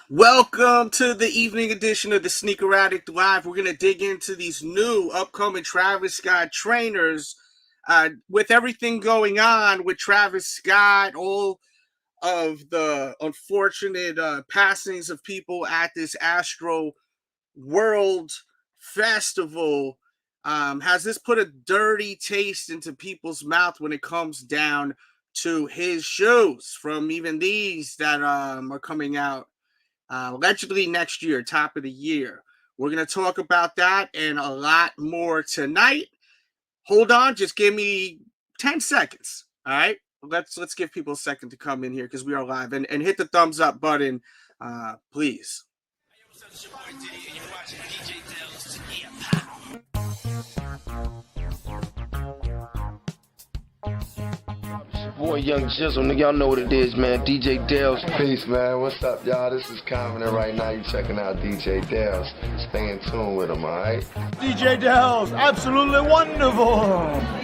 Welcome to the evening edition of the Sneaker Addict Live. We're going to dig into these new upcoming Travis Scott trainers. With everything going on with Travis Scott, all of the unfortunate passings of people at this Astro World Festival, has this put a dirty taste into people's mouth when it comes down to his shoes, from even these that are coming out allegedly next year, top of the year. We're going to talk about that and a lot more tonight. Hold on, just give me 10 seconds. All right. Let's give people a second to come in here because we are live, and hit the thumbs up button, please. Boy, Young Jizzle, nigga, y'all know what it is, man. DJ Delz. Peace, man. What's up, y'all? This is Common, and right now you checking out DJ Delz. Stay in tune with him, alright? DJ Delz, absolutely wonderful.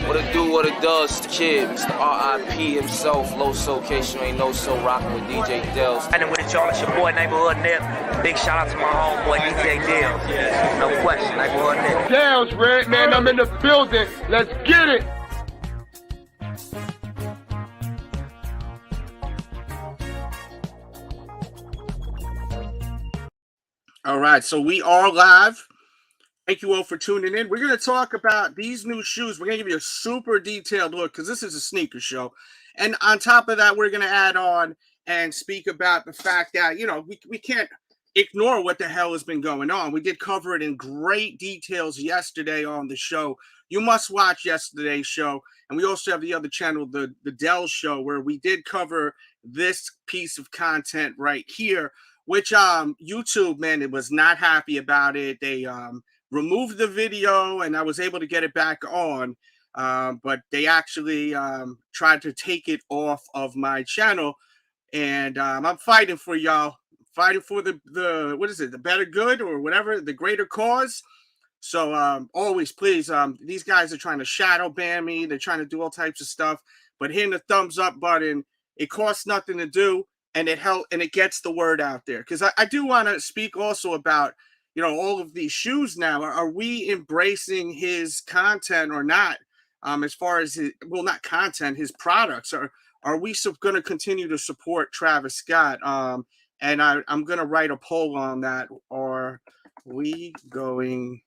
What it do, what it does, the kid, Mr. R.I.P. himself, low soul, case you ain't no so rockin' with DJ Delz. And with it, y'all, it's your boy, Neighborhood Nip. Big shout out to my homeboy, DJ Delz. No question, Neighborhood Nip. Delz, Red, man, I'm in the building. Let's get it. All right, so we are live. Thank you all for tuning in. We're going to talk about these new shoes. We're going to give you a super detailed look because this is a sneaker show. And on top of that, we're going to add on and speak about the fact that, we can't ignore what the hell has been going on. We did cover it in great details yesterday on the show. You must watch yesterday's show. And we also have the other channel, the Delz show, where we did cover this piece of content right here, which YouTube, man, it was not happy about it. They removed the video, and I was able to get it back on, but they actually tried to take it off of my channel, and I'm fighting for y'all, fighting for the what is it, the better good or whatever, the greater cause. So always, please, these guys are trying to shadow ban me. They're trying to do all types of stuff, but hitting the thumbs up button, it costs nothing to do. And it helps, and it gets the word out there. Because I do want to speak also about, all of these shoes now. Are we embracing his content or not? As far as not content, his products. Are we going to continue to support Travis Scott? And I'm going to write a poll on that. Are we going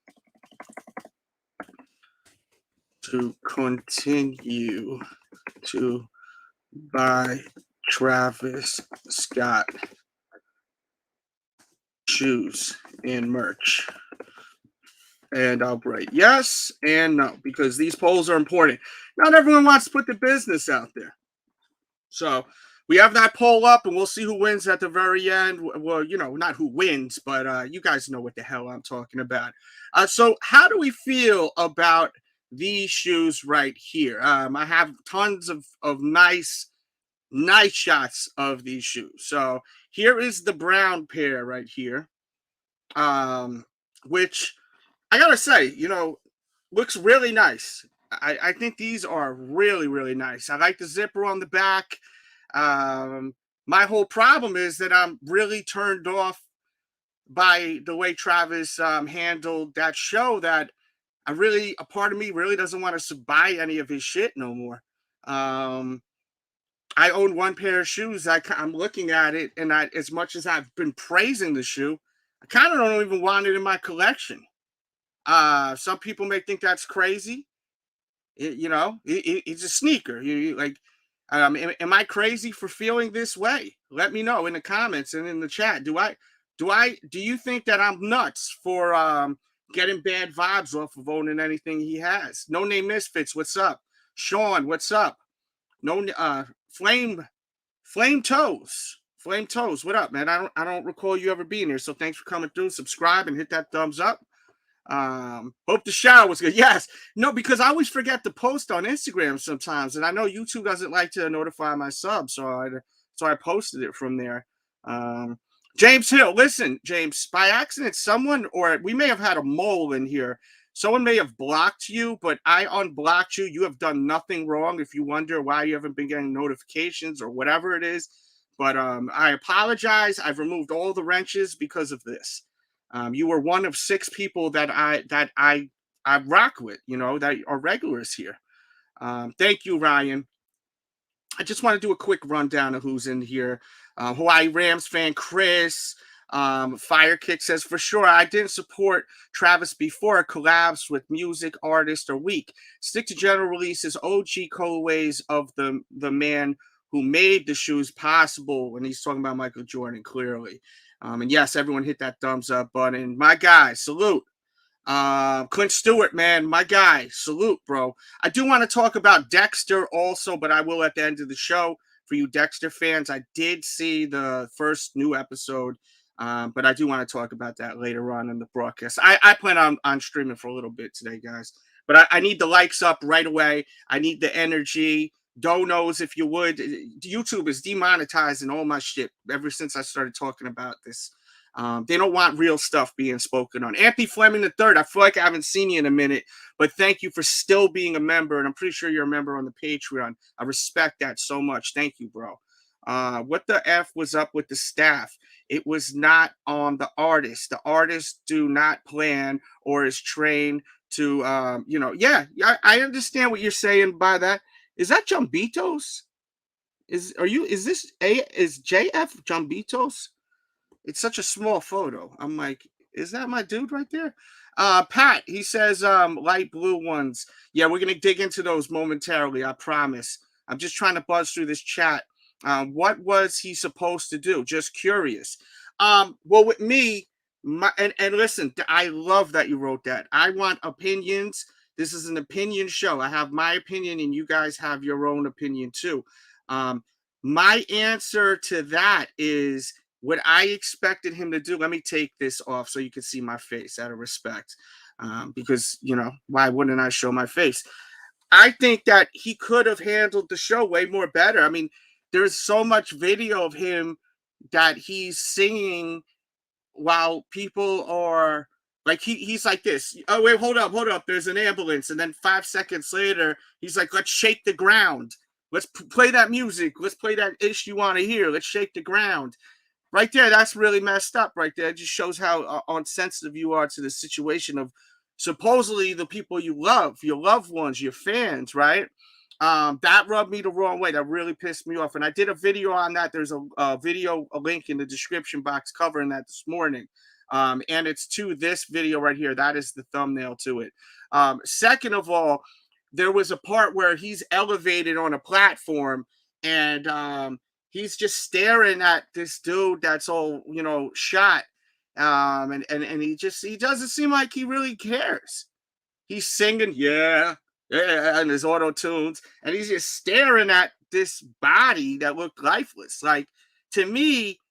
to continue to buy Travis Scott shoes and merch? And I'll write yes and no, because these polls are important. Not everyone wants to put the business out there. So we have that poll up, and we'll see who wins at the very end. Well, not who wins, but you guys know what the hell I'm talking about. So how do we feel about these shoes right here? I have tons of nice shots of these shoes. So here is the brown pair right here, which I gotta say, looks really nice. I think these are really, really nice. I like the zipper on the back. My whole problem is that I'm really turned off by the way Travis handled that show, that a part of me really doesn't want to buy any of his shit no more. I own one pair of shoes. I'm looking at it, and as much as I've been praising the shoe, I kind of don't even want it in my collection. Some people may think that's crazy. It's a sneaker. Am I crazy for feeling this way? Let me know in the comments and in the chat. Do you think that I'm nuts for getting bad vibes off of owning anything he has? No Name Misfits, what's up? Sean, what's up? No, Flame Toes, what up, man? I don't recall you ever being here, so thanks for coming through. Subscribe and hit that thumbs up. Hope the shower was good. Yes, no, because I always forget to post on Instagram sometimes, and I know YouTube doesn't like to notify my subs, so I posted it from there. James Hill, listen, James, by accident, or we may have had a mole in here. Someone may have blocked you, but I unblocked you. You have done nothing wrong. If you wonder why you haven't been getting notifications or whatever it is, But I apologize. I've removed all the wrenches because of this. You were one of 6 people that I rock with, you know, that are regulars here. Thank you, Ryan. I just want to do a quick rundown of who's in here. Hawaii Rams fan Chris. Firekick says, for sure, I didn't support Travis before a collabs with music artist or weak. Stick to general releases, OG colorways of the man who made the shoes possible. And he's talking about Michael Jordan, clearly. And yes, everyone hit that thumbs up button. My guy, salute. Clint Stewart, man, my guy, salute, bro. I do want to talk about Dexter also, but I will at the end of the show. For you Dexter fans, I did see the first new episode, but I do want to talk about that later on in the broadcast. I plan on streaming for a little bit today, guys, but I need the likes up right away. I need the energy. Donos, if you would. YouTube is demonetizing all my shit ever since I started talking about this. They don't want real stuff being spoken on. Anthony Fleming III, I feel like I haven't seen you in a minute, but thank you for still being a member, and I'm pretty sure you're a member on the Patreon. I respect that so much. Thank you, bro. What the F was up with the staff? It was not on the artist. The artists do not plan or is trained to, you know, yeah, I understand what you're saying by that. Is that Jumbitos? Is this JF Jumbitos? It's such a small photo. I'm like, is that my dude right there? Pat, he says light blue ones. Yeah, we're going to dig into those momentarily, I promise. I'm just trying to buzz through this chat. What was he supposed to do? Just curious. Well, with me, and listen, I love that you wrote that. I want opinions. This is an opinion show. I have my opinion, and you guys have your own opinion too. My answer to that is what I expected him to do. Let me take this off so you can see my face out of respect, because, you know, why wouldn't I show my face? I think that he could have handled the show way more better. I mean, there's so much video of him that he's singing while people are like, he's like this. Oh, wait, hold up. There's an ambulance. And then 5 seconds later, he's like, let's shake the ground. Let's play that music. Let's play that ish you want to hear. Let's shake the ground. Right there, that's really messed up right there. It just shows how insensitive you are to the situation of supposedly the people you love, your loved ones, your fans, right? That rubbed me the wrong way. That really pissed me off. And I did a video on that. There's a link in the description box covering that this morning. And it's to this video right here. That is the thumbnail to it. Second of all, there was a part where he's elevated on a platform and he's just staring at this dude that's all, you know, shot. And he doesn't seem like he really cares. He's singing, yeah, and his auto tunes, and he's just staring at this body that looked lifeless. Like, to me,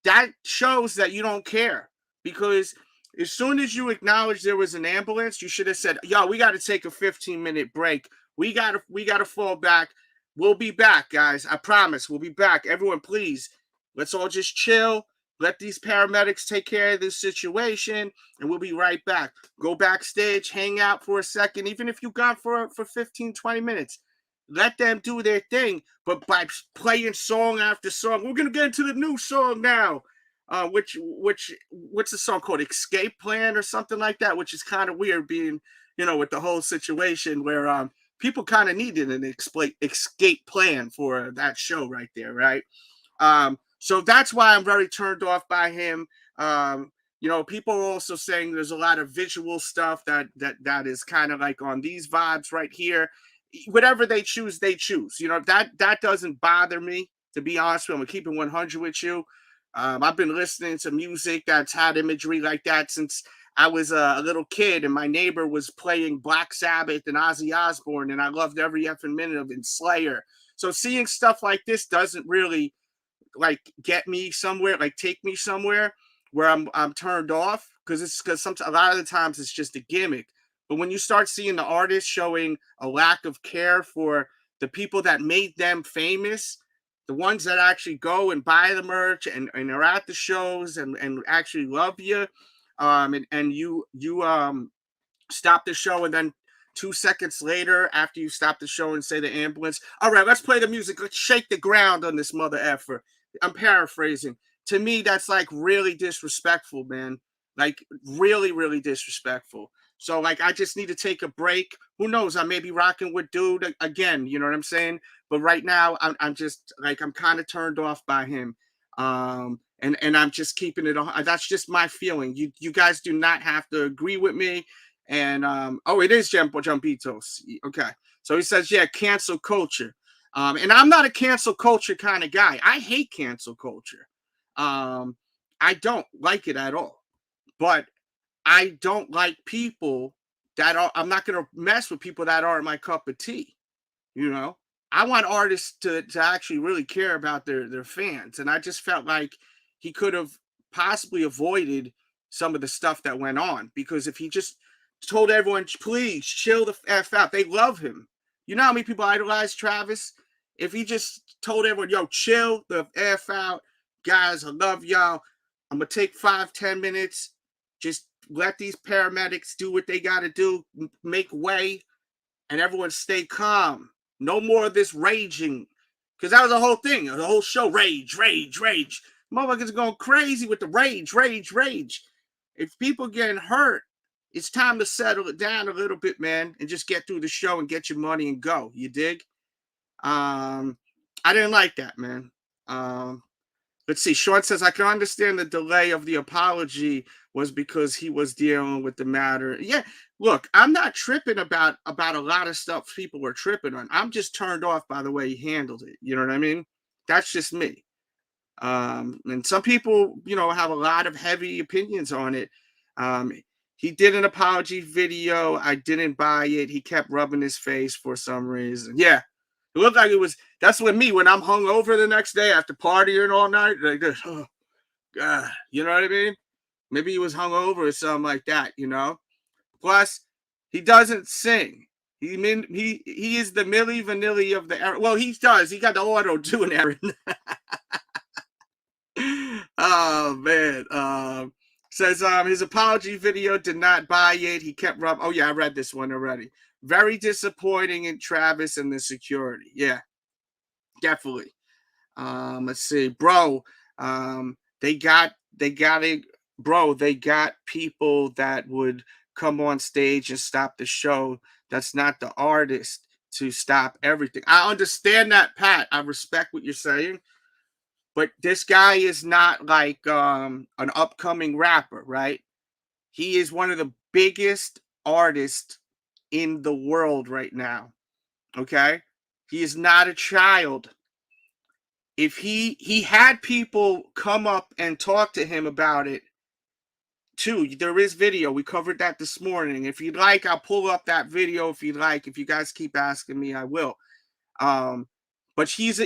that shows that you don't care, because as soon as you acknowledge there was an ambulance, you should have said, yo, we got to take a 15-minute break. We got to fall back. We'll be back, guys. I promise. We'll be back. Everyone, please, let's all just chill. Let these paramedics take care of this situation, and we'll be right back. Go backstage, hang out for a second, even if you got for 15, 20 minutes. Let them do their thing, but by playing song after song, we're going to get into the new song now, what's the song called? Escape Plan or something like that, which is kind of weird being, you know, with the whole situation where people kind of needed an escape plan for that show right there, right? So that's why I'm very turned off by him. You know, people are also saying there's a lot of visual stuff that is kind of like on these vibes right here. Whatever they choose, they choose. You know, that doesn't bother me, to be honest with you. I'm keeping 100 with you. I've been listening to music that's had imagery like that since I was a little kid, and my neighbor was playing Black Sabbath and Ozzy Osbourne, and I loved every effing minute of it, Slayer. So seeing stuff like this doesn't really like get me somewhere, like take me somewhere where I'm turned off, because sometimes, a lot of the times it's just a gimmick. But when you start seeing the artists showing a lack of care for the people that made them famous, the ones that actually go and buy the merch and are at the shows and actually love you, and you stop the show, and then 2 seconds later, after you stop the show and say the ambulance, all right, let's play the music, let's shake the ground on this mother effer. I'm paraphrasing. To me, that's like really disrespectful, man. Like really, really disrespectful. So like, I just need to take a break. Who knows? I may be rocking with dude again. You know what I'm saying? But right now, I'm just like, I'm kind of turned off by him. And I'm just keeping it on. That's just my feeling. You guys do not have to agree with me. And oh, it is Jumpitos. Okay. So he says, yeah, cancel culture. And I'm not a cancel culture kind of guy. I hate cancel culture. I don't like it at all. But I don't like people that are, I'm not going to mess with people that aren't my cup of tea. You know, I want artists to actually really care about their fans. And I just felt like he could have possibly avoided some of the stuff that went on, because if he just told everyone, please chill the F out, they love him. You know how many people idolize Travis? If he just told everyone, yo, chill the F out, guys, I love y'all. I'm going to take 5-10 minutes. Just let these paramedics do what they got to do, make way, and everyone stay calm. No more of this raging. Because that was the whole thing, the whole show, rage, rage, rage. Motherfuckers going crazy with the rage, rage, rage. If people getting hurt, it's time to settle it down a little bit, man, and just get through the show and get your money and go. You dig? I didn't like that, man. Let's see. Sean says, I can understand the delay of the apology was because he was dealing with the matter. Yeah, look, I'm not tripping about a lot of stuff people were tripping on. I'm just turned off by the way he handled it. You know what I mean? That's just me. And some people, you know, have a lot of heavy opinions on it. He did an apology video. I didn't buy it. He kept rubbing his face for some reason. Yeah. It looked like it was, that's what me, when I'm hungover the next day after partying all night, like this, oh, God, you know what I mean? Maybe he was hungover or something like that, you know? Plus, he doesn't sing. He is the Milli Vanilli of the era. Well, he does. He got the auto-tune era. Oh, man. Says his apology video, did not buy it. He kept rubbing. Oh, yeah, I read this one already. Very disappointing in Travis and the security. Yeah, definitely. Let's see, bro. They got it, bro. They got people that would come on stage and stop the show. That's not the artist to stop everything. I understand that, Pat. I respect what you're saying. But this guy is not like an upcoming rapper, right? He is one of the biggest artists in the world right now. Okay? He is not a child. If he had people come up and talk to him about it too. There is video. We covered that this morning. If you'd like, I'll pull up that video if you'd like. If you guys keep asking me, I will. But he's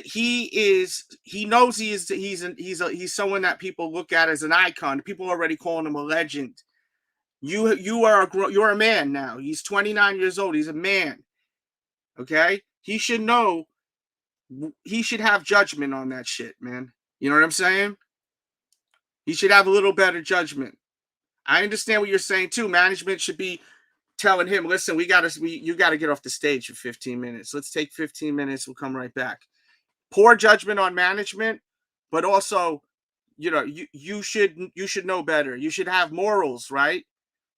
someone that people look at as an icon. People already calling him a legend. You're a man now. He's 29 years old. He's a man. Okay? He should know. He should have judgment on that shit, man. You know what I'm saying? He should have a little better judgment. I understand what you're saying too. Management should be telling him, listen, you got to get off the stage for 15 minutes. Let's take 15 minutes. We'll come right back. Poor judgment on management, but also, you know, you should know better. You should have morals, right?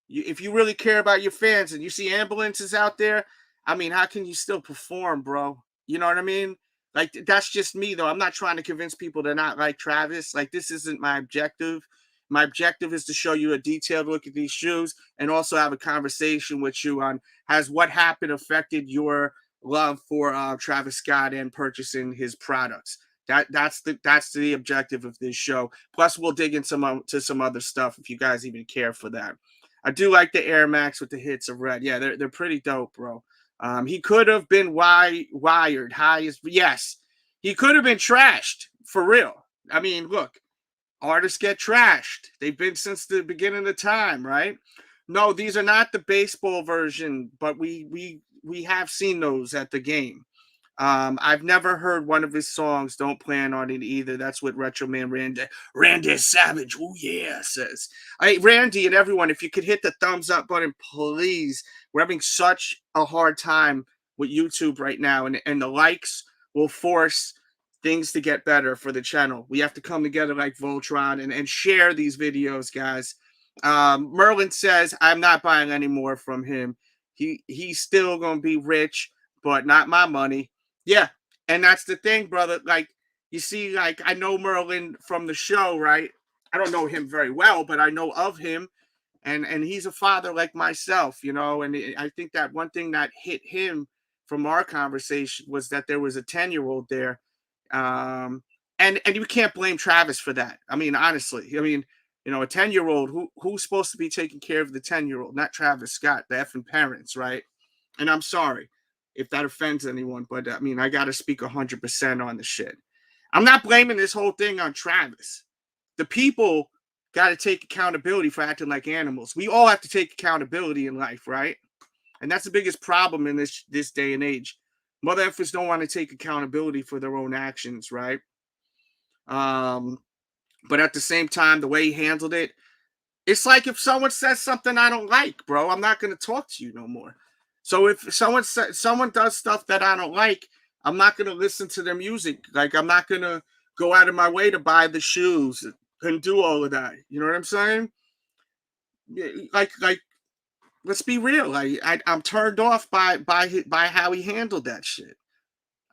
If you really care about your fans and you see ambulances out there, I mean, how can you still perform, bro? You know what I mean? Like, that's just me, though. I'm not trying to convince people to not like Travis. Like, this isn't my objective. My objective is to show you a detailed look at these shoes and also have a conversation with you on, has what happened affected your love for Travis Scott and purchasing his products. That's the objective of this show. Plus, we'll dig into some other stuff if you guys even care for that. I do like the Air Max with the hits of red. Yeah, they're pretty dope, bro. He could have been wired high as, yes, he could have been trashed for real. I mean, look, artists get trashed. They've been since the beginning of time, right? No, these are not the baseball version, but we have seen those at the game. I've never heard one of his songs. Don't plan on it either. That's what Retro Man Randy Savage, oh yeah, says. Randy and everyone, if you could hit the thumbs up button, please. We're having such a hard time with YouTube right now, and the likes will force things to get better for the channel. We have to come together like Voltron and share these videos, guys. Merlin says, I'm not buying any more from him. He's still going to be rich, but not my money. Yeah, and that's the thing, brother. Like, you see, like, I know Merlin from the show, right? I don't know him very well, but I know of him. And he's a father like myself, you know, and I think that one thing that hit him from our conversation was that there was a 10-year-old there. And you can't blame Travis for that. I mean, honestly, I mean, you know, a 10-year-old, who's supposed to be taking care of the 10-year-old, not Travis Scott, the effing parents, right? And I'm sorry if that offends anyone, but I mean, I got to speak 100% on the shit. I'm not blaming this whole thing on Travis. The people got to take accountability for acting like animals. We all have to take accountability in life, right? And that's the biggest problem in this day and age. Mother effers don't want to take accountability for their own actions, right? But at the same time, the way he handled it, it's like if someone says something I don't like, bro, I'm not going to talk to you no more. So if someone does stuff that I don't like, I'm not going to listen to their music. Like, I'm not going to go out of my way to buy the shoes and do all of that. You know what I'm saying? Like, let's be real. I'm turned off by how he handled that shit.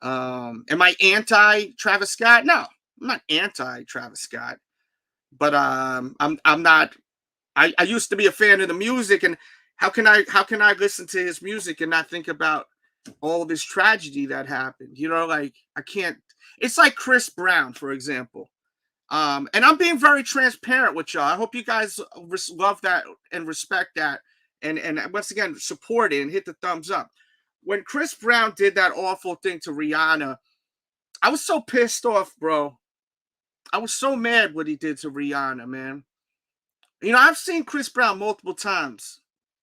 Am I anti Travis Scott? No, I'm not anti Travis Scott, but I'm not. I used to be a fan of the music, and how can I listen to his music and not think about all this tragedy that happened? You know, like, I can't. It's like Chris Brown, for example. And I'm being very transparent with y'all. I hope you guys love that and respect that, and once again support it and hit the thumbs up. When Chris Brown did that awful thing to Rihanna, I was so pissed off, bro. I was so mad what he did to Rihanna, man. You know, I've seen Chris Brown multiple times,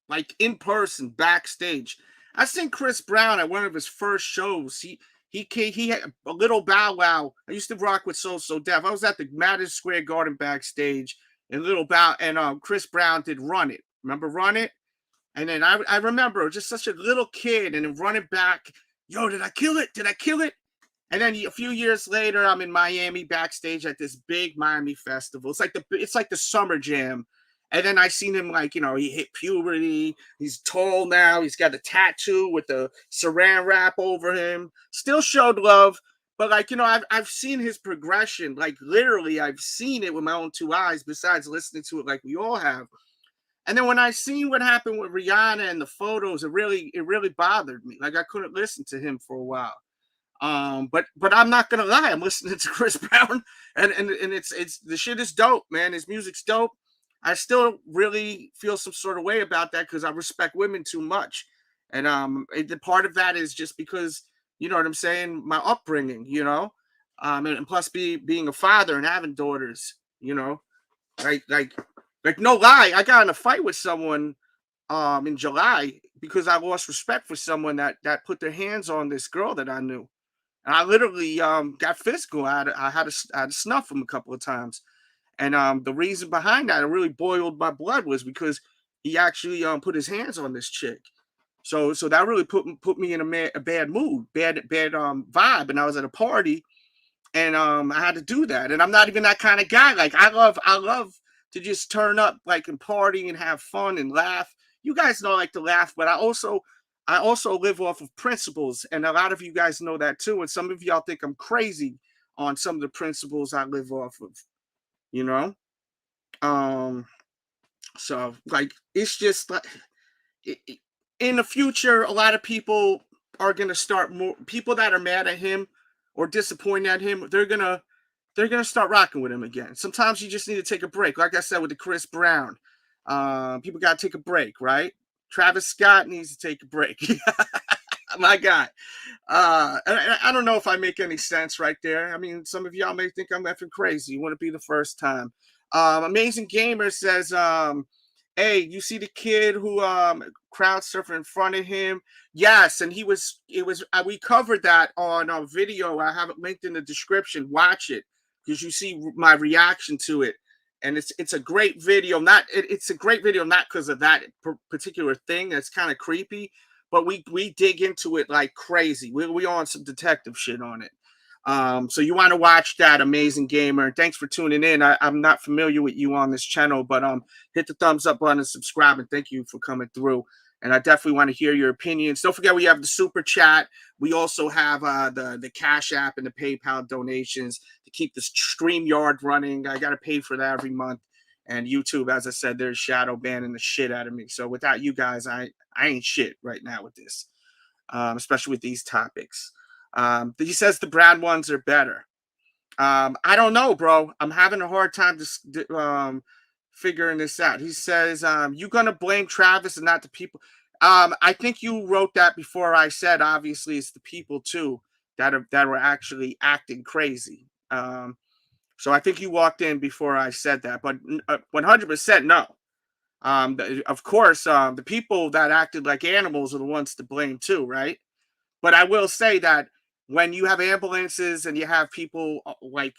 like in person, backstage. I've seen Chris Brown at one of his first shows. He had a little Bow Wow. I used to rock with So Def. I was at the Madison Square Garden backstage, and Little Bow and Chris Brown did Run It. Remember Run It? And then I remember just such a little kid and then running back. Yo, did I kill it? Did I kill it? And then a few years later, I'm in Miami backstage at this big Miami festival. It's like the Summer Jam. And then I seen him, like, you know, he hit puberty. He's tall now. He's got a tattoo with the saran wrap over him. Still showed love. But, like, you know, I've seen his progression. Like, literally, I've seen it with my own two eyes, besides listening to it like we all have. And then when I seen what happened with Rihanna and the photos, it really bothered me. Like, I couldn't listen to him for a while. But I'm not gonna lie, I'm listening to Chris Brown, and it's the shit is dope, man. His music's dope. I still really feel some sort of way about that because I respect women too much, and the part of that is just because, you know what I'm saying, my upbringing, you know, and plus being a father and having daughters, you know, like no lie, I got in a fight with someone in July because I lost respect for someone that put their hands on this girl that I knew. And I literally got physical. I had to snuff him a couple of times. And the reason behind that, it really boiled my blood, was because he actually put his hands on this chick. So that really put me in a bad mood, bad vibe. And I was at a party, and I had to do that. And I'm not even that kind of guy. Like, I love to just turn up, like, and party and have fun and laugh. You guys know I like to laugh, but I also live off of principles, and a lot of you guys know that too. And some of y'all think I'm crazy on some of the principles I live off of, you know. So, like, it's just like in the future, a lot of people are gonna start more. People that are mad at him or disappointed at him, they're gonna start rocking with him again. Sometimes you just need to take a break. Like I said with the Chris Brown, people gotta take a break, right? Travis Scott needs to take a break. My guy. I don't know if I make any sense right there. I mean, some of y'all may think I'm effing crazy. You want to be the first time. Amazing Gamer says, hey, you see the kid who crowd surfing in front of him? Yes, and we covered that on a video. I have it linked in the description. Watch it, because you see my reaction to it. And it's a great video. It's a great video not because of that particular thing that's kind of creepy, but we dig into it like crazy. We on some detective shit on it. So you want to watch that, Amazing Gamer. And thanks for tuning in. I'm not familiar with you on this channel, but hit the thumbs up button and subscribe. And thank you for coming through. And I definitely want to hear your opinions. Don't forget, we have the super chat. We also have the Cash App and the PayPal donations to keep the StreamYard running. I got to pay for that every month. And YouTube, as I said, they're shadow banning the shit out of me. So without you guys, I ain't shit right now with this, especially with these topics. He says the brown ones are better. I don't know, bro. I'm having a hard time figuring this out. He says, you going to blame Travis and not the people? I think you wrote that before I said, obviously, it's the people, too, that were actually acting crazy. So I think you walked in before I said that. But 100% no. Of course, the people that acted like animals are the ones to blame, too, right? But I will say that when you have ambulances and you have people like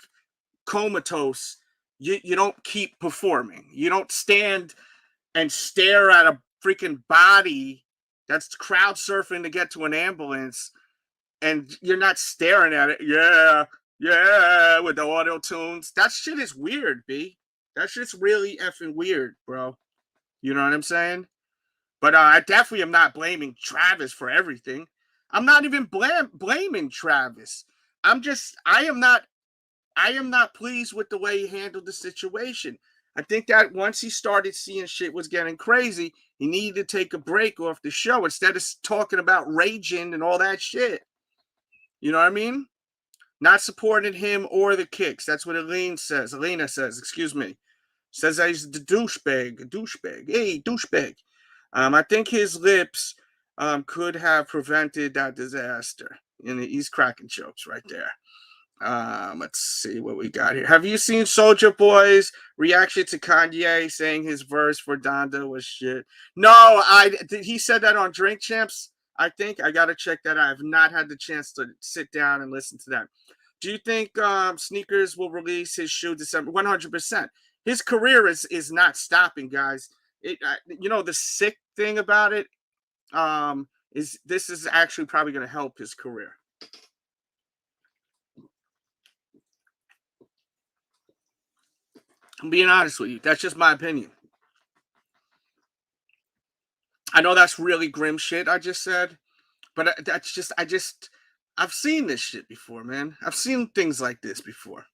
comatose, you don't keep performing. You don't stand and stare at a freaking body that's crowd surfing to get to an ambulance, and you're not staring at it. Yeah, with the auto tunes. That shit is weird, B. That shit's really effing weird, bro. You know what I'm saying? But I definitely am not blaming Travis for everything. I'm not even blaming Travis. I am not pleased with the way he handled the situation. I think that once he started seeing shit was getting crazy, he needed to take a break off the show instead of talking about raging and all that shit. You know what I mean? Not supporting him or the kicks. That's what Elena says, excuse me. Says that he's the douchebag. Hey, douchebag. I think his lips could have prevented that disaster. And he's cracking jokes right there. Let's see what we got here. Have you seen Soulja Boy's reaction to Kanye saying his verse for Donda was shit? No, he said that on Drink Champs. I think I gotta check that out. I have not had the chance to sit down and listen to that. Do you think Sneakers will release his shoe December? 100%. His career is not stopping, guys. You know, the sick thing about it is this is actually probably going to help his career. I'm being honest with you. That's just my opinion. I know that's really grim shit I just said, but that's just, I've seen this shit before, man. I've seen things like this before.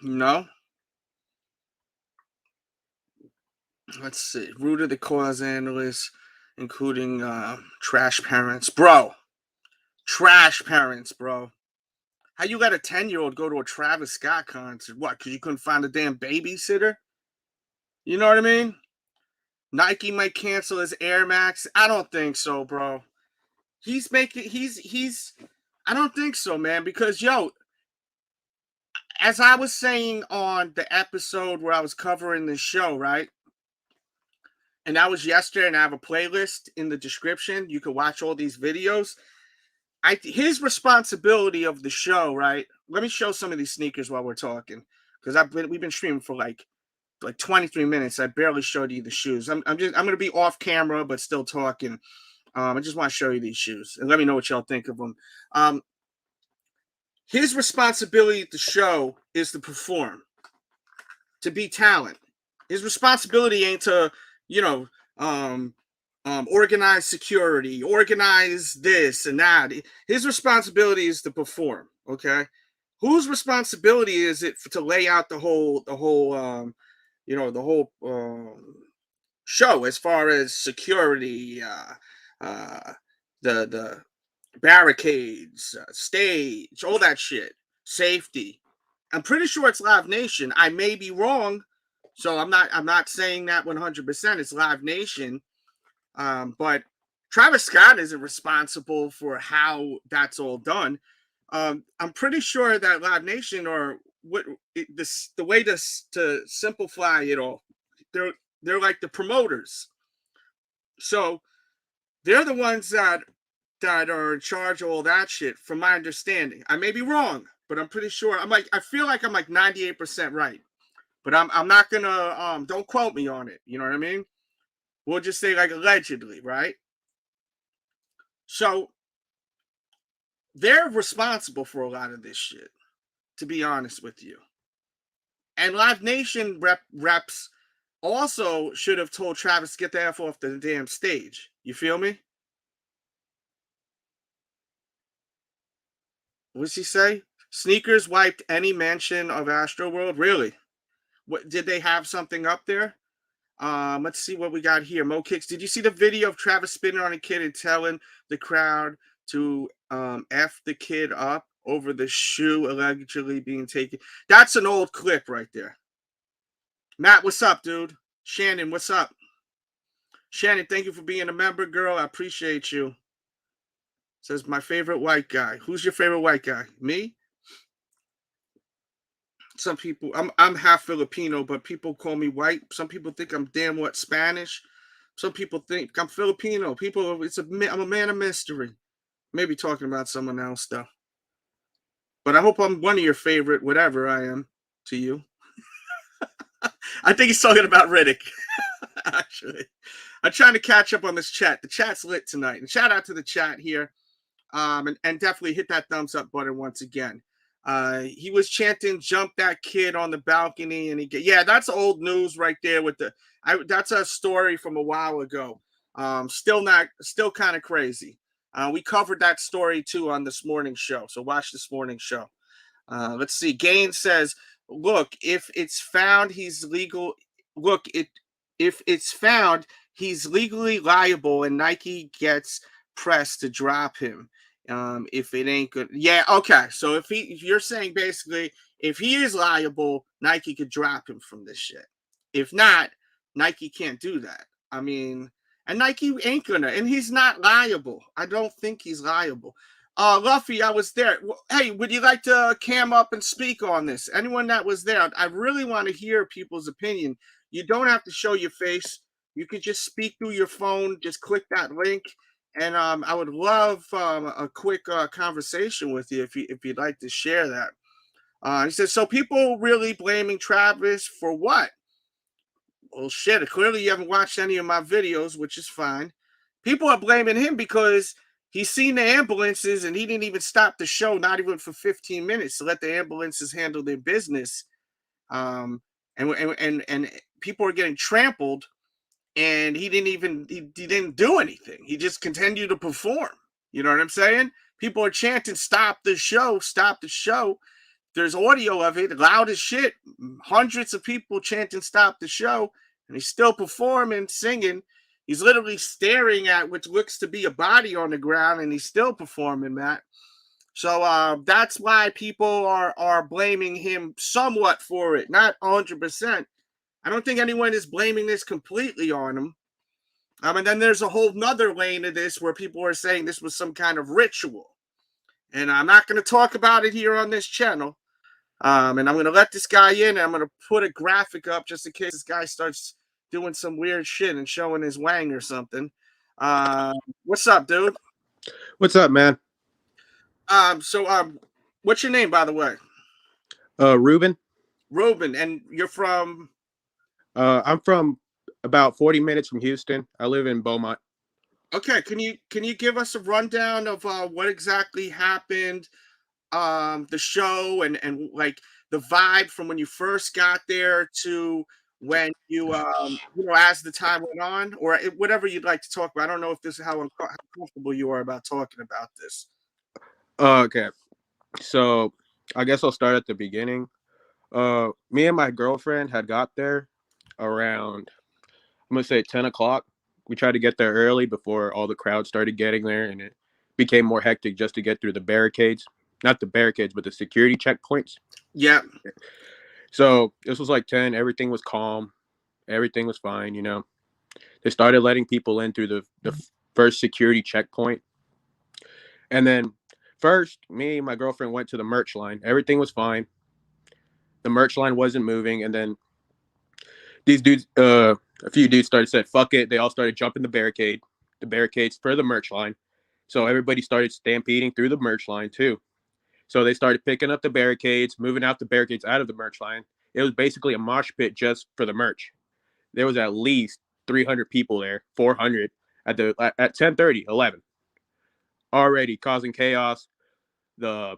You know? Let's see. Root of the cause analyst, including trash parents. Bro. Trash parents, bro. How you let a 10-year-old go to a Travis Scott concert? What, because you couldn't find a damn babysitter? You know what I mean? Nike might cancel his Air Max. I don't think so, bro. I don't think so, man, because, yo, as I was saying on the episode where I was covering this show, right? And that was yesterday, and I have a playlist in the description. You can watch all these videos. His responsibility of the show, right? Let me show some of these sneakers while we're talking, because we've been streaming for like 23 minutes. I barely showed you the shoes. I'm gonna be off camera, but still talking. I just want to show you these shoes and let me know what y'all think of them. His responsibility at the show is to perform, to be talent. His responsibility ain't to, you know, organize security, organize this and that. His responsibility is to perform. Okay, whose responsibility is it to lay out the whole show as far as security, the barricades, stage, all that shit, safety? I'm pretty sure it's Live Nation. I may be wrong, so I'm not saying that 100%. It's Live Nation. But Travis Scott isn't responsible for how that's all done. I'm pretty sure that Live Nation, or the way to simplify it all, they're like the promoters. So they're the ones that are in charge of all that shit, from my understanding. I may be wrong, but I'm pretty sure. I feel like I'm like 98% right. But I'm not gonna don't quote me on it. You know what I mean? We'll just say like allegedly, right? So they're responsible for a lot of this shit, to be honest with you. And Live Nation reps also should have told Travis to get the F off the damn stage. You feel me? What's he say? Sneakers wiped any mention of Astroworld? Really? What did they have something up there? Let's see what we got here. Mo Kicks. Did you see the video of Travis spinning on a kid and telling the crowd to F the kid up over the shoe allegedly being taken? That's an old clip right there. Matt, what's up, dude? Shannon, what's up? Shannon, thank you for being a member, girl. I appreciate you. Says my favorite white guy. Who's your favorite white guy? Me? Some people, I'm half Filipino, but people call me white. Some people think I'm damn what Spanish. Some people think I'm Filipino. I'm a man of mystery. Maybe talking about someone else though. But I hope I'm one of your favorite, whatever I am to you. I think he's talking about Riddick. Actually, I'm trying to catch up on this chat. The chat's lit tonight, and shout out to the chat here. And definitely hit that thumbs up button once again. He was chanting "jump that kid" on the balcony, and yeah, that's old news right there. That's a story from a while ago. Still kind of crazy. We covered that story too on this morning show, so watch this morning show. Let's see. Gaines says, "Look, if it's found he's legal. Look, if it's found he's legally liable, and Nike gets pressed to drop him." If it ain't good. Yeah, okay. So if you're saying basically if he is liable, Nike could drop him from this shit. If not, Nike can't do that. I mean, and Nike ain't gonna, and he's not liable. I don't think he's liable. Luffy, I was there. Hey, would you like to cam up and speak on this? Anyone that was there, I really want to hear people's opinion. You don't have to show your face. You could just speak through your phone. Just click that link. And I would love a quick conversation with you if you'd like to share that. He says, so people really blaming Travis for what? Well, shit, clearly you haven't watched any of my videos, which is fine. People are blaming him because he's seen the ambulances and he didn't even stop the show, not even for 15 minutes, to let the ambulances handle their business. And people are getting trampled. And he didn't do anything. He just continued to perform. You know what I'm saying? People are chanting, stop the show, stop the show. There's audio of it, loud as shit. Hundreds of people chanting, stop the show. And he's still performing, singing. He's literally staring at what looks to be a body on the ground, and he's still performing, Matt. So that's why people are blaming him somewhat for it. Not 100%. I don't think anyone is blaming this completely on him. And then there's a whole nother lane of this where people are saying this was some kind of ritual. And I'm not going to talk about it here on this channel. And I'm going to let this guy in, and I'm going to put a graphic up just in case this guy starts doing some weird shit and showing his wang or something. What's up, dude? What's up, man? What's your name, by the way? Ruben. Ruben, and you're from... I'm from about 40 minutes from Houston. I live in Beaumont. Okay, can you give us a rundown of what exactly happened, the show, and like the vibe from when you first got there to when you as the time went on, or whatever you'd like to talk about. I don't know if this is how comfortable you are about talking about this. Okay, so I guess I'll start at the beginning. Me and my girlfriend had got there around, I'm gonna say 10 o'clock. We tried to get there early before all the crowd started getting there, and it became more hectic just to get through the barricades. Not the barricades, but the security checkpoints. Yeah. So this was like 10. Everything was calm. Everything was fine, you know. They started letting people in through the first security checkpoint. And then first, me and my girlfriend went to the merch line. Everything was fine. The merch line wasn't moving, and then these dudes, a few dudes said, fuck it. They all started jumping the barricades for the merch line. So everybody started stampeding through the merch line too. So they started picking up the barricades, moving out the barricades out of the merch line. It was basically a mosh pit just for the merch. There was at least 300 people there, 400 at 10:30, 11, already causing chaos. the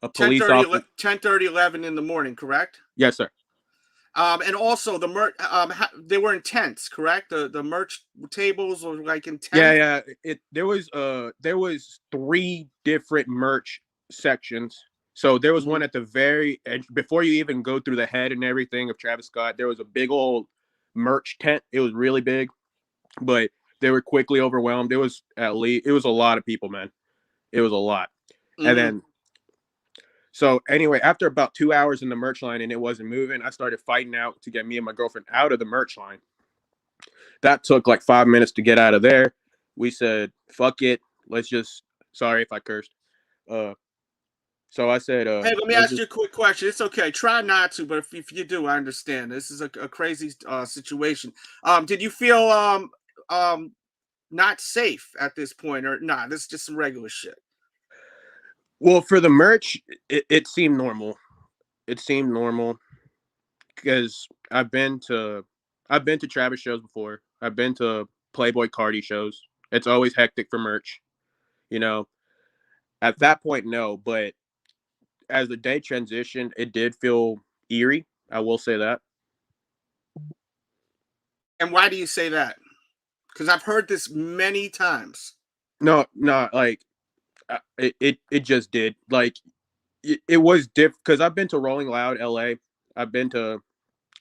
a police officer. 10:30, 11 in the morning, correct? Yes, sir. And also the merch. They were in tents, correct? The merch tables were like in tents. Yeah. There was 3 different merch sections. So there was one at the very edge before you even go through the head and everything of Travis Scott. There was a big old merch tent. It was really big, but they were quickly overwhelmed. It was a lot of people, man. It was a lot. And then, so anyway, after about 2 hours in the merch line and it wasn't moving, I started fighting out to get me and my girlfriend out of the merch line. That took like 5 minutes to get out of there. We said, fuck it. Let's just, sorry if I cursed. So I said, hey, let me ask you a quick question. It's okay. Try not to, but if you do, I understand. This is a crazy situation. Did you feel not safe at this point, or nah? This is just some regular shit. Well, for the merch, it seemed normal. It seemed normal because I've been to Travis shows before. I've been to Playboy Cardi shows. It's always hectic for merch, you know. At that point, no, but as the day transitioned, it did feel eerie. I will say that. And why do you say that? Because I've heard this many times. No, like it just did. Like it was different because I've been to Rolling Loud, LA. I've been to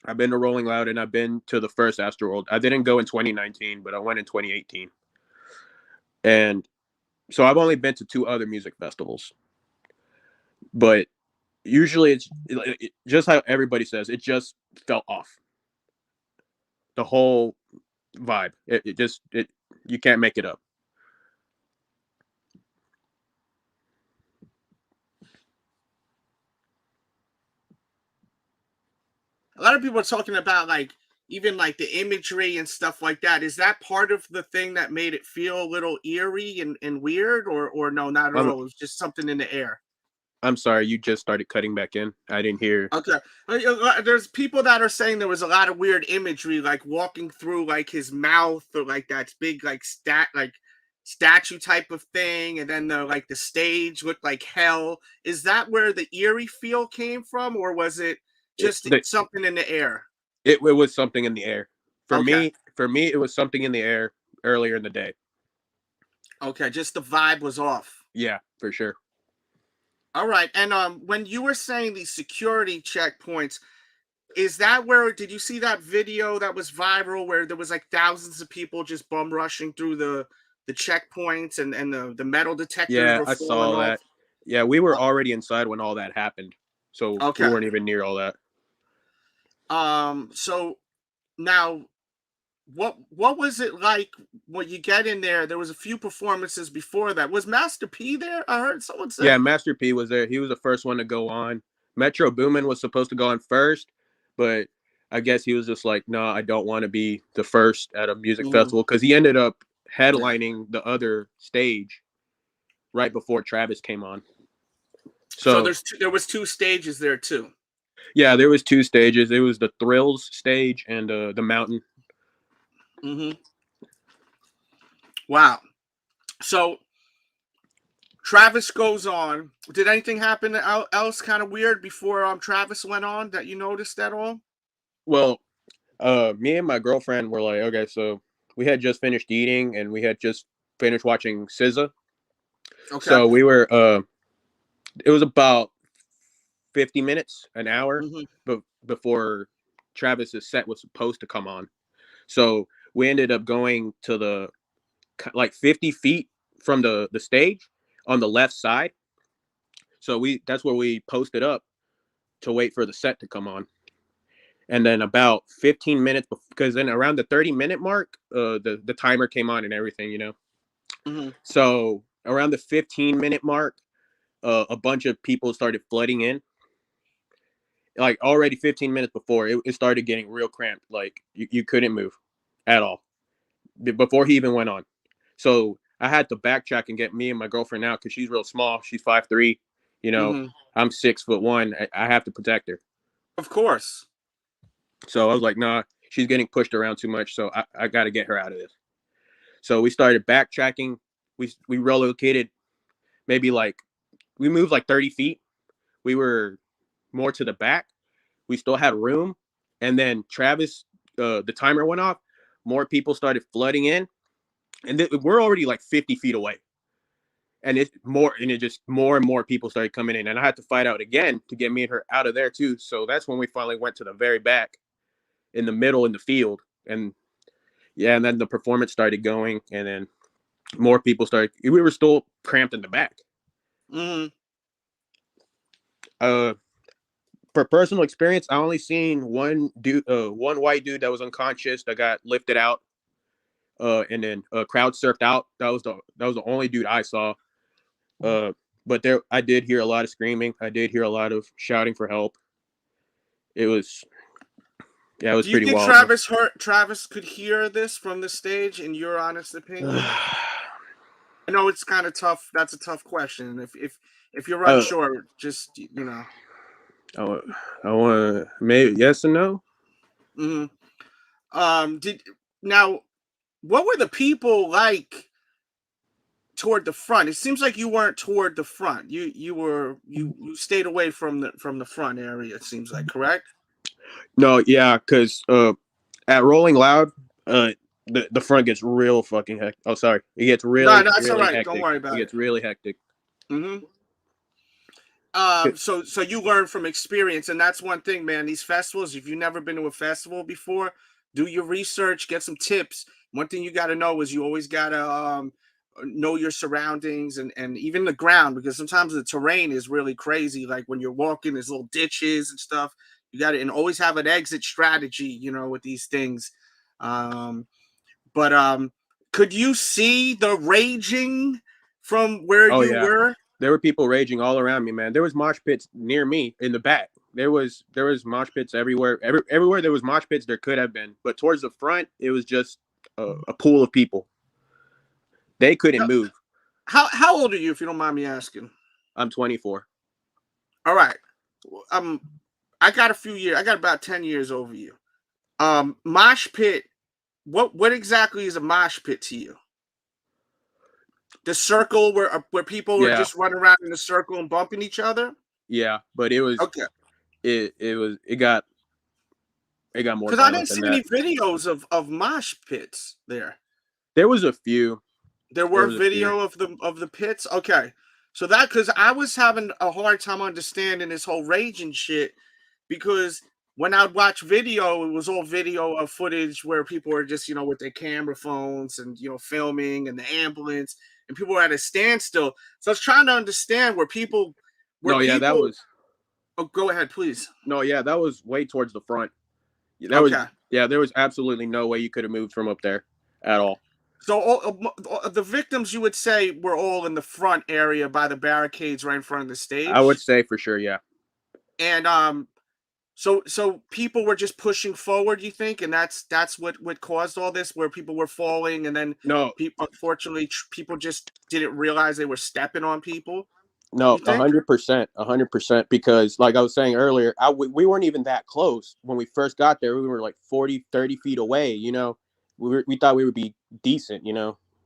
Rolling Loud, and I've been to the first Astroworld. I didn't go in 2019, but I went in 2018. And so I've only been to 2 other music festivals. But usually it's just how everybody says, it just felt off. The whole vibe. You can't make it up. A lot of people are talking about like even like the imagery and stuff like that. Is that part of the thing that made it feel a little eerie and weird, or no, not at all? It was just something in the air. I'm sorry, you just started cutting back in. I didn't hear. Okay. There's people that are saying there was a lot of weird imagery, like walking through like his mouth, or like that big like statue type of thing, and then the stage looked like hell. Is that where the eerie feel came from, or was it just something in the air? It was something in the air. For me, it was something in the air earlier in the day. Okay, just the vibe was off. Yeah, for sure. All right. And when you were saying these security checkpoints, is that where, did you see that video that was viral where there was like thousands of people just bum rushing through the checkpoints and the metal detectors? Yeah, I saw that. Yeah, we were already inside when all that happened. So we weren't even near all that. So now what was it like when you get in there? There was a few performances before that. Was Master P there? I heard someone say. Yeah, Master P was there. He was the first one to go on. Metro Boomin was supposed to go on first, but I guess he was just like, no, I don't want to be the first at a music festival, because he ended up headlining the other stage right before Travis came on. So there was 2 stages there too. Yeah, there was 2 stages. It was the Thrills stage and the Mountain. Wow. So Travis goes on. Did anything happen else kind of weird before Travis went on that you noticed at all? Well, me and my girlfriend were like, okay, so we had just finished eating and we had just finished watching SZA. Okay. So we were it was about 50 minutes, an hour before Travis's set was supposed to come on. So we ended up going to the like 50 feet from the stage on the left side. So that's where we posted up to wait for the set to come on. And then about 15 minutes, because then around the 30-minute mark, the timer came on and everything, you know. So around the 15-minute mark, a bunch of people started flooding in. Like already 15 minutes before, it started getting real cramped. Like you couldn't move at all before he even went on. So I had to backtrack and get me and my girlfriend out because she's real small. She's 5'3". You know, I'm 6'1". I have to protect her. Of course. So I was like, nah, she's getting pushed around too much. So I got to get her out of this. So we started backtracking. We relocated maybe like we moved like 30 feet. We were more to the back. We still had room. And then Travis, the timer went off. More people started flooding in. And we're already like 50 feet away. And it just more and more people started coming in. And I had to fight out again to get me and her out of there too. So that's when we finally went to the very back in the middle in the field. And yeah, and then the performance started going. And then more people started. We were still cramped in the back. Mm-hmm. For personal experience, I only seen one white dude that was unconscious that got lifted out, and then crowd surfed out. That was the only dude I saw. But I did hear a lot of screaming. I did hear a lot of shouting for help. It was pretty wild. Do you think Travis could hear this from the stage? In your honest opinion, I know it's kind of tough. That's a tough question. If you're unsure, just I want maybe yes and no. Now, what were the people like toward the front? It seems like you weren't toward the front. You stayed away from the front area. It seems like, correct? No, yeah, because at Rolling Loud, the front gets real fucking hectic. Oh, sorry, it gets really. No, that's really all right. hectic. Don't worry about it. It gets really hectic. So you learn from experience, and that's one thing, man. These festivals, if you've never been to a festival before, do your research, get some tips. One thing you got to know is you always got to know your surroundings and even the ground, because sometimes the terrain is really crazy. Like when you're walking, there's little ditches and stuff. You got to, and always have an exit strategy, with these things. But could you see the raging from where you were? There were people raging all around me, man. There was mosh pits near me in the back. There was mosh pits everywhere. Everywhere there was mosh pits, there could have been. But towards the front, it was just a pool of people. They couldn't move. How old are you, if you don't mind me asking? I'm 24. All right. I got a few years. I got about 10 years over you. Mosh pit. What exactly is a mosh pit to you? The circle where people were just running around in a circle and bumping each other? Yeah, but it was okay. It got more. Because I didn't see any videos of mosh pits there. There was a few. There were video of the pits. Okay, so that, because I was having a hard time understanding this whole raging shit, because when I'd watch video, it was all video of footage where people were just with their camera phones and filming, and the ambulance. And people were at a standstill. So I was trying to understand where people were. That was. Oh, go ahead, please. No, yeah, that was way towards the front. There was absolutely no way you could have moved from up there at all. So all the victims, you would say, were all in the front area by the barricades right in front of the stage? I would say for sure, yeah. And so people were just pushing forward, you think, and that's what caused all this, where people were falling, and then unfortunately people just didn't realize they were stepping on people. No, 100%, because like I was saying earlier, we weren't even that close when we first got there. We were like 40, 30 feet away. We thought we would be decent,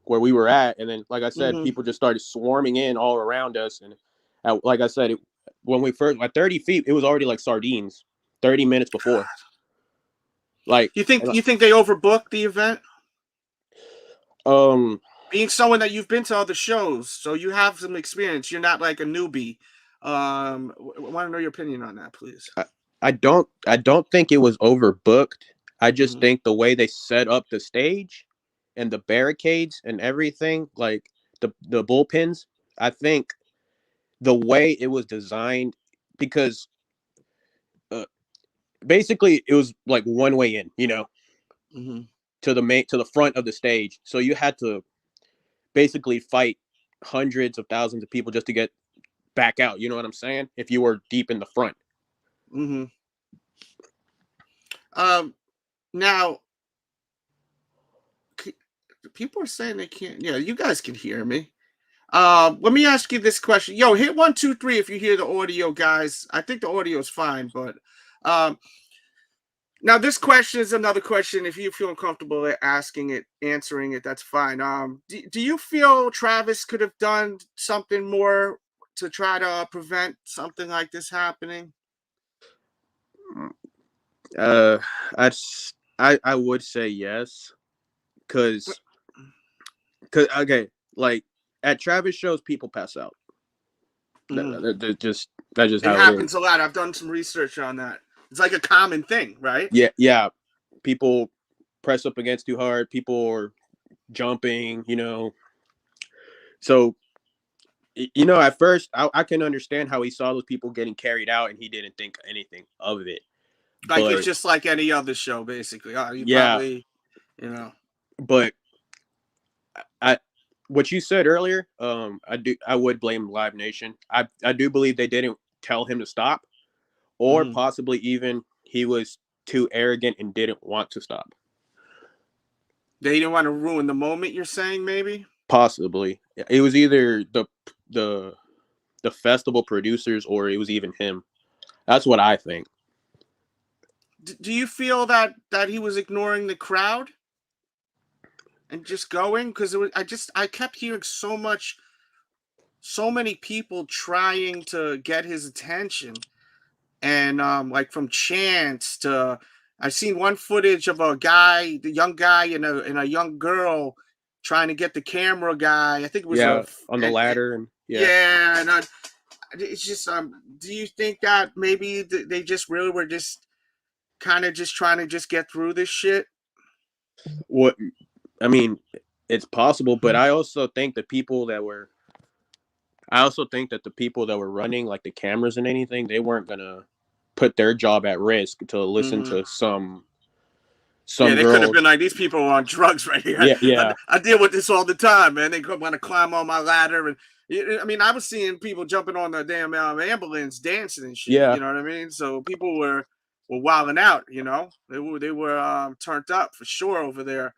where we were at, and then like I said, people just started swarming in all around us, and like I said, when we first at 30 feet, it was already like sardines. 30 minutes before. God. Like, you think they overbooked the event? Being someone that you've been to other shows, so you have some experience. You're not like a newbie. I want to know your opinion on that, please. I don't think it was overbooked. I just think the way they set up the stage and the barricades and everything, like the bullpens, I think the way it was designed, because basically it was like one way in, to the front of the stage. So you had to basically fight hundreds of thousands of people just to get back out. You know what I'm saying? If you were deep in the front. Now, people are saying they can't. Yeah, you guys can hear me. Let me ask you this question. Yo, hit 1, 2, 3 if you hear the audio, guys. I think the audio is fine, but now this question is another question. If you feel uncomfortable asking it, answering it, that's fine. Do you feel Travis could have done something more to try to prevent something like this happening? I'd I would say yes, cause okay, like at Travis shows, people pass out. That's just It how it happens is. a lot. I've done some research on that. It's like a common thing, right? Yeah. People press up against too hard. People are jumping, you know. So, you know, at first, I can understand how he saw those people getting carried out, and he didn't think anything of it. Like But it's just like any other show, basically. You yeah, probably, you know. but what you said earlier, I would blame Live Nation. I do believe they didn't tell him to stop, or possibly even he was too arrogant and didn't want to stop. They didn't want to ruin the moment, you're saying, maybe? Possibly. It was either the festival producers or it was even him. That's what I think. Do you feel that he was ignoring the crowd and just going? Because I kept hearing so many people trying to get his attention, and like from chants to, I've seen one footage of the young guy and a young girl trying to get the camera guy. I think it was on the ladder and it's just do you think that maybe they just really were just kind of just trying to just get through this shit? What I mean, it's possible, but I also think the people that were running like the cameras and anything, they weren't gonna put their job at risk to listen to some they girls. could have been like, these people are on drugs right here. Yeah. I deal with this all the time, man. They want to climb on my ladder, and I mean, I was seeing people jumping on the damn ambulance, dancing and shit. Yeah. You know what I mean? So people were wilding out. You know, they were turned up for sure over there.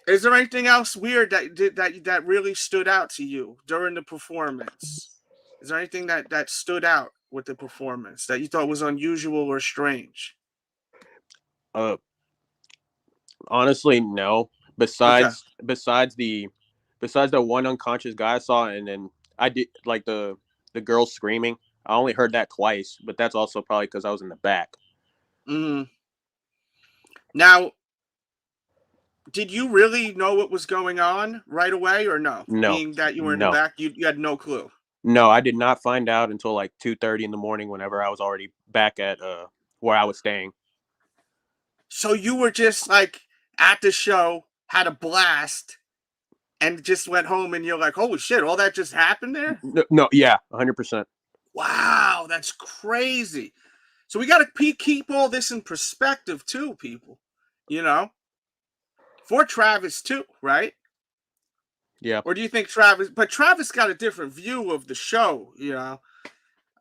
Is there anything else weird that really stood out to you during the performance? Is there anything that stood out with the performance that you thought was unusual or strange? Honestly, no. Besides the one unconscious guy I saw, and then I did like the girl screaming. I only heard that twice, but that's also probably because I was in the back. Now, did you really know what was going on right away, or no? No. Being that you were in the back, you had no clue. No, I did not find out until like 2:30 in the morning, whenever I was already back at where I was staying. So you were just like at the show, had a blast, and just went home, and you're like, holy shit, all that just happened there? No, yeah, 100%. Wow, that's crazy. So we got to keep all this in perspective too, people. You know, for Travis too, right? Yeah. Or do you think Travis got a different view of the show, you know?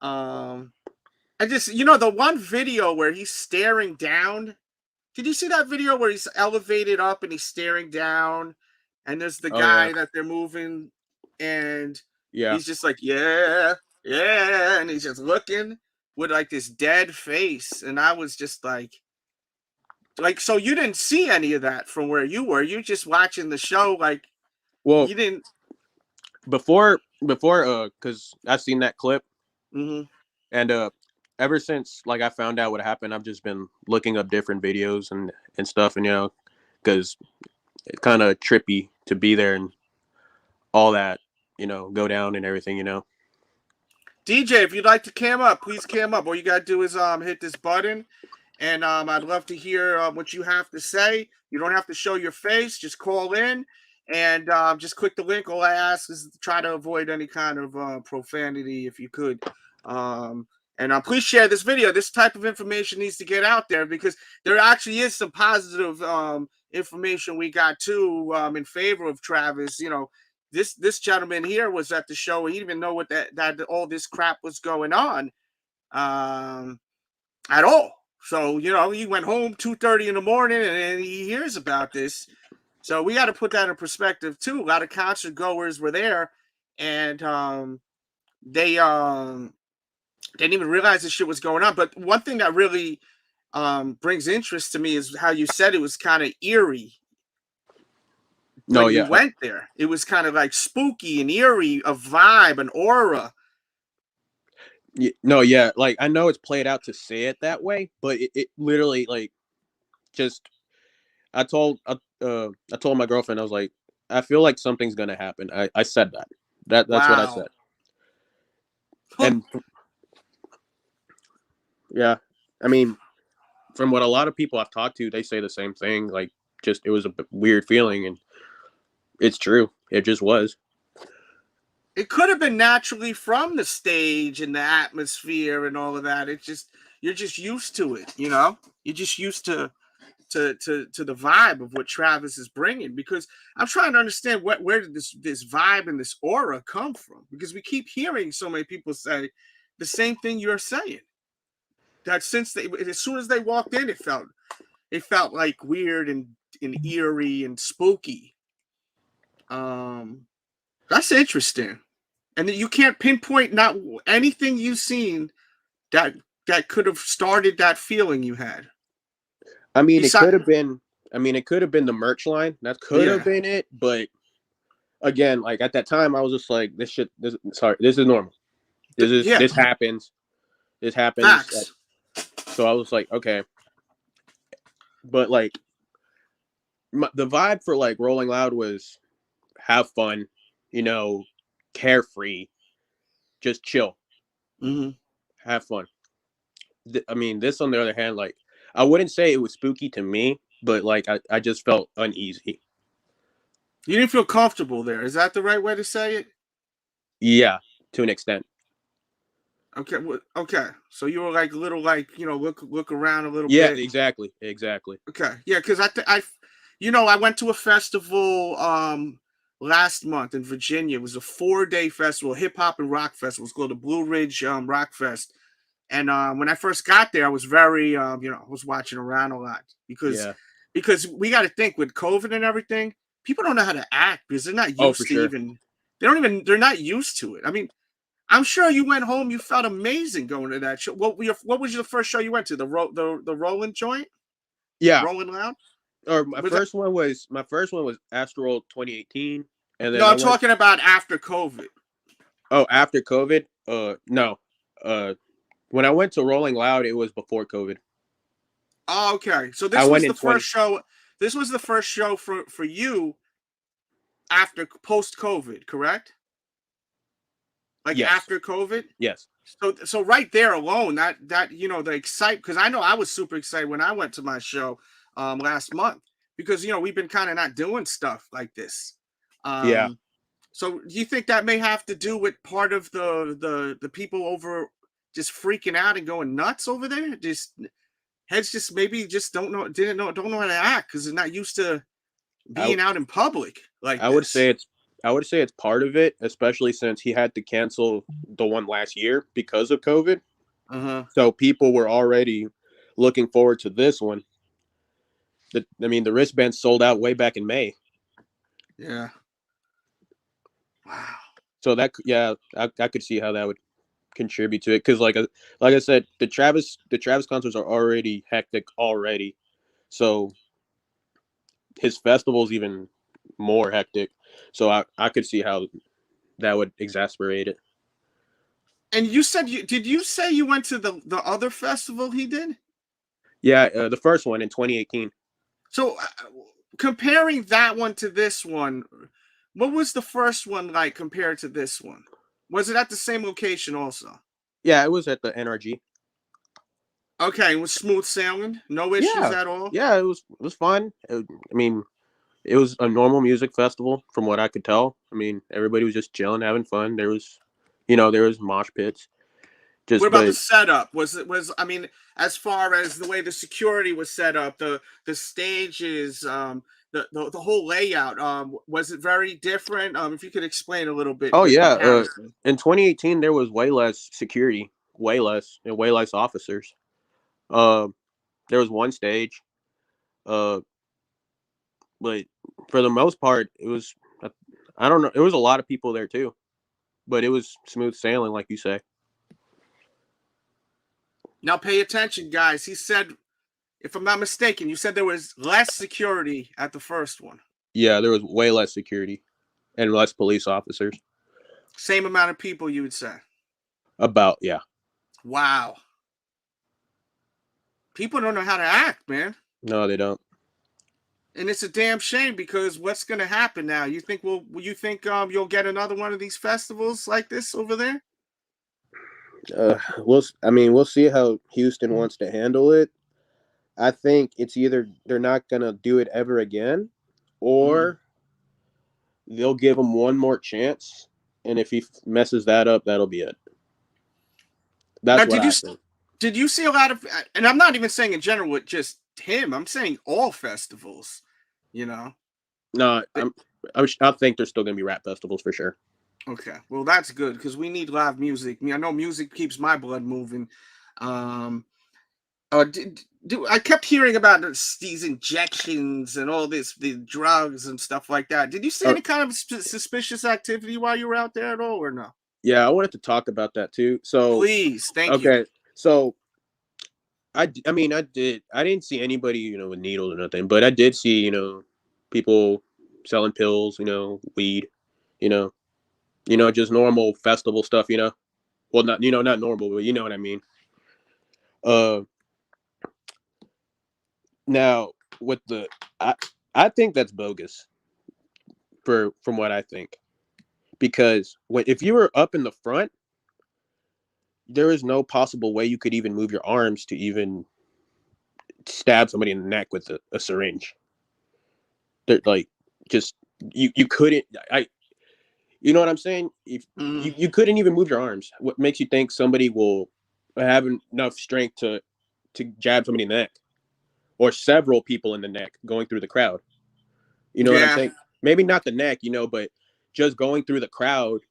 I just, the one video where he's staring down. Did you see that video where he's elevated up and he's staring down, and there's the guy that they're moving, and he's just like, yeah, and he's just looking with like this dead face, and I was just like, so you didn't see any of that from where you were? You're just watching the show, like, well, you didn't before because I've seen that clip, and ever since like I found out what happened, I've just been looking up different videos and stuff, and because it's kind of trippy to be there and all that, go down and everything, DJ, if you'd like to cam up, please cam up. All you gotta do is hit this button, and I'd love to hear what you have to say. You don't have to show your face; just call in and just click the link. All I ask is to try to avoid any kind of profanity, if you could. And please share this video. This type of information needs to get out there, because there actually is some positive information we got too in favor of Travis. This gentleman here was at the show. He didn't even know what that all this crap was going on at all. So he went home 2:30 in the morning and he hears about this. So we got to put that in perspective too. A lot of concert goers were there, and they didn't even realize this shit was going on. But one thing that really brings interest to me is how you said it was kind of eerie. No, when you yeah, went there. It was kind of like spooky and eerie, a vibe, an aura. no, yeah. Like I know it's played out to say it that way, but it literally like just. I told my girlfriend, I was like, I feel like something's gonna happen. I said that. That's what I Wow. said. And yeah, I mean, from what a lot of people I've talked to, they say the same thing. Like, just it was a weird feeling, and it's true. It just was. It could have been naturally from the stage and the atmosphere and all of that. It's just you're just used to it, you know. You're just used to the vibe of what Travis is bringing. Because I'm trying to understand where did this vibe and this aura come from? Because we keep hearing so many people say the same thing you're saying. That as soon as they walked in, it felt like weird and eerie and spooky. That's interesting. And that you can't pinpoint not anything you've seen that could have started that feeling you had. I mean, it could have been. I mean, it could have been the merch line. That could have been it. But again, like at that time, I was just like, this is normal. This happens. This happens. Facts. So I was like, okay. But like, the vibe for like Rolling Loud was have fun, you know, carefree, just chill, have fun. I mean, this on the other hand, like I wouldn't say it was spooky to me, but like I just felt uneasy. You didn't feel comfortable there. Is that the right way to say it? Yeah, to an extent. Okay. Okay. So you were like a little, like, you know, look around a little Yeah, bit. exactly. Okay. Yeah, because I went to a festival last month in Virginia. It was a 4-day festival, hip hop and rock festival. It's called the Blue Ridge Rock Fest. And when I first got there, I was very I was watching around a lot because we got to think with COVID and everything, people don't know how to act because they're not used to they're not used to it. I mean, I'm sure you went home, you felt amazing going to that show. What was your first show you went to? The Rolling joint? Yeah. Rolling Loud? Or my first one was ASTROWORLD 2018. And then no, I'm talking about after COVID. Oh, after COVID? No. When I went to Rolling Loud, it was before COVID. Oh, okay. So this was the first show. This was the first show for you after post-COVID, correct? Like after COVID? Yes. So right there alone, that the excitement, because I know I was super excited when I went to my show last month because we've been kind of not doing stuff like this. Yeah. So do you think that may have to do with part of the people over just freaking out and going nuts over there? Heads just maybe just don't know how to act because they're not used to being out in public like I would say it's part of it, especially since he had to cancel the one last year because of COVID. So people were already looking forward to this one. The wristband sold out way back in May. Yeah. Wow. So I could see how that would contribute to it because like I said, the Travis concerts are already hectic already, so his festival's even more hectic. So I could see how that would exasperate it. And you said did you say you went to the other festival he did? Yeah, the first one in 2018. So comparing that one to this one, what was the first one like compared to this one? Was it at the same location also? Yeah, it was at the NRG. Okay, it was smooth sailing, no issues at all. Yeah, it was fun. It was a normal music festival from what I could tell. I mean, everybody was just chilling, having fun. There was mosh pits. What about the setup? As far as the way the security was set up, the stages, the whole layout, was it very different? If you could explain a little bit. Oh yeah, in 2018 there was way less security, way less officers. There was one stage, but for the most part, it was I don't know. It was a lot of people there too, but it was smooth sailing, like you say. Now pay attention, guys. He said, if I'm not mistaken, you said there was less security at the first one. Yeah, there was way less security and less police officers. Same amount of people, you would say. About, yeah. Wow. People don't know how to act, man. No, they don't. And it's a damn shame because what's going to happen now? You think you'll get another one of these festivals like this over there? We'll see how Houston wants to handle it. I think it's either they're not going to do it ever again, or they'll give him one more chance, and if he messes that up, that'll be it. That's what I think. Did you see a lot of, and I'm not even saying in general with just him, I'm saying all festivals, you know? No, I think there's still going to be rap festivals for sure. Okay, well, that's good because we need live music. I know music keeps my blood moving. I kept hearing about these injections and all the drugs and stuff like that. Did you see any kind of suspicious activity while you were out there at all, or no? Yeah, I wanted to talk about that too. So please, thank you. Okay, so I didn't see anybody, with needles or nothing, but I did see, people selling pills, weed, just normal festival stuff, Well, not normal, but you know what I mean. Now with I think that's bogus from what I think, because if you were up in the front, there is no possible way you could even move your arms to even stab somebody in the neck with a syringe. They're like, just you couldn't. You know what I'm saying? If you couldn't even move your arms, what makes you think somebody will have enough strength to jab somebody in the neck, or several people in the neck going through the crowd? You know what I'm saying? Maybe not the neck, but just going through the crowd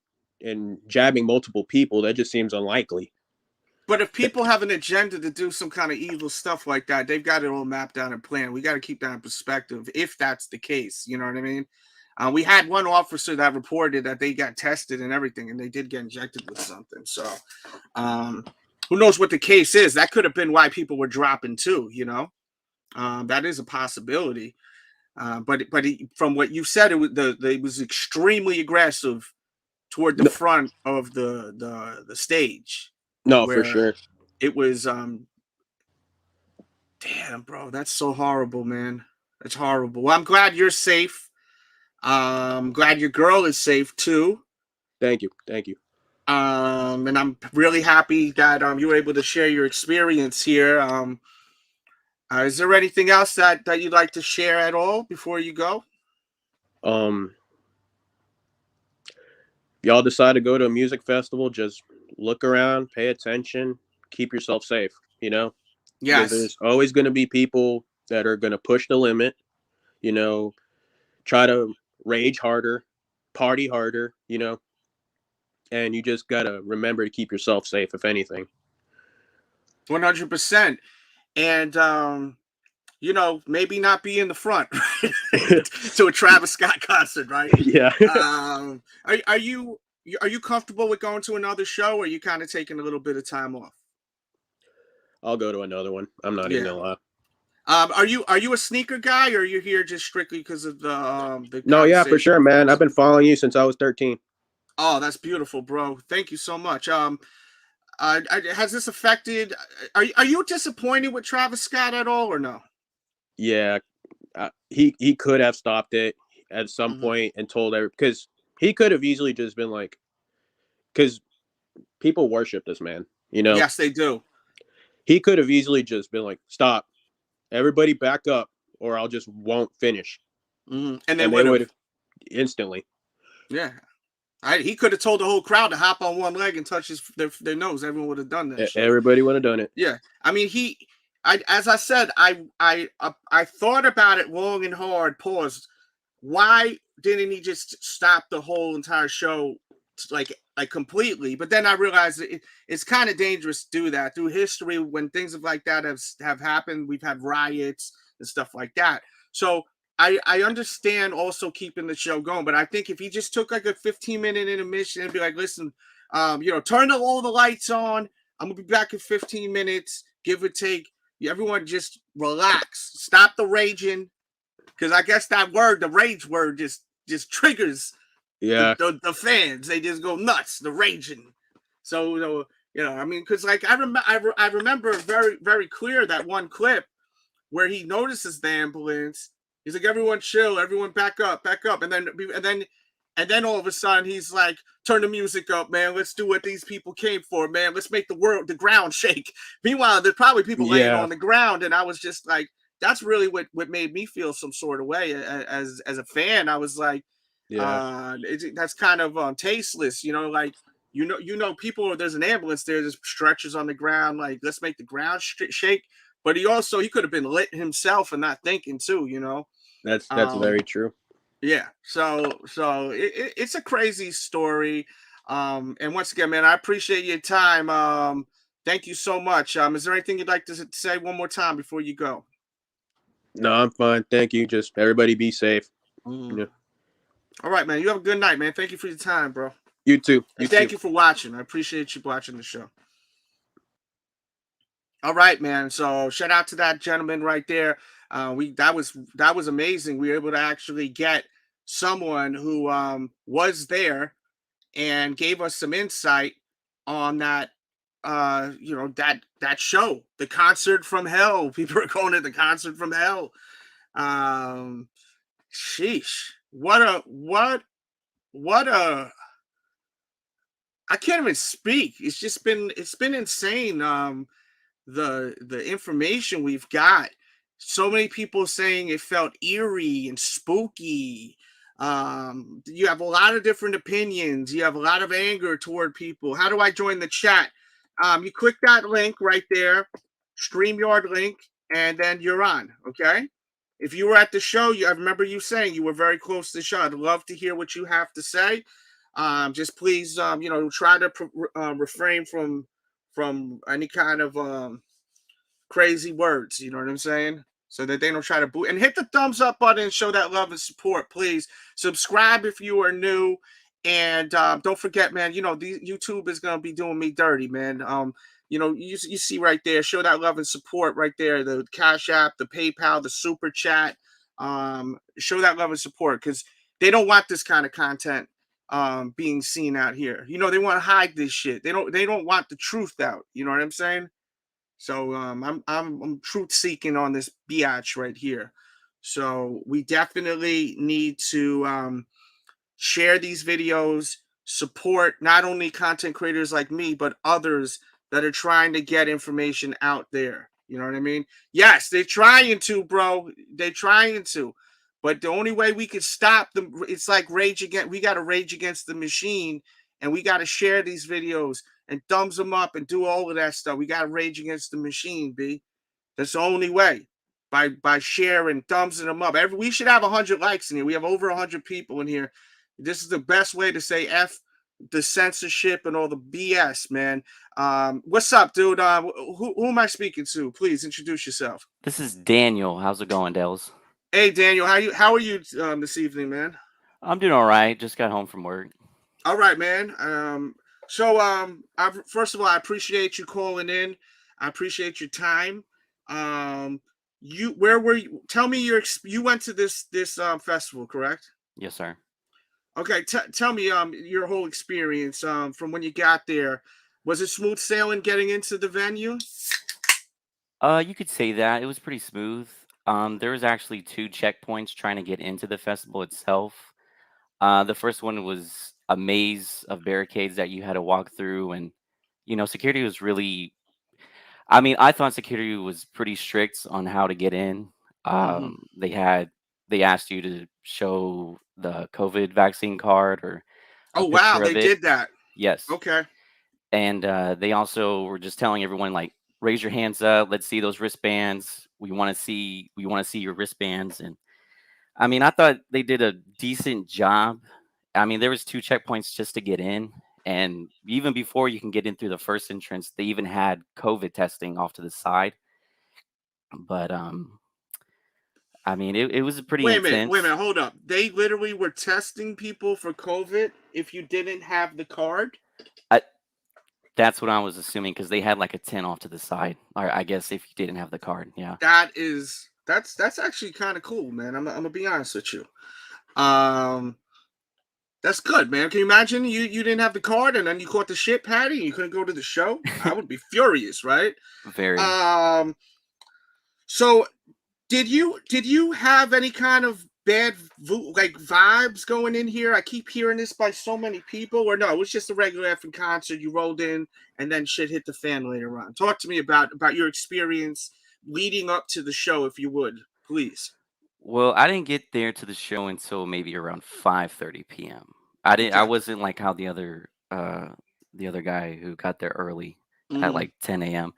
and jabbing multiple people, that just seems unlikely. But if people have an agenda to do some kind of evil stuff like that, they've got it all mapped out and planned. We got to keep that in perspective if that's the case. You know what I mean? We had one officer that reported that they got tested and everything, and they did get injected with something. So who knows what the case is? That could have been why people were dropping too, that is a possibility. But from what you said, it was extremely aggressive toward the front of the stage. No, for sure. It was damn, bro, that's so horrible, man. That's horrible. Well, I'm glad you're safe. I'm glad your girl is safe too. Thank you. And I'm really happy that you were able to share your experience here. Is there anything else that you'd like to share at all before you go? If y'all decide to go to a music festival, just look around, pay attention, keep yourself safe, Yes. There's always going to be people that are going to push the limit, try to rage harder, party harder, and you just got to remember to keep yourself safe, if anything. 100%. And, maybe not be in the front to a Travis Scott concert, right? Yeah. Are you comfortable with going to another show, or are you kind of taking a little bit of time off? I'll go to another one. I'm not even gonna lie. Are you a sneaker guy, or are you here just strictly because of the No, yeah, for sure, man. I've been following you since I was 13. Oh, that's beautiful, bro. Thank you so much. Has this affected? Are you disappointed with Travis Scott at all, or no? Yeah, he could have stopped it at some point and told because he could have easily just been like, because people worship this man, Yes, they do. He could have easily just been like, stop, everybody back up, or I'll just won't finish. And they would have instantly. Yeah. He could have told the whole crowd to hop on one leg and touch their nose. Everyone would have done that. Everybody would have done it. Yeah. I mean, as I said, I thought about it long and hard, paused. Why didn't he just stop the whole entire show like completely? But then I realized it's kind of dangerous to do that. Through history, when things like that have happened, we've had riots and stuff like that. So I understand also keeping the show going, but I think if he just took like a 15-minute intermission and be like, listen, turn all the lights on. I'm gonna be back in 15 minutes, give or take. Everyone just relax. Stop the raging. because I guess that word, the rage word, just triggers Yeah. the fans. They just go nuts, the raging. So I mean, because like I remember very, very clear that one clip where he notices the ambulance. He's like, everyone chill, everyone back up, and then all of a sudden he's like, turn the music up, man. Let's do what these people came for, man. Let's make the ground shake. Meanwhile, there's probably people laying on the ground, and I was just like, that's really what made me feel some sort of way as a fan. I was like, that's kind of tasteless, like. People. There's an ambulance there. There's stretchers on the ground. Like, let's make the ground shake. But he could have been lit himself and not thinking too. That's very true. Yeah. So it's a crazy story. And once again, man, I appreciate your time. Thank you so much. Is there anything you'd like to say one more time before you go? No, I'm fine. Thank you. Just everybody be safe. Yeah. All right, man. You have a good night, man. Thank you for your time, bro. You too. And thank you for watching. I appreciate you watching the show. All right, man. So shout out to that gentleman right there. That was amazing. We were able to actually get someone who was there and gave us some insight on that. That show, the concert from hell. People are calling it the concert from hell. Sheesh. What a I can't even speak. It's been insane. The information we've got. So many people saying it felt eerie and spooky. You have a lot of different opinions. You have a lot of anger toward people. How do I join the chat? You click that link right there, StreamYard link, and then you're on. Okay. If you were at the show, I remember you saying you were very close to the show. I'd love to hear what you have to say. Just please, try to refrain from any kind of crazy words. You know what I'm saying? So that they don't try to boo. And hit the thumbs up button and show that love and support, please. Subscribe if you are new. And don't forget, man, YouTube is going to be doing me dirty, man. You see right there, show that love and support right there. The Cashapp, the PayPal, the Super Chat. Show that love and support because they don't want this kind of content being seen out here. They want to hide this shit. They don't want the truth out. You know what I'm saying? So I'm truth seeking on this biatch right here. So we definitely need to share these videos, support not only content creators like me, but others that are trying to get information out there. You know what I mean? Yes, they're trying to, bro. They're trying to. But the only way we could stop them, it's like rage against. We got to rage against the machine, and we got to share these videos and thumbs them up and do all of that stuff. We got to rage against the machine, B. That's the only way, by sharing, thumbsing them up. We should have 100 likes in here. We have over 100 people in here. This is the best way to say F the censorship and all the BS, man. What's up, dude? Who am I speaking to? Please introduce yourself. This is Daniel. How's it going, Delz? Hey, Daniel. How are you this evening, man? I'm doing all right. Just got home from work. All right, man. First of all, I appreciate you calling in. I appreciate your time. Where were you? Tell me you went to this festival, correct? Yes, sir. Okay, tell me your whole experience from when you got there. Was it smooth sailing getting into the venue? You could say that. It was pretty smooth. There was actually 2 checkpoints trying to get into the festival itself. The first one was a maze of barricades that you had to walk through, and security was really. I mean, I thought security was pretty strict on how to get in. They asked you to show the COVID vaccine card or. Oh wow, they did that. Yes. Okay. And they also were just telling everyone, like, raise your hands up. Let's see those wristbands. We want to see your wristbands. And I mean, I thought they did a decent job. I mean, there was 2 checkpoints just to get in. And even before you can get in through the first entrance, they even had COVID testing off to the side. But I mean, it was a pretty intense. Wait a minute, hold up. They literally were testing people for COVID if you didn't have the card? That's what I was assuming, because they had like a 10 off to the side. Or I guess if you didn't have the card, yeah. That is That's actually kind of cool, man. I'm gonna be honest with you. Um, that's good, man. Can you imagine you didn't have the card and then you caught the shit, Patty, and you couldn't go to the show? I would be furious, right? Very. So did you have any kind of bad like vibes going in here? I keep hearing this by so many people. Or no, it was just a regular effing concert. You rolled in and then shit hit the fan later on. Talk to me about your experience leading up to the show, if you would, please. Well, I didn't get there to the show until maybe around 5:30 p.m. I didn't. I Okay. wasn't like how the other guy who got there early at Mhm. like 10 a.m.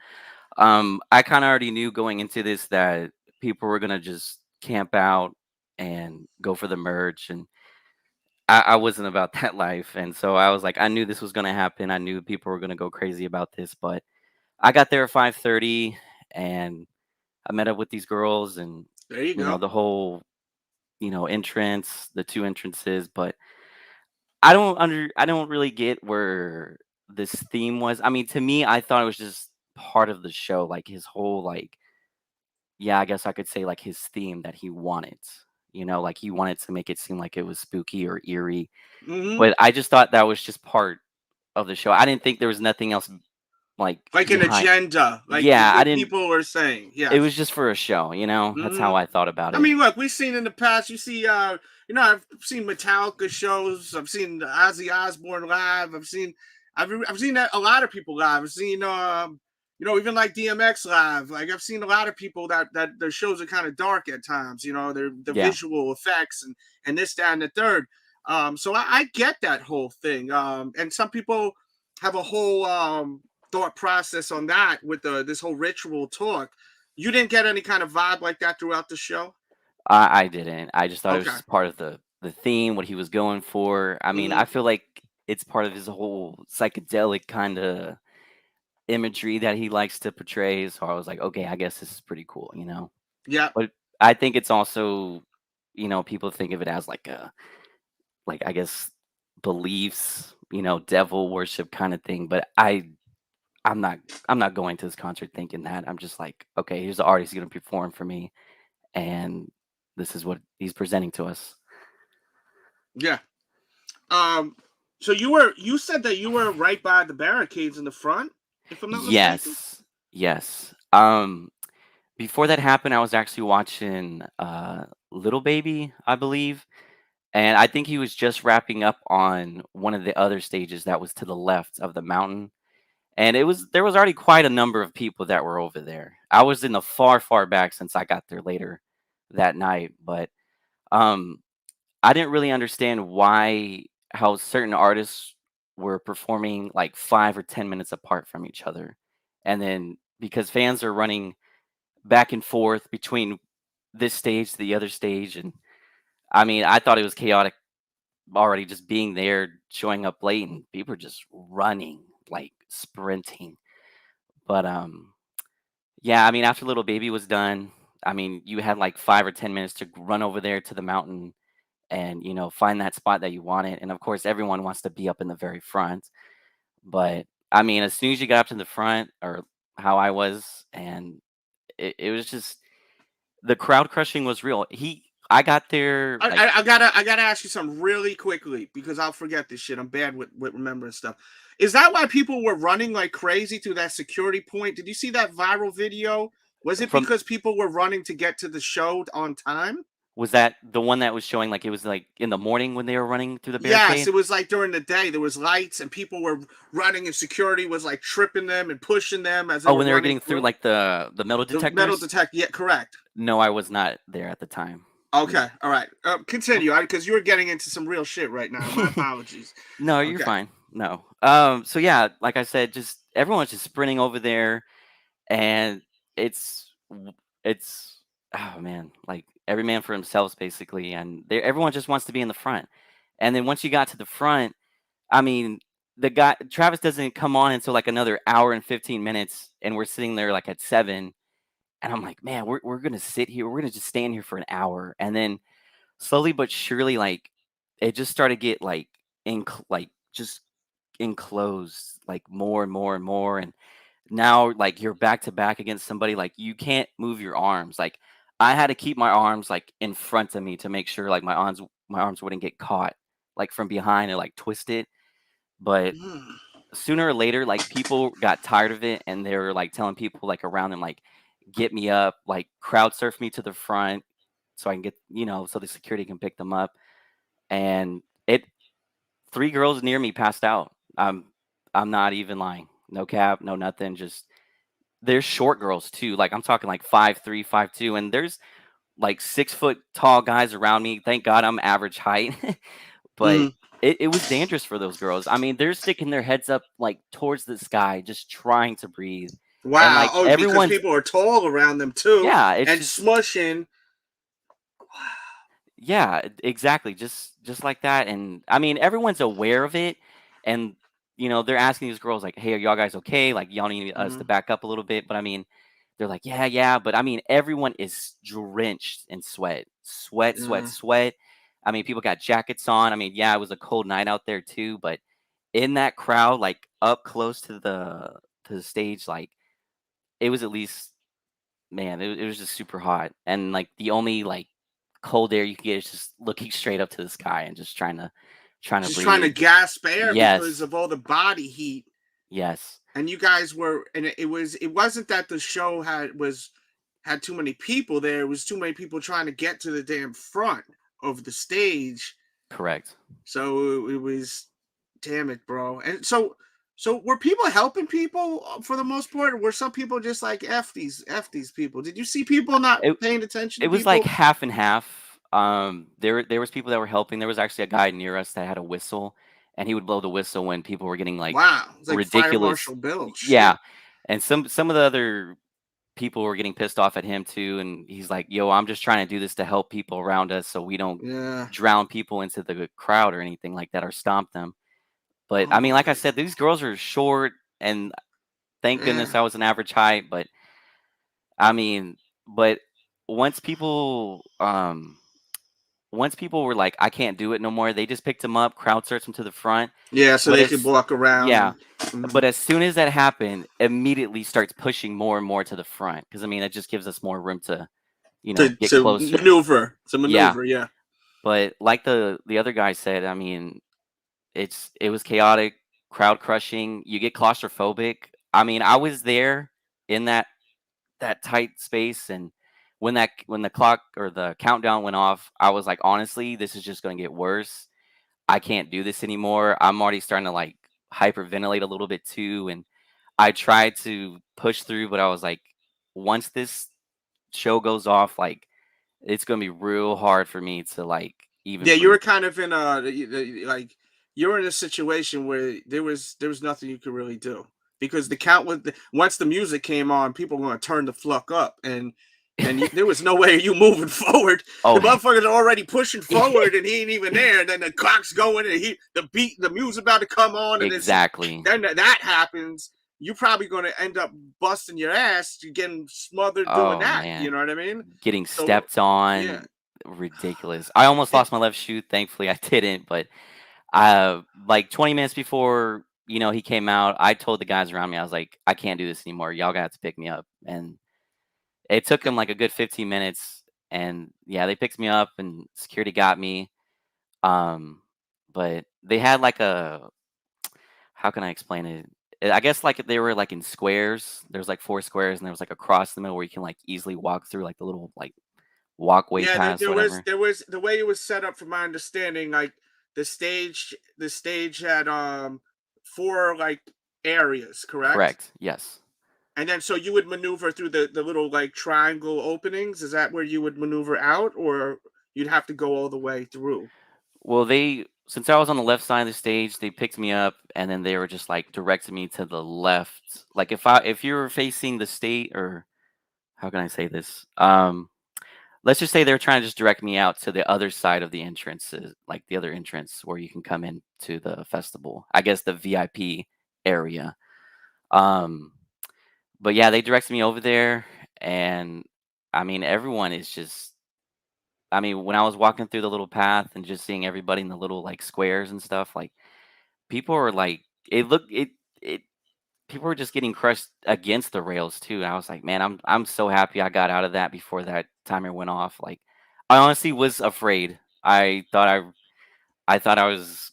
I kind of already knew going into this that people were gonna just camp out and go for the merch, and I wasn't about that life. And so I was like, I knew this was gonna happen. I knew people were gonna go crazy about this, but I got there at 5:30, and I met up with these girls, and There you go. the whole entrance, the two entrances. But I don't really get where this theme was. I mean, to me, I thought it was just part of the show, like his whole, like, yeah, I guess I could say, like, his theme that he wanted. Like, he wanted to make it seem like it was spooky or eerie. Mhm. But I just thought that was just part of the show. I didn't think there was nothing else, like, Like an behind. agenda, like Yeah, I what didn't. people were saying. It Yes. was just for a show. That's how Mhm. I thought about I it. mean, look, we've seen in the past. You see, I've seen Metallica shows. I've seen Ozzy Osbourne live. I've seen that a lot of people live. I've seen, even like DMX live. Like I've seen a lot of people that their shows are kind of dark at times. The Yeah. visual effects and this, that, and the third. So I get that whole thing. And some people have a whole thought process on that with this whole ritual talk. You didn't get any kind of vibe like that throughout the show? I didn't. I just thought it was Okay. just part of the theme, what he was going for. I mean, Mhm. I feel like it's part of his whole psychedelic kind of imagery that he likes to portray. So I was like, okay, I guess this is pretty cool. Yeah. But I think it's also, people think of it as like I guess beliefs, devil worship kind of thing. But I'm not I'm not going to this concert thinking that. I'm just like, okay, here's the artist going to perform for me, and this is what he's presenting to us. Yeah. Um, so you said that you were right by the barricades in the front, if I'm not mistaken? Yes. Yes. Before that happened, I was actually watching Little Baby, I believe. And I think he was just wrapping up on one of the other stages that was to the left of the mountain. And there was already quite a number of people that were over there. I was in the far, far back since I got there later that night. But um I didn't really understand how certain artists were performing like 5 or 10 minutes apart from each other. And then because fans are running back and forth between this stage to the other stage. And I mean, I thought it was chaotic already just being there, showing up late, and people were just running, like sprinting. But yeah, I mean, after Little Baby was done, I mean, you had like 5 or 10 minutes to run over there to the mountain and find that spot that you wanted. And of course, everyone wants to be up in the very front. But I mean, as soon as you got up to the front, or how I was, and it was just the crowd crushing was real. I got there like. I gotta ask you something really quickly because I'll forget this shit. I'm bad with remembering stuff. Is that why people were running like crazy through that security point? Did you see that viral video? Was it From because people were running to get to the show on time? Was that the one that was showing like it was like in the morning when they were running through the Yes, barricade? it was like during the day. There was lights and people were running, and security was like tripping them and pushing them as they Oh, were when they were running getting through through. like the metal The metal detectors? detect. Yeah, correct. No, I was not there at the time. Okay, all right. Continue, because you were getting into some real shit right now. My apologies. No, you're Okay. fine. No. So yeah, like I said, just everyone's just sprinting over there, and it's oh man, like every man for himself basically, and everyone just wants to be in the front. And then once you got to the front, I mean, the guy Travis doesn't come on until like another hour and 15 minutes, and we're sitting there like at 7, and I'm like, man, we're gonna sit here, we're gonna just stand here for an hour, and then slowly but surely, like it just started to get like like just enclosed, like more and more and more, and now like you're back to back against somebody, like you can't move your arms. Like I had to keep my arms like in front of me to make sure like my arms wouldn't get caught like from behind and like twisted. But Mm. sooner or later, like people got tired of it and they were like telling people like around them like get me up, like crowd surf me to the front so I can get so the security can pick them up. And it 3 girls near me passed out. I'm not even lying. No cap, no nothing. Just there's short girls too. Like I'm talking like 5'3", 5'2", and there's like 6 foot tall guys around me. Thank God I'm average height. But Mm. it was dangerous for those girls. I mean, they're sticking their heads up like towards the sky, just trying to breathe. And Wow. like Oh, because everyone's people are tall around them too, yeah, it's and just smushing. yeah, exactly. Just like that. And I mean, everyone's aware of it. And they're asking these girls like, "Hey, are y'all guys okay? Like, y'all need us to Mm. back up a little bit." But I mean, they're like, "Yeah, yeah." But I mean, everyone is drenched in sweat, sweat, sweat, Yeah. sweat. I mean, people got jackets on. I mean, yeah, it was a cold night out there too. But in that crowd, like up close to the stage, like it was at least, man, it was just super hot. And like the only like cold air you can get is just looking straight up to the sky and just trying to Just trying to breathe. gasp air because Yes. of all the body heat. Yes. And you guys were, and it wasn't that the show had too many people there. It was too many people trying to get to the damn front of the stage. Correct. So it was, damn it, bro. And so were people helping people for the most part, or were some people just like f these people? Did you see people not It paying attention it to was like people? half and half. There was people that were helping. There was actually a guy near us that had a whistle, and he would blow the whistle when people were getting like Wow, it's like Fire ridiculous. Marshal Bill. Yeah. Shit. And some of the other people were getting pissed off at him too. And he's like, "Yo, I'm just trying to do this to help people around us so we don't Yeah. drown people into the crowd or anything like that or stomp them." But I mean, Oh like I said, these girls are short, and thank yeah. goodness I was an average height. But I mean, but once people, once people were like, "I can't do it no more," they just picked him up, crowd surged him to the front. Yeah, so But they could it's walk around yeah, and mhm. but as soon as that happened, immediately starts pushing more and more to the front because I mean, it just gives us more room to get To closer. maneuver, Yeah, yeah. but like the other guy said, I mean, it was chaotic, crowd crushing. You get claustrophobic. I mean, I was there in that tight space, and when the clock or the countdown went off, I was like, honestly, this is just going to get worse. I can't do this anymore. I'm already starting to like hyperventilate a little bit too, and I tried to push through, but I was like, once this show goes off, like it's going to be real hard for me to like even Yeah, you were breathe. kind of in like you were in a situation where there was nothing you could really do because the count was once the music came on, people were going to turn the fuck up, and there was no way you moving forward. The Oh, motherfuckers are already pushing forward, and he ain't even there. And then the clock's going, and the music about to come on, and exactly. then that happens. You're probably going to end up busting your ass, you getting smothered doing Oh that. You man, know what I mean? getting So stepped yeah. on, ridiculous. I almost And lost my left shoe. Thankfully, I didn't. But like 20 minutes before he came out, I told the guys around me, I was like, I can't do this anymore. Y'all got to pick me up. And it took them like a good 15 minutes. And yeah, they picked me up, and security got me. Um, but they had like how can I explain it? I guess like they were like in squares. There's like 4 squares, and there was like a cross in the middle where you can like easily walk through like the little like walkway yeah, paths, whatever. there was the way it was set up from my understanding, like the stage had four like areas, correct? Correct. Yes. And then so you would maneuver through the little like triangle openings. Is that where you would maneuver out, or you'd have to go all the way through? Well, since I was on the left side of the stage, they picked me up, and then they were just like directing me to the left. Like if you were facing the state, or how can I say this? Let's just say they're trying to just direct me out to the other side of the entrance, like the other entrance where you can come into the festival. I guess the VIP area. Um, but yeah, they directed me over there, and I mean, everyone is just. I mean, when I was walking through the little path and just seeing everybody in the little like squares and stuff, like people were like, it. People were just getting crushed against the rails too. And I was like, man, I'm so happy I got out of that before that timer went off. Like, I honestly was afraid. I thought I was,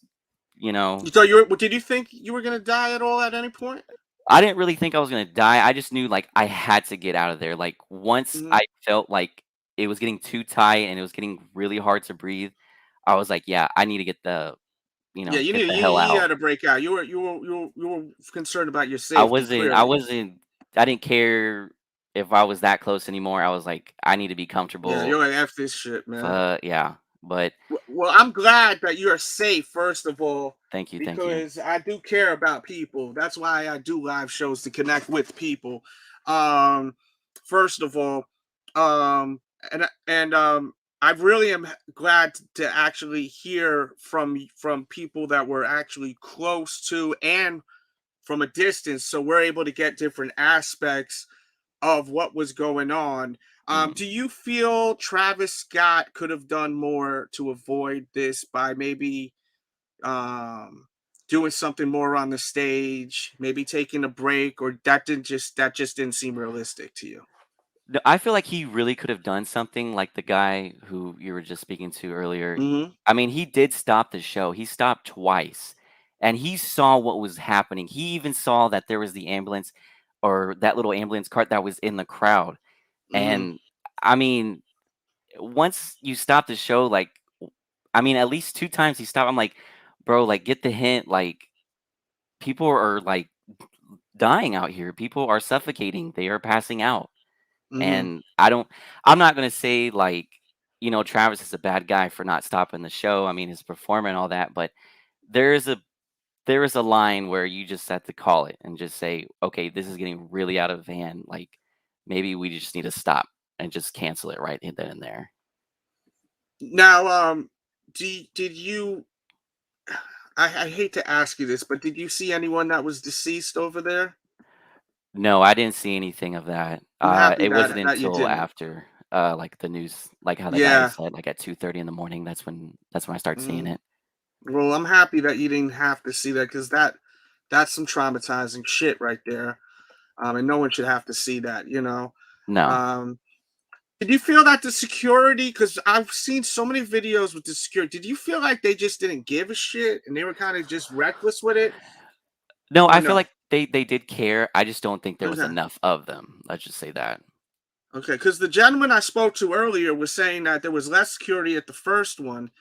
you know, You thought you were? Did you think you were gonna die at all at any point? I didn't really think I was gonna die. I just knew like I had to get out of there. Like once Hmm. I felt like it was getting too tight and it was getting really hard to breathe, I was like, yeah, I need to get the, Yeah, you get knew the hell you out. had to break out. You were concerned about your I safety, wasn't I clearly. wasn't I didn't care if I was that close anymore. I was like, I need to be Yeah, comfortable. you're like F this shit, man. Yeah. But Well, I'm glad that you're safe, first of all, thank you, thank you. because I do care about people. That's why I do live shows, to connect with people. Um, First of all, and I really am glad to actually hear from people that were actually close to and from a distance, so we're able to get different aspects of what was going on. Mm. Do you feel Travis Scott could have done more to avoid this by maybe um, doing something more on the stage, maybe taking a break, or that just didn't seem realistic to you? No, I feel like he really could have done something like the guy who you were just speaking to earlier. Hmm. I mean, he did stop the show. He stopped twice, and he saw what was happening. He even saw that there was the ambulance or that little ambulance cart that was in the crowd. Hmm. And I mean, once you stop the show, like, I mean, at least two times he stopped. I'm like, bro, like, get the hint. Like, people are like dying out here. People are suffocating. They are passing out. Hmm. And I'm not gonna say like, Travis is a bad guy for not stopping the show. I mean, his performance and all that, but there is a there is a line where you just have to call it and just say, okay, this is getting really out of hand. Like maybe we just need to stop and just cancel it right then and there. Now, did you? I hate to ask you this, but did you see anyone that was deceased over there? No, I didn't see anything of that. I'm happy It wasn't that you until didn't. after like the news, like how the guy Yeah. said, like at 2:30 in the morning. That's when I started seeing Mm. it. Well, I'm happy that you didn't have to see that, because that's some traumatizing shit right there. And no one should have to see that, you know. No. Um, did you feel that the security? Because I've seen so many videos with the security. Did you feel like they just didn't give a shit and they were kind of just reckless with it, No, or I feel no? like they did care. I just don't think there was Okay. enough of them. Let's just say that. Okay, because the gentleman I spoke to earlier was saying that there was less security at the first one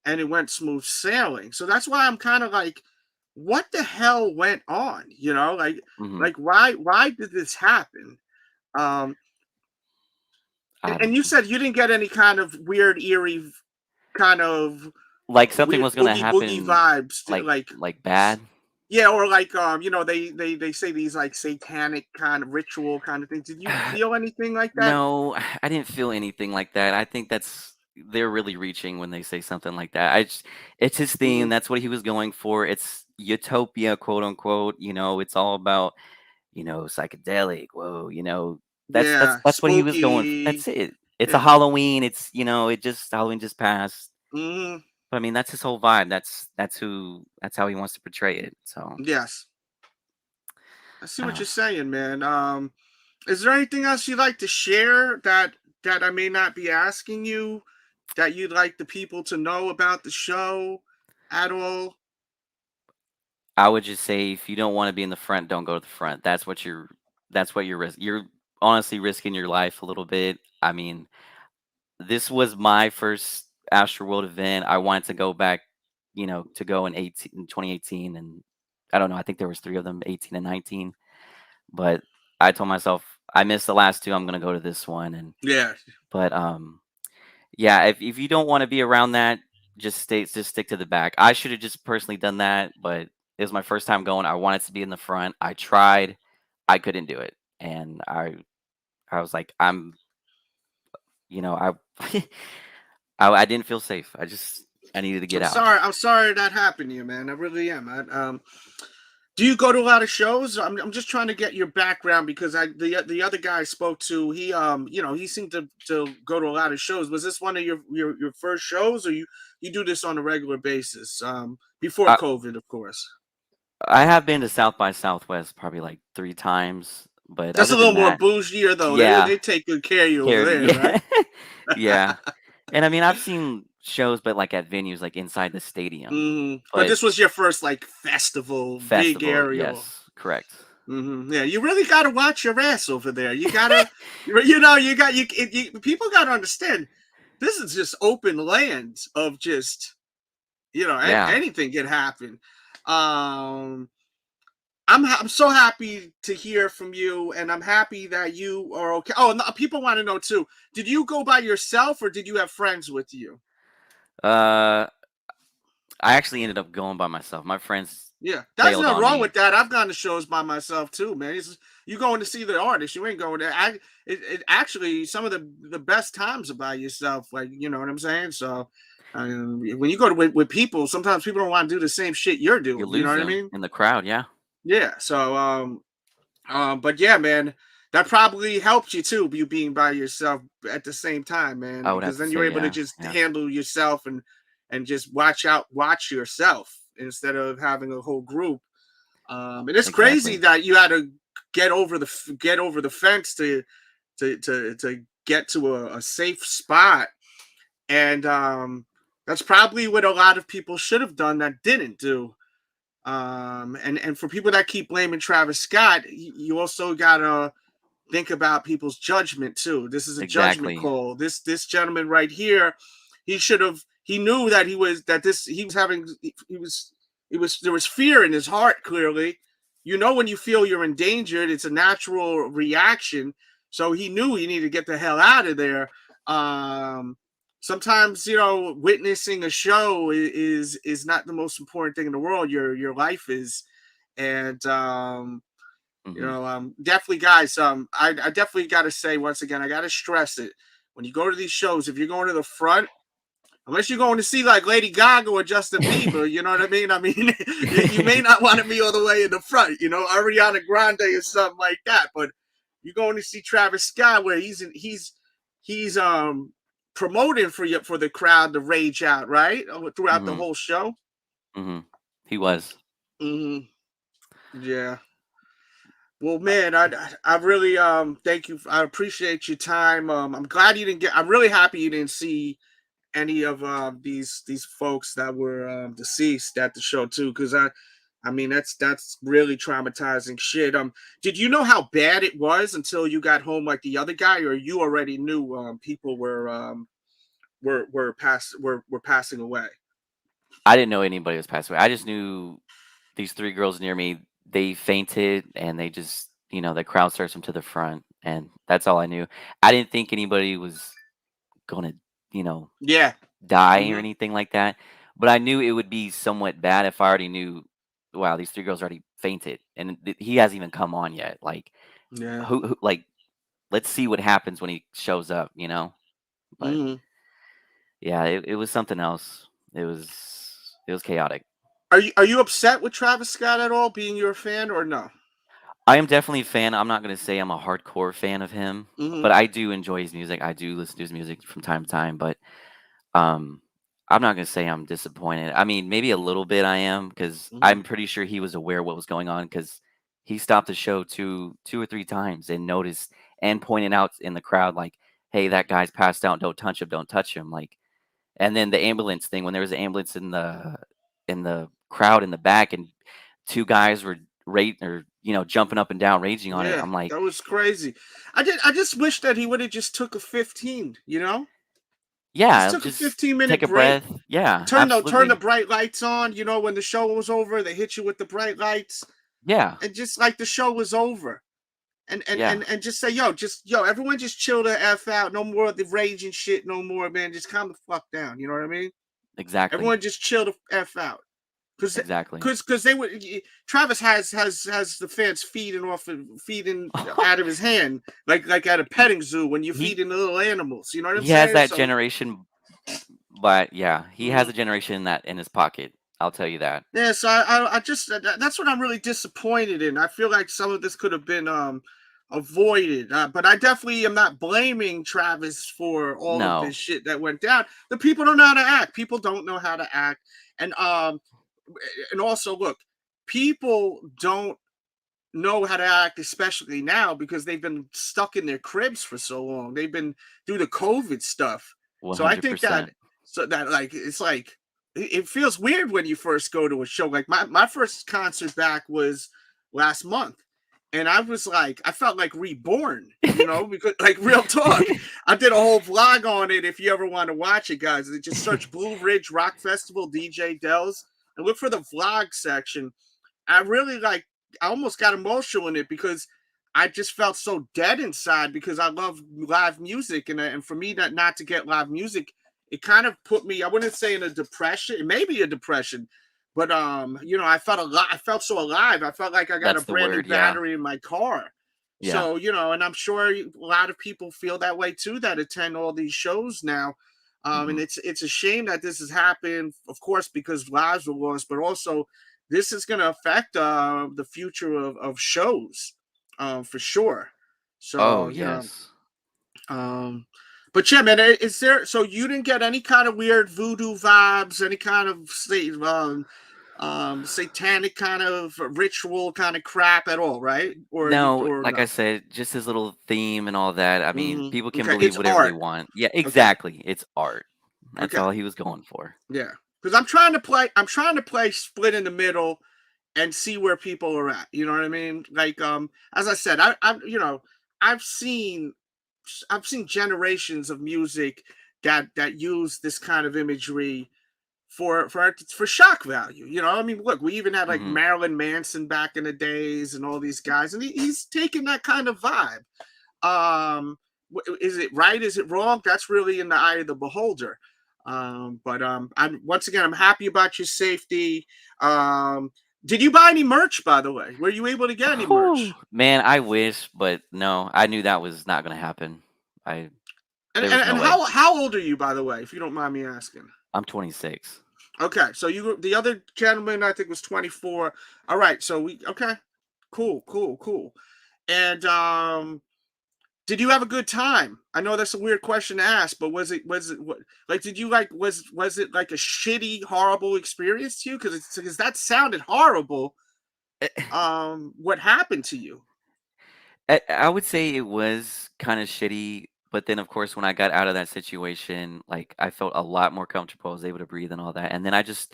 and it went smooth sailing. So that's why I'm kind of like, what the hell went on? You know, Mhm. like why did this happen? Um, I and don't you said you didn't get any kind of weird, eerie, kind of like something weird was gonna boogie happen vibes, like like, like bad. yeah, or like they say these like satanic kind of ritual kind of things. Did you feel anything like that? No, I didn't feel anything like that. I think they're really reaching when they say something like that. It's his theme. Hmm. That's what he was going for. It's utopia, quote unquote. It's all about, psychedelic. Whoa, Yeah, that's what he was going for. spooky. That's it. It's a Yeah. Halloween. Halloween just passed. Hmm. But I mean, that's his whole vibe. That's how he wants to portray it. So, Yes, I see what uh, you're saying, man. Is there anything else you'd like to share that I may not be asking you, that you'd like the people to know about the show at all? I would just say if you don't want to be in the front, don't go to the front. That's what you're you're honestly risking your life a little bit. I mean, this was my first Astroworld event. I wanted to go back, to go in 2018, and I don't know. I think there was three of them, 18 and 19. But I told myself I missed the last two. I'm gonna go to this one, Yeah. but yeah. If you don't want to be around that, just stick to the back. I should have just personally done that, but it was my first time going. I wanted to be in the front. I tried, I couldn't do it, and I was like, I I didn't feel safe. I needed to get I'm out. sorry. I'm sorry that happened to you, man. I really am. Do you go to a lot of shows? I'm just trying to get your background, because the other guy I spoke to, he seemed to go to a lot of shows. Was this one of your first shows, or you do this on a regular basis? Before I, COVID, of course. I have been to South by Southwest probably like three times, But Just a other little than more that, bougier though. yeah, They take good care of you over care, there, yeah, right? yeah. And I mean, I've seen shows, but like at venues, like inside the stadium. But But this was your first like festival, big festival, aerial. yes, correct. Yeah, you really got to watch your ass over there. You gotta, you know, people got to understand. This is just open land of just, you know, Yeah. anything can happen. I'm so happy to hear from you, and I'm happy that you are okay. Oh, no, people want to know too. Did you go by yourself, or did you have friends with you? Uh, I actually ended up going by myself. My friends Yeah, there's bailed nothing on wrong me. with that. I've gone to shows by myself too, man. You going to see the artist. You ain't going there. It actually some of the best times are by yourself. Like, you know what I'm saying. So when you go to with people, sometimes people don't want to do the same shit you're You doing. You know lose what I them mean? in the crowd, yeah. Yeah. So but yeah, man, that probably helped you too. You being by yourself at the same time, man, I would have because to then you're say, able to yeah, just yeah, handle yourself and just watch yourself instead of having a whole group. And it's crazy exactly. that you had to get over the fence to get to a safe spot, and that's probably what a lot of people should have done that didn't do. And for people that keep blaming Travis Scott, you also gotta think about people's judgment too. This is a judgment Exactly. call. This gentleman right here, he knew that he was having there was fear in his heart, clearly. You know, when you feel you're endangered, it's a natural reaction. So he knew he needed to get the hell out of there. Sometimes, you know, witnessing a show is not the most important thing in the world. Your life is. And you Hmm. know, definitely, guys. I definitely got to say once again, I got to stress it. When you go to these shows, if you're going to the front, unless you're going to see like Lady Gaga or Justin Bieber, you know what I mean? I mean, you may not want to be all the way in the front, you know, Ariana Grande or something like that. But you're going to see Travis Scott, where he's promoting for the crowd to rage out, right, throughout the Hmm. whole show. Hmm. He was. Hmm. Yeah. Well, man, I really thank you. I appreciate your time. I'm glad you didn't get. I'm really happy you didn't see any of these folks that were deceased at the show too, because I mean that's really traumatizing shit. Did you know how bad it was until you got home like the other guy, or you already knew people were passing away? I didn't know anybody was passed away. I just knew these three girls near me, they fainted and they just, the crowd starts them to the front. And that's all I knew. I didn't think anybody was going to, Yeah. die or Hmm. anything like that. But I knew it would be somewhat bad if I already knew, wow, these three girls already fainted. And he hasn't even come on yet. Like, Yeah. like, let's see what happens when he shows up, But Hmm. yeah, it was something else. It was chaotic. Are you upset with Travis Scott at all, being your fan, or no? I am definitely a fan. I'm not gonna say I'm a hardcore fan of him, Hmm. but I do enjoy his music. I do listen to his music from time to time, but um, I'm not gonna say I'm disappointed. I mean, maybe a little bit I am because Hmm. I'm pretty sure he was aware what was going on because he stopped the show two or three times and noticed and pointed out in the crowd like, "Hey, that guy's passed out. Don't touch him. Don't touch him." Like, and then the ambulance thing when there was an ambulance in the crowd in the back and two guys were jumping up and down, raging on it. Yeah, I'm like, that was crazy. I just wish that he would have just took a 15, you know? Just yeah, took a just 15-minute take a break. breath. Yeah, Turn the absolutely. bright lights on, you know, when the show was over, they hit you with the bright lights Yeah, and just like the show was over. And and yeah, and, and just say, yo, everyone just chill the F out. No more of the raging shit, no more, man. Just calm the fuck down. You know what I mean? exactly, Everyone just chill the F out. Because exactly. because they would Travis has the fans feeding out of his hand like at a petting zoo when you're He feeding the little animals, you know what I'm he has saying? that So generation, but yeah, he has mhm. a generation in that in his pocket. I'll tell you that. Yeah, so I just that's what I'm really disappointed in. I feel like some of this could have been avoided, but I definitely am not blaming Travis for all of this No, shit that went down. The people don't know how to act. People don't know how to act, and also look, people don't know how to act, especially now because they've been stuck in their cribs for so long. They've been through the COVID stuff. So I think that 100%. like it's like it feels weird when you first go to a show. Like my first concert back was last month. And I was like, I felt like reborn, you know, because like real talk. I did a whole vlog on it. If you ever want to watch it, guys, just search Blue Ridge Rock Festival DJ Delz and look for the vlog section. I really I almost got emotional in it because I just felt so dead inside because I love live music. And for me not to get live music, it kind of put me, I wouldn't say in a depression, it may be a depression, but you know, I felt so alive. I felt like I got That's a the brand new word, yeah. battery in my car. Yeah. So, you know, and I'm sure a lot of people feel that way too that attend all these shows now. And it's a shame that this has happened, of course, because lives were lost, but also this is going to affect the future of shows for sure. So, Oh, you know, yes. but yeah, man, is there, so you didn't get any kind of weird voodoo vibes, any kind of satanic kind of ritual kind of crap at all, right? Or No, or like I no? said, just his little theme and all that. I mean, people can Okay, believe it's whatever they art. want. Yeah, Okay, exactly. It's art. That's okay, all he was going for. yeah. Because I'm trying to play split in the middle and see where people are at. You know what I mean? Like as I said, you know, I've seen I've seen generations of music that use this kind of imagery for shock value. You know, I mean, look, we even had like hmm Marilyn Manson back in the days and all these guys, and he's taking that kind of vibe. Is it right? Is it wrong? That's really in the eye of the beholder. But I'm once again, I'm happy about your safety. Did you buy any merch, by the way? Were you able to get any Whew. merch? Man, I wish, but no, I knew that was not going to happen. I And, There and was and no way. how old are you, by the way, if you don't mind me asking? I'm 26. Okay, so the other gentleman I think was 24. All right, so okay, cool. And did you have a good time? I know that's a weird question to ask, but was it what, like did you like was it like a shitty, horrible experience to you? Because that sounded horrible. What happened to you? I would say it was kind of shitty, but then of course when I got out of that situation, like I felt a lot more comfortable. I was able to breathe and all that. And then I just,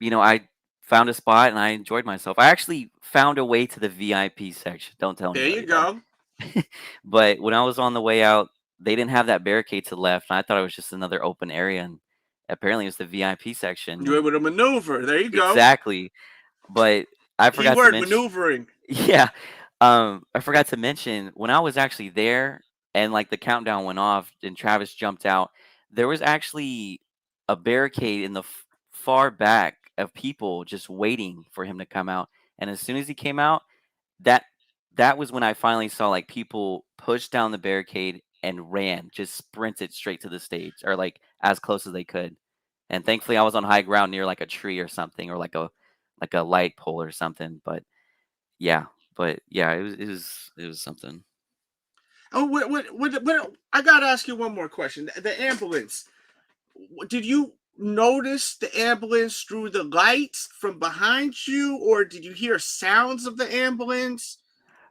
I found a spot and I enjoyed myself. I actually found a way to the VIP section. Don't tell There you anybody though. go. But when I was on the way out, they didn't have that barricade to the left, and I thought it was just another open area, and apparently it was the VIP section. You were And able to maneuver. There you go. exactly, but I forgot to Keyword mention. maneuvering. Yeah, I forgot to mention when I was actually there, and like the countdown went off, and Travis jumped out. There was actually a barricade in the far back of people just waiting for him to come out, and as soon as he came out, that that was when I finally saw like people push down the barricade and ran, just sprinted straight to the stage or like as close as they could. And thankfully I was on high ground near like a tree or something or like a light pole or something. Yeah, but yeah, it was something. Oh, what I gotta ask you one more question. The ambulance. Did you notice the ambulance through the lights from behind you, or did you hear sounds of the ambulance?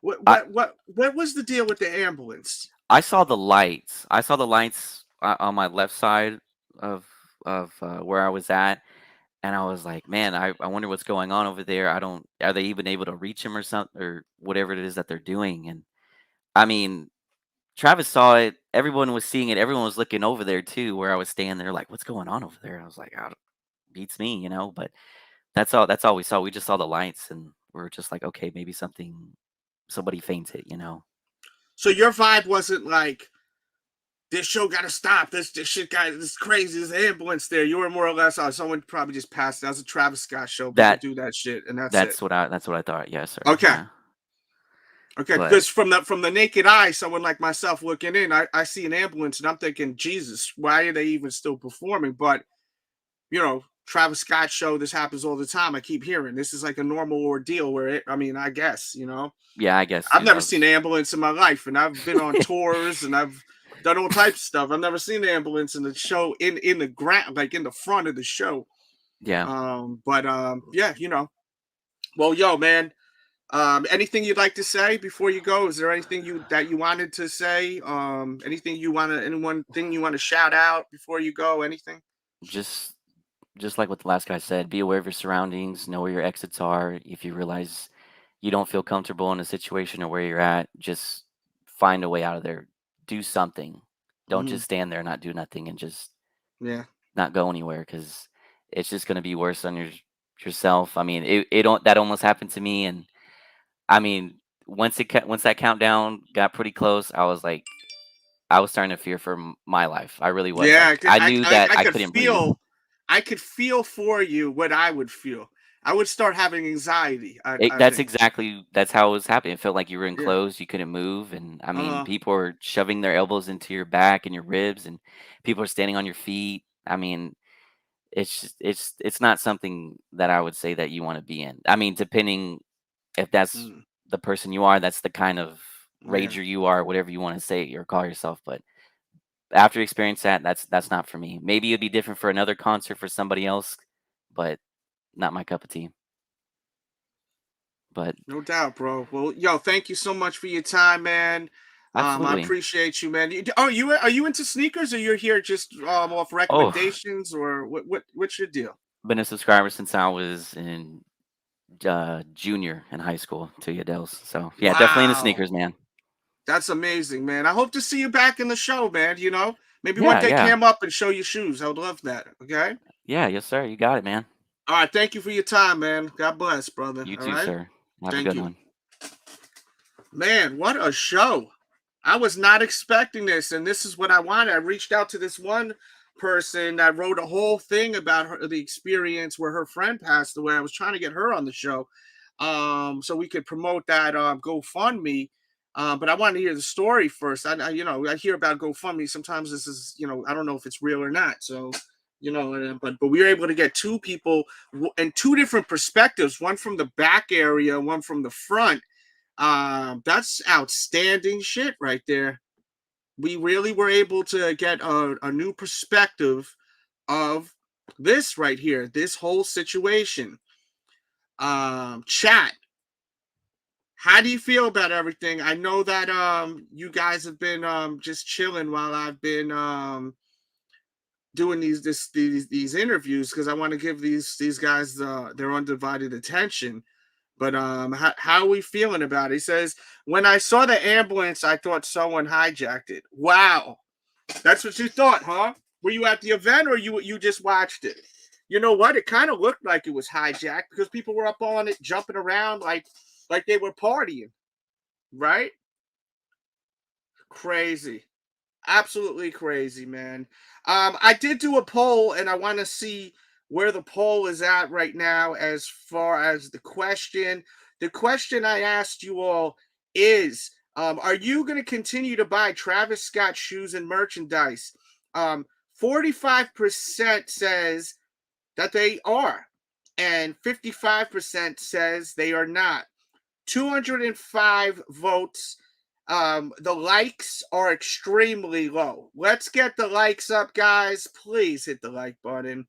What I what what what was the deal with the ambulance? I saw the lights. I saw the lights on my left side of where I was at. And I was like, man, I wonder what's going on over there. Are they even able to reach him or something or whatever it is that they're doing? And I mean, Travis saw it. Everyone was seeing it. Everyone was looking over there too, where I was standing there, like, what's going on over there? I was like, oh, beats me. But that's all. That's all we saw. We just saw the lights, and we are just like, okay, maybe somebody fainted. So your vibe wasn't like this show got to stop. This shit got this crazy. There's an ambulance there. You were more or less, someone probably just passed. That was a Travis Scott show. People That do that shit, and that's it. that's what I thought. Yes, sir. Okay. Yeah. Okay, But because from the naked eye, someone like myself looking in, I see an ambulance and I'm thinking, Jesus, why are they even still performing? But Travis Scott show, this happens all the time. I keep hearing this is like a normal ordeal I guess, yeah, I guess I've too. never seen an ambulance in my life, and I've been on tours and I've done all types of stuff. I've never seen an ambulance in the show in the ground, like in the front of the show. Yeah. But yeah, well, yo, man. Anything you'd like to say before you go? Is there anything that you wanted to say? Anything you want to, anyone thing you want to shout out before you go? Anything? Just just like what the last guy said, be aware of your surroundings, know where your exits are. If you realize you don't feel comfortable in a situation or where you're at, just find a way out of there. Do something. Don't Mhm. just stand there and not do nothing and just Yeah. not go anywhere because it's just going to be worse on yourself. I mean, it don't that almost happened to me, and I mean, once that countdown got pretty close, I was starting to fear for my life. I really was. Yeah, Like I knew that I couldn't breathe. I could feel for you what I would feel. I would start having anxiety. I That's think. exactly that's how it was happening. It felt like you were Yeah. enclosed, you couldn't move, and I mean, Uh, people were shoving their elbows into your back and your ribs, and people are standing on your feet. I mean, it's not something that I would say that you want to be in. I mean, depending if that's mm, the person you are, that's the kind of yeah. rager you are, whatever you want to say or call yourself. But after you experience that, that's not for me. Maybe it'd be different for another concert for somebody else, but not my cup of tea. But No doubt, bro. Well, yo, thank you so much for your time, man. I absolutely. appreciate you, man. Are you into sneakers, or you're here just off Oh, recommendations, or what's your deal? been a subscriber since I was in junior in high school to Delz. So yeah, definitely into Wow, sneakers, man. that's amazing, man. I hope to see you back in the show, man. Maybe one Yeah, day yeah, cam up and show your shoes. I would love that. Okay. yeah. Yes, sir. You got it, man. All right. Thank you for your time, man. God bless, brother. You All too, right. sir. Have a Thank good you. one. Man, what a show. I was not expecting this, and this is what I wanted. I reached out to this one person that wrote a whole thing about the experience where her friend passed away. I was trying to get her on the show, so we could promote that GoFundMe. But I wanted to hear the story first. I hear about GoFundMe. Sometimes this is, I don't know if it's real or not. So, but we were able to get two people and two different perspectives, one from the back area, one from the front. That's outstanding shit right there. We really were able to get a new perspective of this right here, this whole situation. Chat, how do you feel about everything? I know that you guys have been just chilling while I've been doing these interviews because I want to give these guys their undivided attention. But how are we feeling about it? He says, when I saw the ambulance, I thought someone hijacked it. Wow. That's what you thought, huh? Were you at the event or you just watched it? You know what? It kind of looked like it was hijacked because people were up on it, jumping around like they were partying, right? Crazy. Absolutely crazy, man. I did do a poll, and I want to see where the poll is at right now as far as the question. The question I asked you all is, are you going to continue to buy Travis Scott shoes and merchandise? 45% says that they are, and 55% says they are not. 205 votes. The likes are extremely low. Let's get the likes up, guys. Please hit the like button.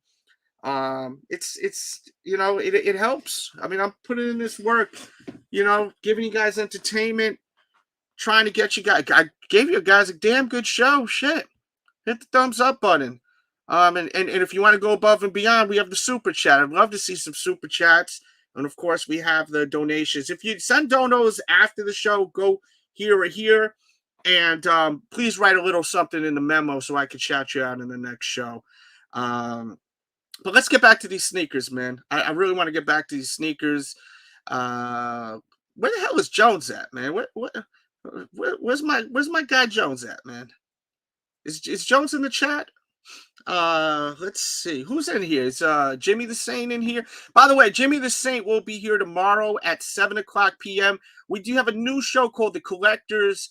It's it helps. I mean, I'm putting in this work, giving you guys entertainment, trying to get you guys. I gave you guys a damn good show. Shit, hit the thumbs up button. And if you want to go above and beyond, we have the super chat. I'd love to see some super chats. And of course, we have the donations. If you send donos after the show, go here or here. And please write a little something in the memo so I can shout you out in the next show. But let's get back to these sneakers, man. I really want to get back to these sneakers. Where the hell is Jones at, man? Where's my guy Jones at, man? Is Jones in the chat? Let's see who's in here. Is Jimmy the Saint in here? By the way, Jimmy the Saint will be here tomorrow at 7:00 p.m. We do have a new show called The Collector's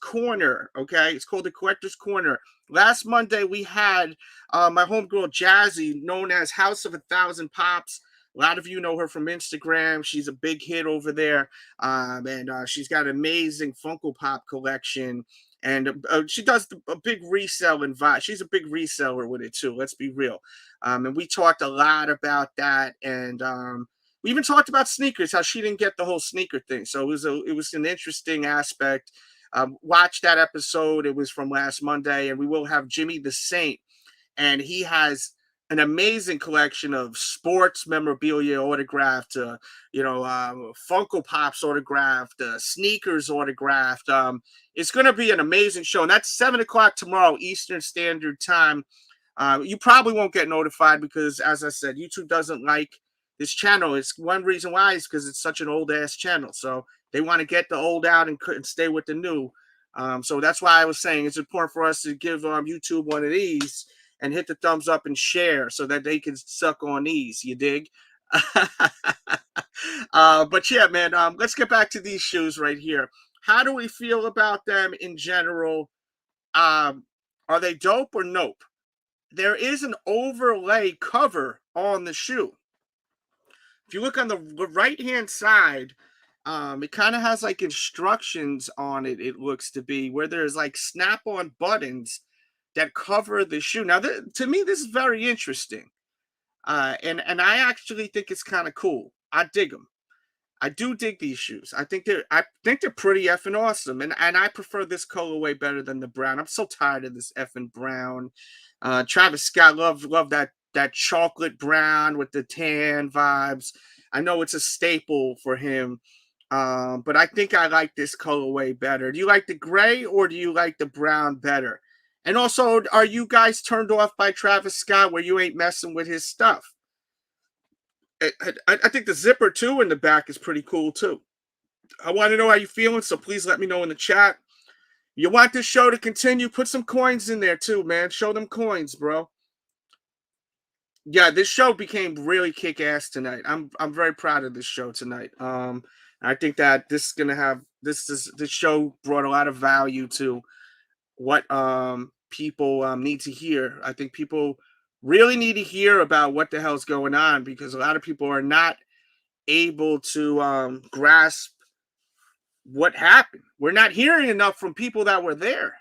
Corner. Okay, it's called The Collector's Corner. Last Monday we had my homegirl Jazzy, known as House of 1,000 Pops. A lot of you know her from Instagram. She's a big hit over there, and she's got an amazing Funko Pop collection. And she does a big resell and vibe. She's a big reseller with it too. Let's be real. And we talked a lot about that. And We even talked about sneakers, how she didn't get the whole sneaker thing. So it was an interesting aspect. Watch that episode. It was from last Monday, and we will have Jimmy the Saint, and he has an amazing collection of sports memorabilia autographed, Funko Pops autographed, sneakers autographed. It's going to be an amazing show, and that's 7 o'clock tomorrow Eastern Standard Time. You probably won't get notified because, as I said, YouTube doesn't like this channel. It's one reason why is because it's such an old ass channel. So they want to get the old out and stay with the new. So that's why I was saying it's important for us to give YouTube one of these and hit the thumbs up and share so that they can suck on these. You dig? But yeah, man, let's get back to these shoes right here. How do we feel about them in general? Are they dope or nope? There is an overlay cover on the shoe. If you look on the right-hand side, it kind of has like instructions on it, it looks to be, where there's like snap-on buttons that cover the shoe. Now, to me, this is very interesting. And I actually think it's kind of cool. I dig them. I do dig these shoes. I think they're pretty effing awesome. And I prefer this colorway better than the brown. I'm so tired of this effing brown. Travis Scott love that chocolate brown with the tan vibes. I know it's a staple for him. But I think I like this colorway better. Do you like the gray or do you like the brown better? And also, are you guys turned off by Travis Scott where you ain't messing with his stuff? I think the zipper, too, in the back is pretty cool, too. I want to know how you're feeling, so please let me know in the chat. You want this show to continue? Put some coins in there, too, man. Show them coins, bro. Yeah, this show became really kick-ass tonight. I'm very proud of this show tonight. I think that this is gonna have this show brought a lot of value to what people need to hear. I think people really need to hear about what the hell's going on because a lot of people are not able to grasp what happened. We're not hearing enough from people that were there.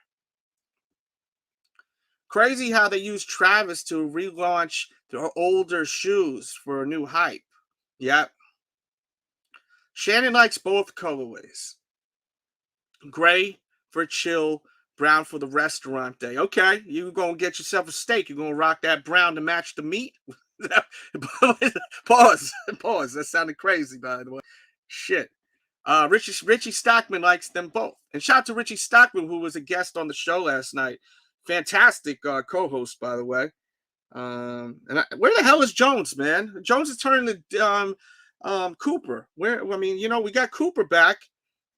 Crazy how they use Travis to relaunch their older shoes for a new hype. Yep. Shannon likes both colorways. Gray for chill, brown for the restaurant day. Okay, you're going to get yourself a steak. You're going to rock that brown to match the meat. Pause. That sounded crazy, by the way. Shit. Richie Stockman likes them both. And shout out to Richie Stockman, who was a guest on the show last night. Fantastic co-host, by the way. Where the hell is Jones, man? Jones is turning to Cooper. We got Cooper back,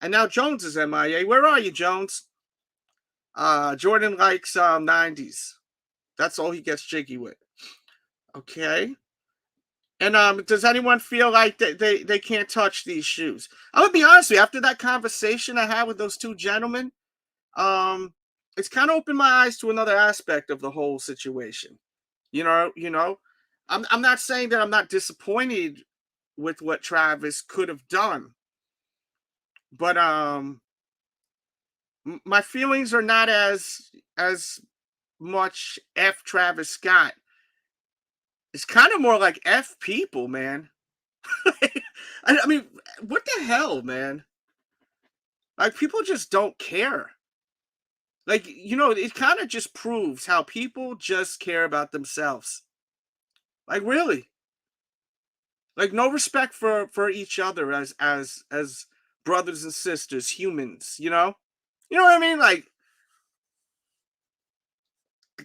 and now Jones is MIA. Where are you, Jones? Jordan likes 90s. That's all he gets jiggy with. Okay. And does anyone feel like they can't touch these shoes? I'm gonna be honest with you. After that conversation I had with those two gentlemen, it's kind of opened my eyes to another aspect of the whole situation. I'm not saying that I'm not disappointed with what Travis could have done, but my feelings are not as much F Travis Scott. It's kind of more like F people, man. I mean, what the hell, man? Like, people just don't care. Like, it kind of just proves how people just care about themselves. Like, really. Like, no respect for each other as brothers and sisters, humans, You know what I mean? Like,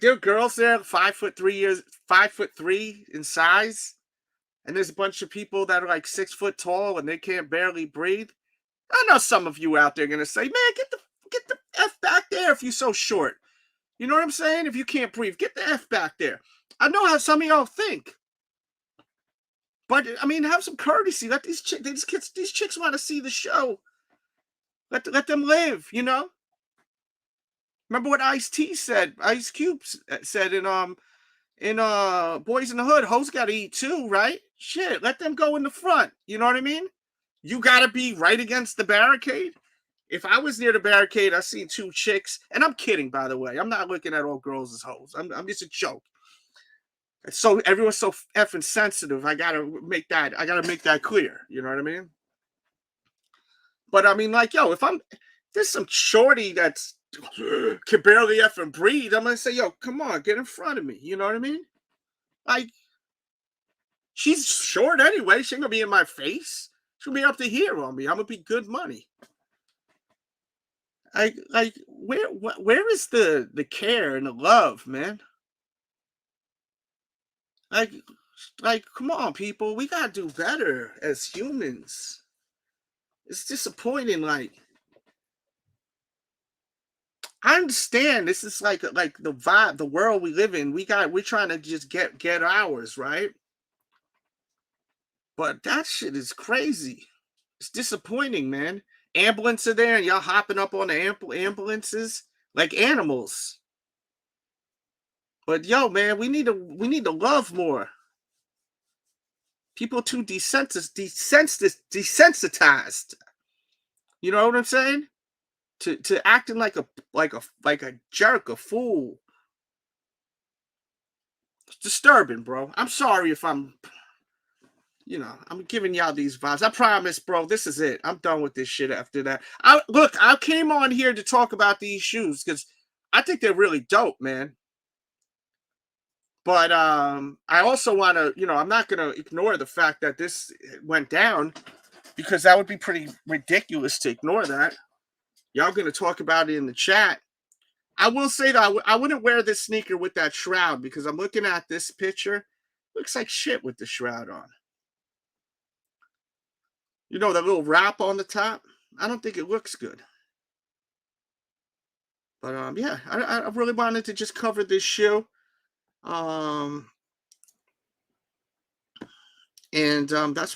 there are girls there 5'3" in size, and there's a bunch of people that are like 6 foot tall and they can't barely breathe. I know some of you out there are gonna say, "Man, get the F back there if you're so short." You know what I'm saying? If you can't breathe, get the F back there. I know how some of y'all think, but I mean, have some courtesy. Let these chicks want to see the show. Let them live. Remember what Ice Cube said in Boys in the Hood, hoes gotta eat too, right? Shit, let them go in the front. You know what I mean? You gotta be right against the barricade. If I was near the barricade, I seen two chicks, and I'm kidding, by the way. I'm not looking at all girls as hoes. I'm just a joke. So everyone's so effing sensitive. I gotta make that clear. You know what I mean? But I mean, like, yo, if there's some shorty that's can barely effing breathe, I'm gonna say, yo, come on, get in front of me. You know what I mean? Like, she's short anyway. She ain't gonna be in my face. She'll be up to here on me. I'm gonna be good money. Like where is the care and the love, man? Like, come on, people. We gotta do better as humans. It's disappointing. Like, I understand this is like the vibe, the world we live in. We're trying to just get ours, right? But that shit is crazy. It's disappointing, man. Ambulance are there and y'all hopping up on the ambulances like animals. But yo, man, we need to love more. People too desensitized. You know what I'm saying? To acting like a jerk, a fool. It's disturbing, bro. I'm sorry if I'm giving y'all these vibes. I promise, bro, this is it. I'm done with this shit after that. I came on here to talk about these shoes because I think they're really dope, man. But I also want to, I'm not going to ignore the fact that this went down because that would be pretty ridiculous to ignore that. Y'all going to talk about it in the chat. I will say that I wouldn't wear this sneaker with that shroud because I'm looking at this picture. Looks like shit with the shroud on. You know, that little wrap on the top? I don't think it looks good. But yeah, I really wanted to just cover this shoe. That's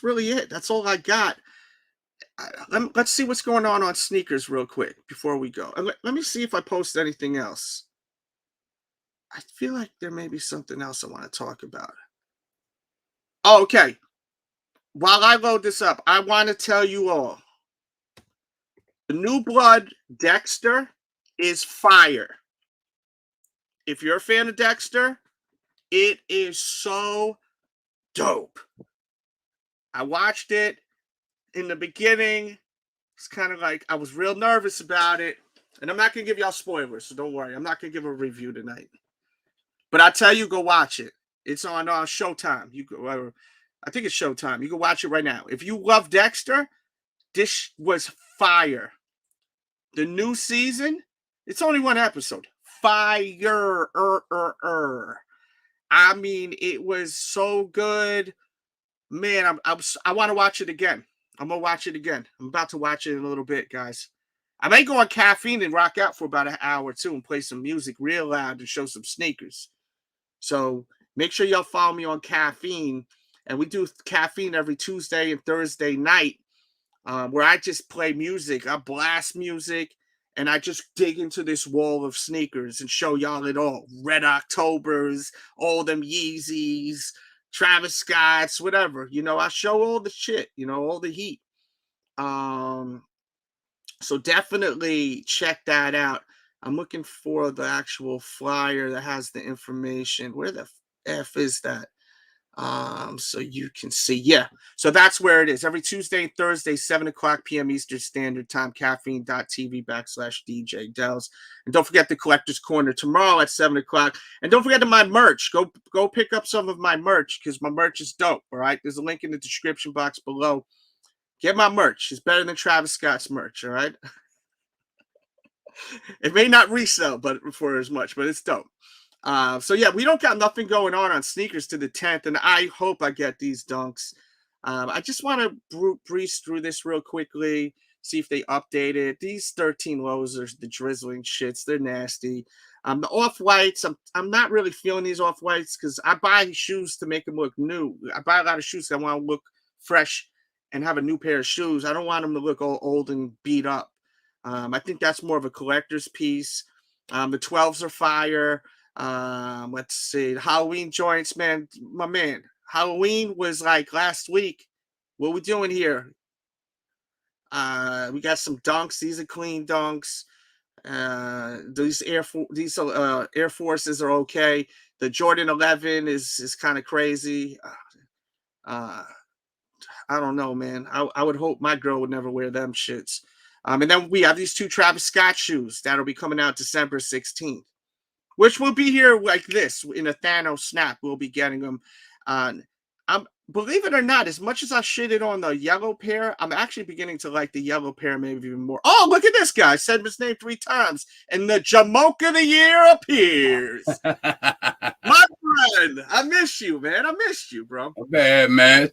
really it. That's all I got. Let's see what's going on sneakers real quick before we go. Let me see if I post anything else. I feel like there may be something else I want to talk about. Oh, okay. While I load this up, I want to tell you all. The New Blood Dexter is fire. If you're a fan of Dexter, it is so dope. I watched it in the beginning. It's kind of like I was real nervous about it. And I'm not going to give y'all spoilers, so don't worry. I'm not going to give a review tonight. But I tell you, go watch it. It's on Showtime. I think it's Showtime. You can watch it right now. If you love Dexter, this was fire. The new season, it's only one episode. Fire. I mean, it was so good. Man, I want to watch it again. I'm going to watch it again. I'm about to watch it in a little bit, guys. I may go on caffeine and rock out for about an hour or two and play some music real loud and show some sneakers. So make sure y'all follow me on caffeine. And we do caffeine every Tuesday and Thursday night where I just play music. I blast music and I just dig into this wall of sneakers and show y'all it all. Red Octobers, all them Yeezys, Travis Scotts, whatever. I show all the shit, all the heat. So definitely check that out. I'm looking for the actual flyer that has the information. Where the F is that? So you can see. Yeah. So that's where it is. Every Tuesday and Thursday, 7:00 p.m. Eastern Standard Time, caffeine.tv/DJ Delz. And don't forget the Collector's Corner tomorrow at 7:00. And don't forget my merch. Go pick up some of my merch because my merch is dope. All right. There's a link in the description box below. Get my merch. It's better than Travis Scott's merch. All right. It may not resell, but for as much, but it's dope. So yeah, we don't got nothing going on sneakers to the 10th, and I hope I get these dunks. I just want to breeze through this real quickly, see if they update it. These 13 lows are the drizzling shits. They're nasty. The off-whites, I'm not really feeling these off-whites because I buy shoes to make them look new. I buy a lot of shoes because I want to look fresh and have a new pair of shoes. I don't want them to look all old and beat up. I think that's more of a collector's piece. The 12s are fire. Let's see. Halloween joints, man. My man. Halloween was like last week. What we doing here? We got some dunks. These are clean dunks. These Air Forces are okay. The Jordan 11 is kind of crazy. I don't know, man. I would hope my girl would never wear them shits. And then we have these 2 Travis Scott shoes that'll be coming out December 16th, which will be here like this in a Thanos snap. We'll be getting them. Believe it or not, as much as I shitted on the yellow pair, I'm actually beginning to like the yellow pair maybe even more. Oh, look at this guy. I said his name 3 times, and the Jamoke of the Year appears. My friend, I miss you, man. I missed you, bro. Bad, man.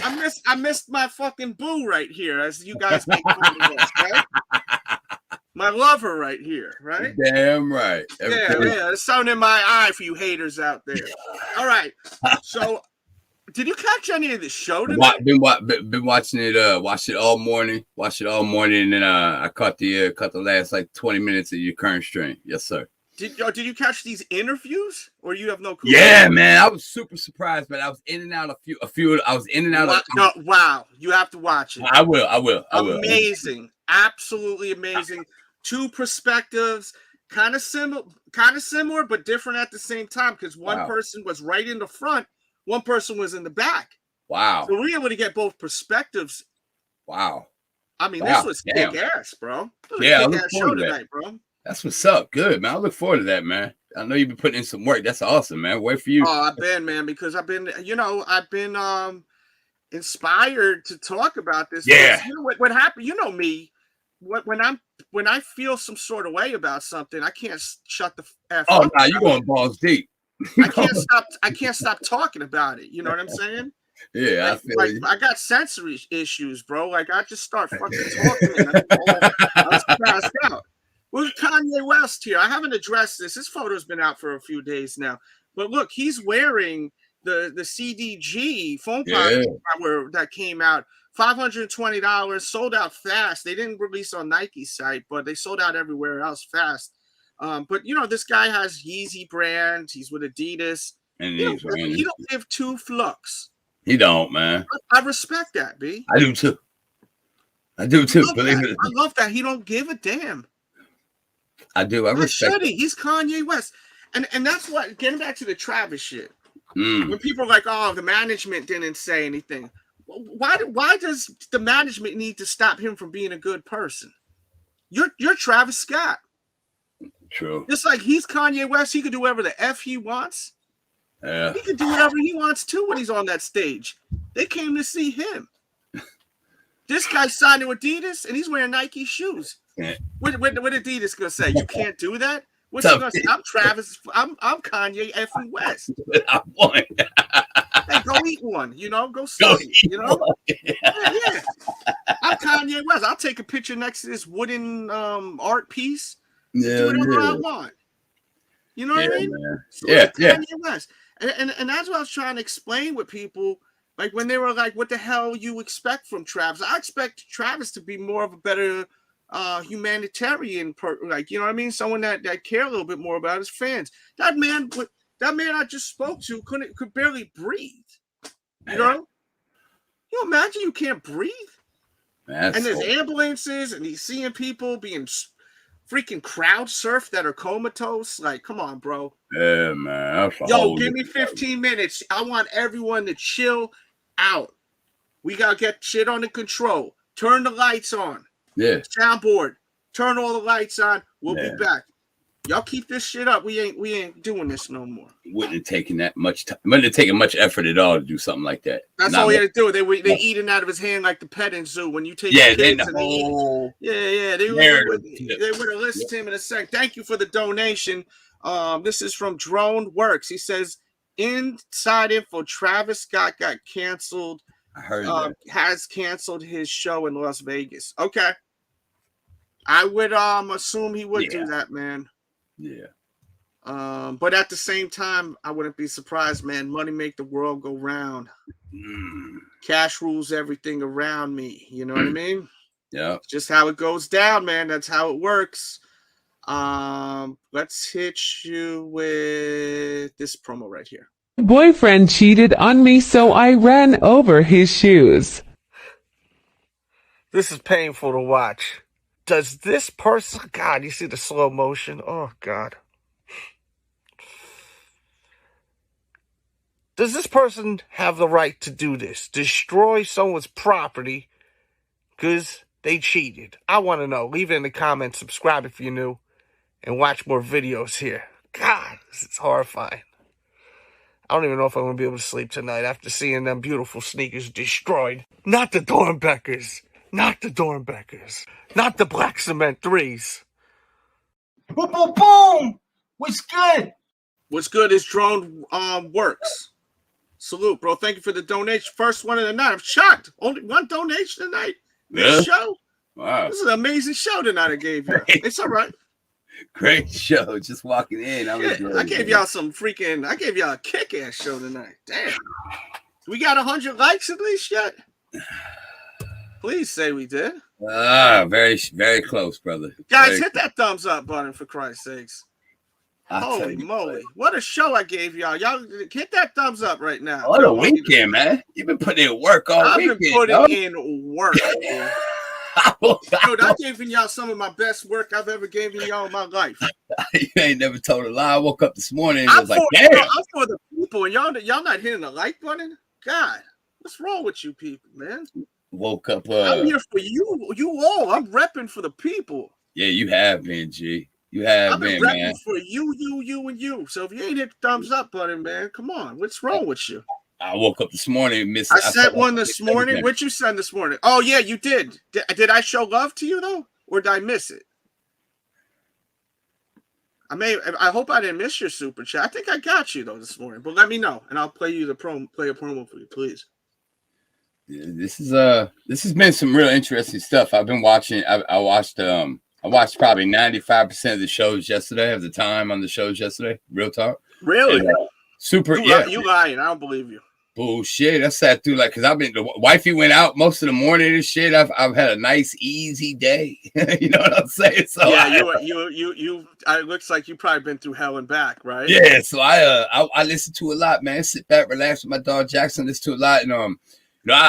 I missed my fucking boo right here, as you guys make fun of us, right? My lover right here, right? Damn right. Yeah. There's something in my eye for you haters out there. All right. So, did you catch any of the show today? Been watching it. Watched it all morning. And then I caught the last like 20 minutes of your current stream. Yes, sir. Did you catch these interviews, or you have no clue? Yeah, man. I was super surprised, but I was in and out a few. I was in and out. Wow, you have to watch it. I will. Amazing, absolutely amazing. 2 perspectives, kind of similar, but different at the same time. Because one person was right in the front, one person was in the back. Wow. So we were able to get both perspectives. Wow. I mean, this was kick ass, bro. Yeah, I look forward to that, tonight, bro. That's what's up. Good, man. I look forward to that, man. I know you've been putting in some work. That's awesome, man. Wait for you. Oh, I've been, man, because I've been inspired to talk about this. Yeah. You know what happened? You know me. When I feel some sort of way about something, I can't shut the F up. Oh, nah, you're going balls deep. I can't stop talking about it. You know what I'm saying? Yeah, I got sensory issues, bro. Like I just start fucking talking and I passed out. Look, Kanye West here. I haven't addressed this. His photo's been out for a few days now. But look, he's wearing the CDG phone cover that came out. $520, sold out fast. They didn't release on Nike's site, but they sold out everywhere else fast. But you know, this guy has Yeezy brand. He's with Adidas. And he don't give 2 fucks. He don't, man. I respect that, B. I do too. Believe it. I love that he don't give a damn. I do. I respect. He's Kanye West, and that's what. Getting back to the Travis shit. When people are like, "Oh, the management didn't say anything," why does the management need to stop him from being a good person? You're Travis Scott. True. Just like he's Kanye West, he could do whatever the F he wants. Yeah. He could do whatever he wants too when he's on that stage. They came to see him. This guy signed to Adidas and he's wearing Nike shoes. Yeah. What Adidas gonna say? You can't do that? What's he gonna say? I'm Travis. I'm Kanye effing West. I won. Hey, go eat one. You know, go study. You know, yeah. I'm Kanye West. I'll take a picture next to this wooden art piece. Do whatever I want. You know what I mean? So Kanye West. And that's what I was trying to explain with people. Like when they were like, "What the hell you expect from Travis?" I expect Travis to be more of a better humanitarian, like, you know what I mean? Someone that care a little bit more about his fans. That man I just spoke to could barely breathe. You know? You imagine you can't breathe? And there's ambulances, and he's seeing people being freaking crowd surfed that are comatose. Like, come on, bro. Yeah, man. Yo, give me 15 minutes. I want everyone to chill out. We gotta get shit under control. Turn the lights on. Yeah. Soundboard. Turn all the lights on. We'll be back. Y'all keep this shit up. We ain't doing this no more. Wouldn't have taken that much time. Wouldn't have taken much effort at all to do something like that. That's all he had to do. They eating out of his hand like the petting zoo. When you take kids they and they eat. They would have listened to him in a sec. Thank you for the donation. This is from Drone Works. He says, inside info, Travis Scott got canceled. I heard that. Has canceled his show in Las Vegas. Okay. I would assume he would do that, man. Yeah. But at the same time, I wouldn't be surprised, man. Money make the world go round. Cash rules everything around me. You know what I mean? Yeah. It's just how it goes down, man. That's how it works. Let's hit you with this promo right here. Boyfriend cheated on me, so I ran over his shoes. This is painful to watch. does this person, God, you see the slow motion? Oh, God. Does this person have the right to do this? Destroy someone's property because they cheated? I want to know. Leave it in the comments. Subscribe if you're new. And watch more videos here. God, this is horrifying. I don't even know if I'm going to be able to sleep tonight after seeing them beautiful sneakers destroyed. Not the Dornbeckers. Not the Dornbeckers. Not the black cement 3s. Boom, boom, boom! What's good? What's good is Drone Works. Salute, bro. Thank you for the donation. First one of the night. I'm shocked. Only one donation tonight. This show. Wow. This is an amazing show tonight I gave you. It's all right. Great show. Just walking in. I gave y'all some freaking, I gave y'all a kick-ass show tonight. Damn. We got 100 likes at least yet? Please say we did. Very, very close, brother. Guys, hit that thumbs up button for Christ's sakes. Holy moly. What a show I gave y'all. Y'all hit that thumbs up right now. What a weekend, man. You've been putting in work all weekend. I've been putting in work. Dude, I've given y'all some of my best work I've ever given y'all in my life. You ain't never told a lie. I woke up this morning and I'm was like, damn. I'm for the people, and y'all not hitting the like button? God, what's wrong with you people, man? Woke up. I'm here for you all. I'm repping for the people. Yeah, you have been, G. You have I've been been, repping man. for you, and you. So if you ain't hit the thumbs up button, man, come on. What's wrong with you? I woke up this morning, missed. I sent one this morning. What'd you send this morning? Oh yeah, you did. Did I show love to you though, or did I miss it? I hope I didn't miss your super chat. I think I got you though this morning, but let me know, and I'll play you play a promo for you, please. This has been some real interesting stuff. I've been watching. I watched probably 95% of the shows yesterday. Of the time on the shows yesterday. Real talk. Really? And, super. You lying? I don't believe you. Bullshit. I sat through because the wifey went out most of the morning and shit. I've had a nice easy day. You know what I'm saying? So yeah, you. It looks like you probably been through hell and back, right? Yeah. So I listen to a lot, man. Sit back, relax with my dog Jackson. Listen to a lot, and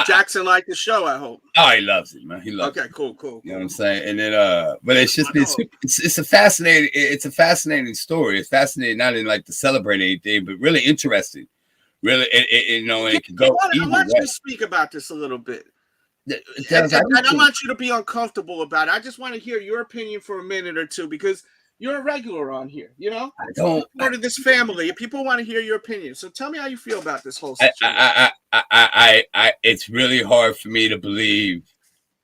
Jackson liked the show, I hope. Oh, he loves it, man. He loves it. Okay, cool. You know what I'm saying? And then but it's just been it's a fascinating story. It's fascinating, not in like to celebrate anything, but really interesting. Really, and it can go. I want you to speak about this a little bit. And I want you to be uncomfortable about it. I just want to hear your opinion for a minute or two because you're a regular on here. You know, you're part of this family. People want to hear your opinion. So tell me how you feel about this whole situation. It's really hard for me to believe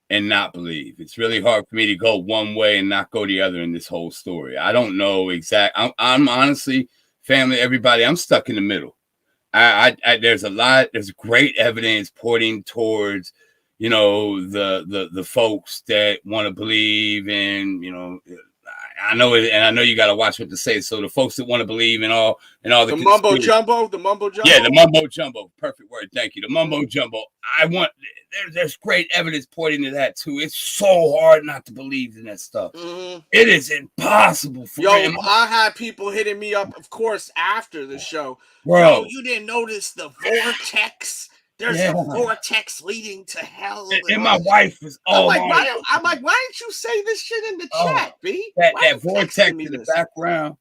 and not believe. It's really hard for me to go one way and not go the other in this whole story. I don't know exactly. I'm honestly, family, everybody, I'm stuck in the middle. There's great evidence pointing towards, the folks that want to believe in, I know it, and I know you got to watch what to say. So the folks that want to believe in all the mumbo jumbo, yeah, the mumbo jumbo, perfect word, thank you. The mumbo jumbo. There's great evidence pointing to that too. It's so hard not to believe in that stuff. Mm-hmm. It is impossible for me. I had people hitting me up, of course, after the show. Bro, you didn't notice the vortex. There's a vortex leading to hell. And my wife was I'm like, why didn't you say this shit in the chat, B? That vortex in the background,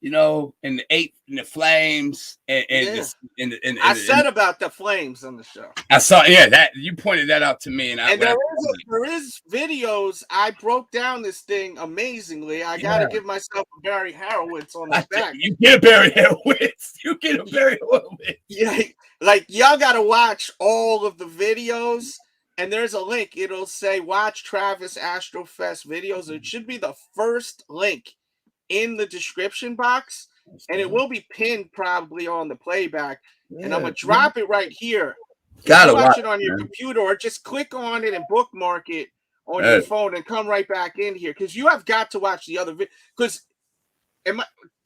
and the flames, and I said about the flames on the show. I saw, that you pointed that out to me, and there is videos. I broke down this thing amazingly. I gotta give myself a Barry Horowitz on the back. You get a Barry Horowitz. You get a Barry Horowitz. Yeah, like y'all gotta watch all of the videos. And there's a link. It'll say watch Travis ASTROFEST videos. It should be the first link in the description box, and it will be pinned probably on the playback. And I'm gonna drop it right here. Gotta watch it on your computer, or just click on it and bookmark it on your phone and come right back in here because you have got to watch the other video. Because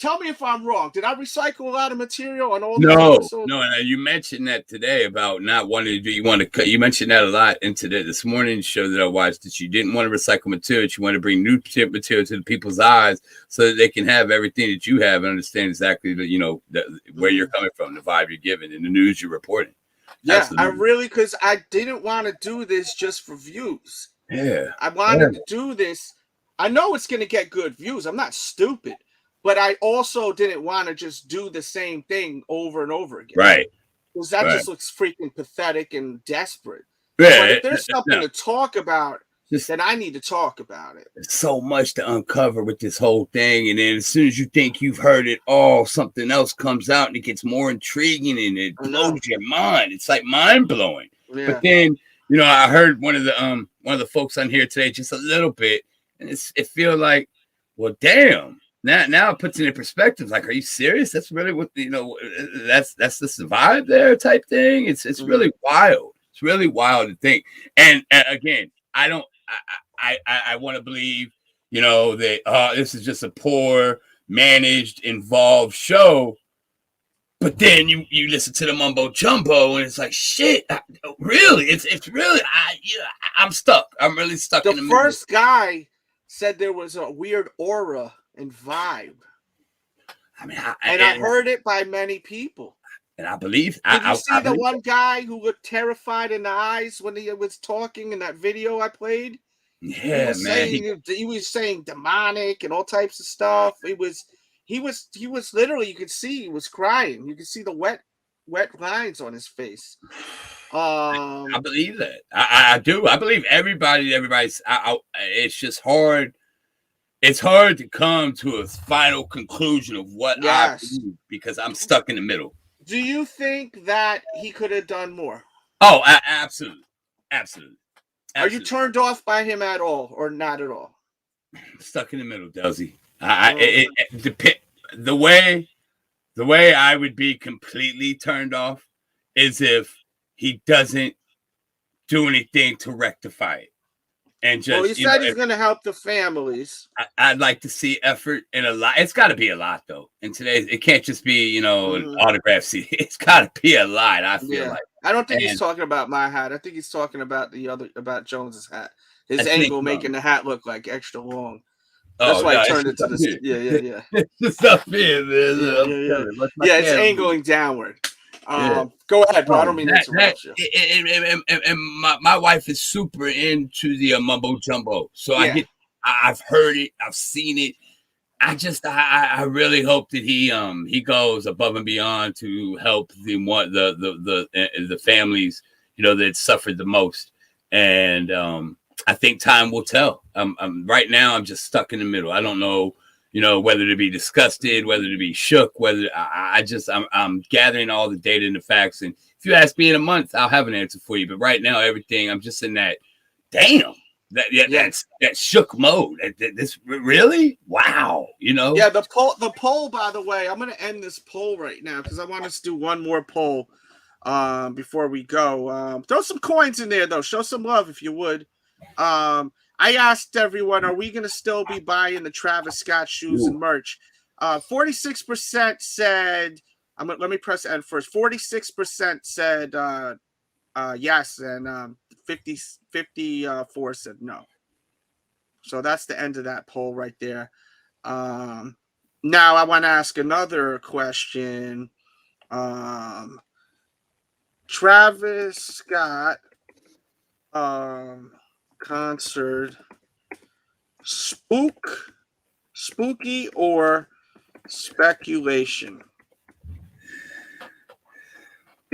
tell me if I'm wrong. Did I recycle a lot of material on all the episodes? No. And you mentioned that today about not wanting to do. You mentioned that a lot into this morning's show that I watched. That you didn't want to recycle material. You want to bring new material to the people's eyes so that they can have everything that you have and understand exactly where you're coming from, the vibe you're giving, and the news you're reporting. Yeah, absolutely. Because I didn't want to do this just for views. Yeah, I wanted to do this I know it's going to get good views. I'm not stupid, but I also didn't want to just do the same thing over and over again. Right. Because that just looks freaking pathetic and desperate. Yeah, but if there's something to talk about, then I need to talk about it. There's so much to uncover with this whole thing. And then as soon as you think you've heard it all, something else comes out and it gets more intriguing and it blows your mind. It's like mind blowing. Yeah. But then, you know, I heard one of the folks on here today just a little bit, and it feels like, well, damn. Now it puts it in perspective. Like, are you serious? That's really what, you know, that's the vibe there type thing. It's really wild. It's really wild to think. And again, I want to believe, you know, that this is just a poor, managed, involved show. But then you listen to the mumbo jumbo, and it's like, shit, really? It's really, I'm stuck. I'm really stuck in the middle. The first guy said there was a weird aura and vibe. I mean, I heard it by many people. And I believe. Did you see the one guy who looked terrified in the eyes when he was talking in that video I played? Yeah, he was saying demonic and all types of stuff. He was literally, you could see he was crying. You could see the wet lines on his face. I believe that. I do. I believe everybody's. It's just hard. It's hard to come to a final conclusion of what I believe because I'm stuck in the middle. Do you think that he could have done more? Oh, absolutely. Are you turned off by him at all, or not at all? I'm stuck in the middle, Delzy. The way I would be completely turned off is if he doesn't do anything to rectify it. And just, well, he said he's going to help the families. I'd like to see effort in a lot. It's got to be a lot, though. And today, it can't just be, you know, an autograph CD. It's got to be a lot. I feel like. I don't think he's talking about my hat. I think he's talking about about Jones's hat. His angle making the hat look like extra long. That's why he turned it to the. Yeah. The stuff here, man. Yeah, it's angling downward. Go ahead, bro. I don't mean to interrupt you. And my wife is super into the mumbo jumbo, so I've heard it, I've seen it. I really hope that he goes above and beyond to help the families, you know, that suffered the most. And I think time will tell. Right now I'm just stuck in the middle. I don't know, you know, whether to be disgusted, whether to be shook, whether I'm gathering all the data and the facts. And if you ask me in a month, I'll have an answer for you. But right now, everything, I'm just in that, damn, that shook mode. This really? Wow. You know? Yeah, the poll, by the way, I'm going to end this poll right now because I want us to do one more poll before we go. Throw some coins in there, though. Show some love if you would. I asked everyone, are we going to still be buying the Travis Scott shoes and merch? 46% said, let me press end first. 46% said yes, and 54 said no. So that's the end of that poll right there. Now I want to ask another question. Travis Scott concert, spooky or speculation?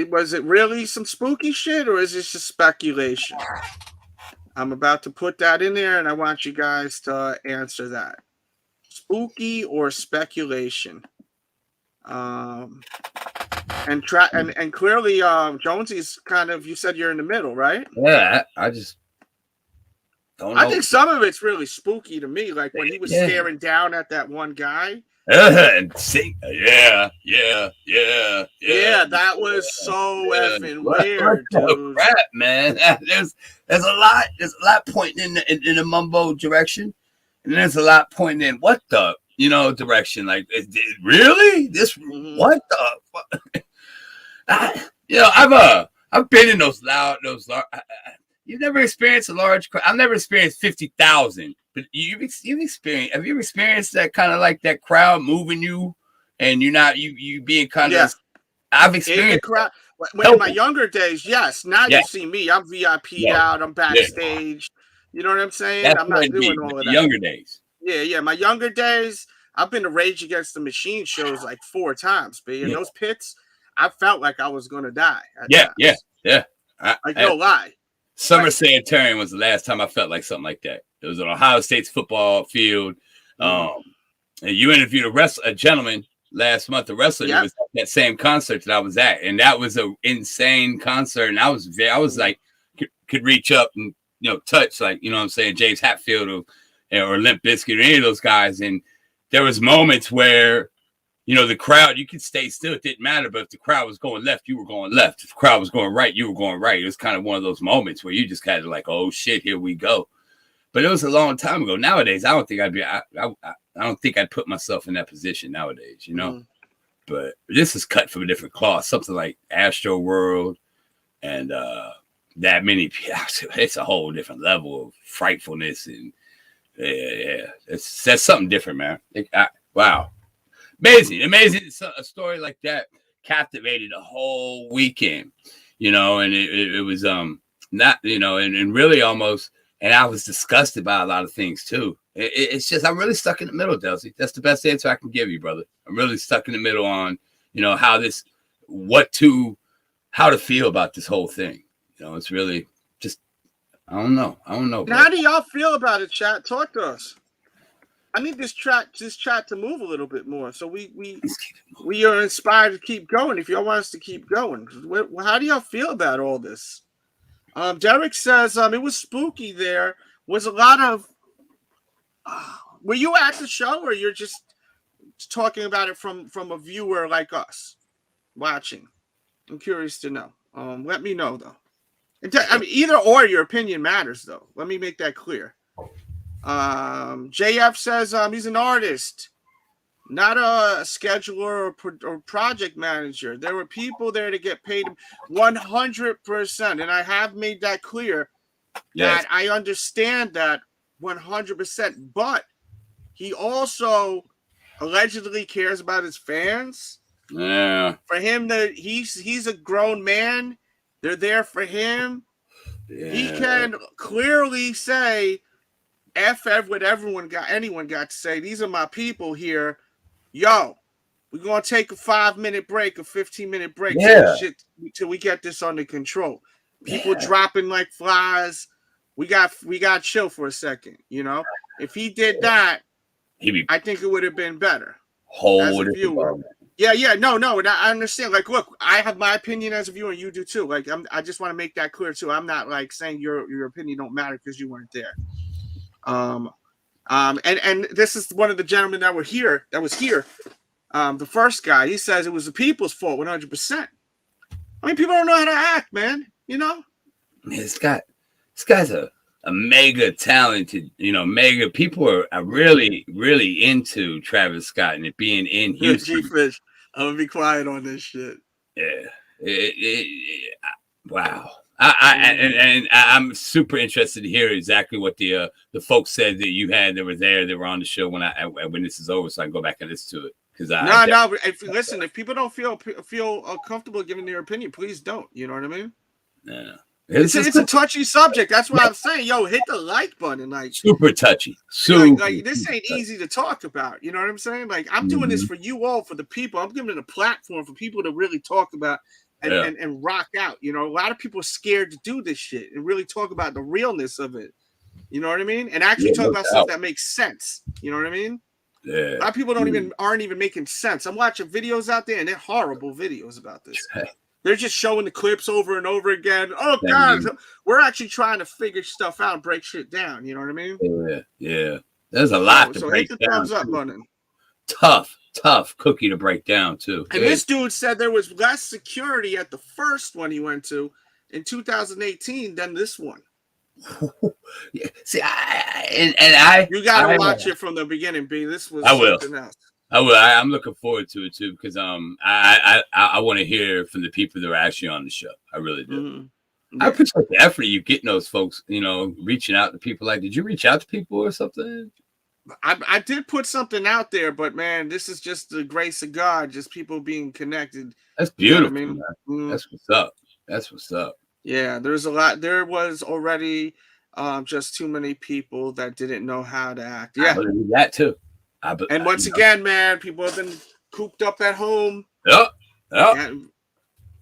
Was it really some spooky shit, or is this just speculation? I'm about to put that in there, and I want you guys to answer that. Spooky or speculation? And clearly, Jonesy's kind of, you said you're in the middle, right? Yeah, I just don't know. I think some of it's really spooky to me, like when he was staring down at that one guy. And sing, yeah, that was so effing weird, dude. Crap, man. There's a lot pointing in the mumbo direction, and there's a lot pointing in what the direction. Like, really, this what the I've been in those large. You've never experienced a large crowd. I've never experienced 50,000. But have you ever experienced that kind of like that crowd moving you, and you're not you being kind of? I've experienced crowd. In my younger days, yes. Now you see me. I'm VIP out. I'm backstage. You know what I'm saying? That's I'm not what it doing be, all of the that. younger days. Yeah. My younger days, I've been to Rage Against the Machine shows like 4 times, but in those pits, I felt like I was gonna die. Yeah. Like no lie. Summer Sanitarium was the last time I felt like something like that. It was on Ohio State's football field. And you interviewed a gentleman last month, a wrestler that was at that same concert that I was at, and that was an insane concert. And I was like, could reach up and touch, like, you know what I'm saying, James Hetfield or Limp Bizkit or any of those guys. And there was moments where, the crowd, you could stay still. It didn't matter. But if the crowd was going left, you were going left. If the crowd was going right, you were going right. It was kind of one of those moments where you just kind of like, oh shit, here we go. But it was a long time ago. Nowadays, I don't think I don't think I'd put myself in that position nowadays, But this is cut from a different cloth. Something like ASTROWORLD and that many. It's a whole different level of frightfulness, and that's something different, man. Wow. Amazing. A story like that captivated a whole weekend, and it was not, and really almost, and I was disgusted by a lot of things too. It's just, I'm really stuck in the middle, Delz. That's the best answer I can give you, brother. I'm really stuck in the middle on, how to feel about this whole thing. It's really just, I don't know. How do y'all feel about it, chat? Talk to us. I need this chat to move a little bit more, so we are inspired to keep going. If y'all want us to keep going, how do y'all feel about all this? Derek says it was spooky. There was a lot of. Were you at the show, or you're just talking about it from a viewer like us watching? I'm curious to know. Let me know though. I mean, either or, your opinion matters though. Let me make that clear. JF says he's an artist, not a scheduler or project manager. There were people there to get paid 100%, and I have made that clear. That I understand that 100%, but he also allegedly cares about his fans. Yeah. For him, he's a grown man. They're there for him. Yeah. He can clearly say, F what anyone got to say. These are my people here. Yo, we're going to take a 5-minute break, a 15-minute break till we get this under control. People dropping like flies. We got chill for a second, If he did that, I think it would have been better. As a viewer. No, I understand. Like, look, I have my opinion as a viewer, and you do too. Like, I just want to make that clear too. I'm not like saying your opinion don't matter because you weren't there. And this is one of the gentlemen that was here. The first guy, he says it was the people's fault 100%. I mean, people don't know how to act, man. This guy's a mega talented, mega people are really, really into Travis Scott and it being in Houston. G-Fish, I'm gonna be quiet on this shit. Yeah. Wow. I'm super interested to hear exactly what the folks said that you had that were there, that were on the show when this is over, so I can go back and listen to it. Because if people don't feel comfortable giving their opinion, please don't. You know what I mean? Yeah. It's a touchy subject. That's why I'm saying, yo, hit the like button. Like, super touchy. Like this ain't easy to talk about. You know what I'm saying? Like, I'm doing this for you all, for the people. I'm giving it a platform for people to really talk about and rock out. A lot of people are scared to do this shit and really talk about the realness of it. You know what I mean? And actually talk about stuff that makes sense. You know what I mean? Yeah. A lot of people aren't even making sense. I'm watching videos out there, and they're horrible videos about this. They're just showing the clips over and over again. Oh God, we're actually trying to figure stuff out and break shit down. You know what I mean? Yeah. There's a lot to break down. Hit the thumbs up button. Tough cookie to break down too. And this dude said there was less security at the first one he went to in 2018 than this one. Yeah. See, you gotta watch it from the beginning, B. This was something else. I will. I'm looking forward to it too because I want to hear from the people that are actually on the show. I really do. Mm-hmm. I appreciate the effort you getting those folks. Reaching out to people. Like, did you reach out to people or something? I did put something out there, but man, this is just the grace of God. Just people being connected. That's beautiful. You know what I mean? That's what's up. Yeah, there's a lot. There was already Just too many people that didn't know how to act. I Yeah. believe that too. And once again, man, people have been cooped up at home. Yep.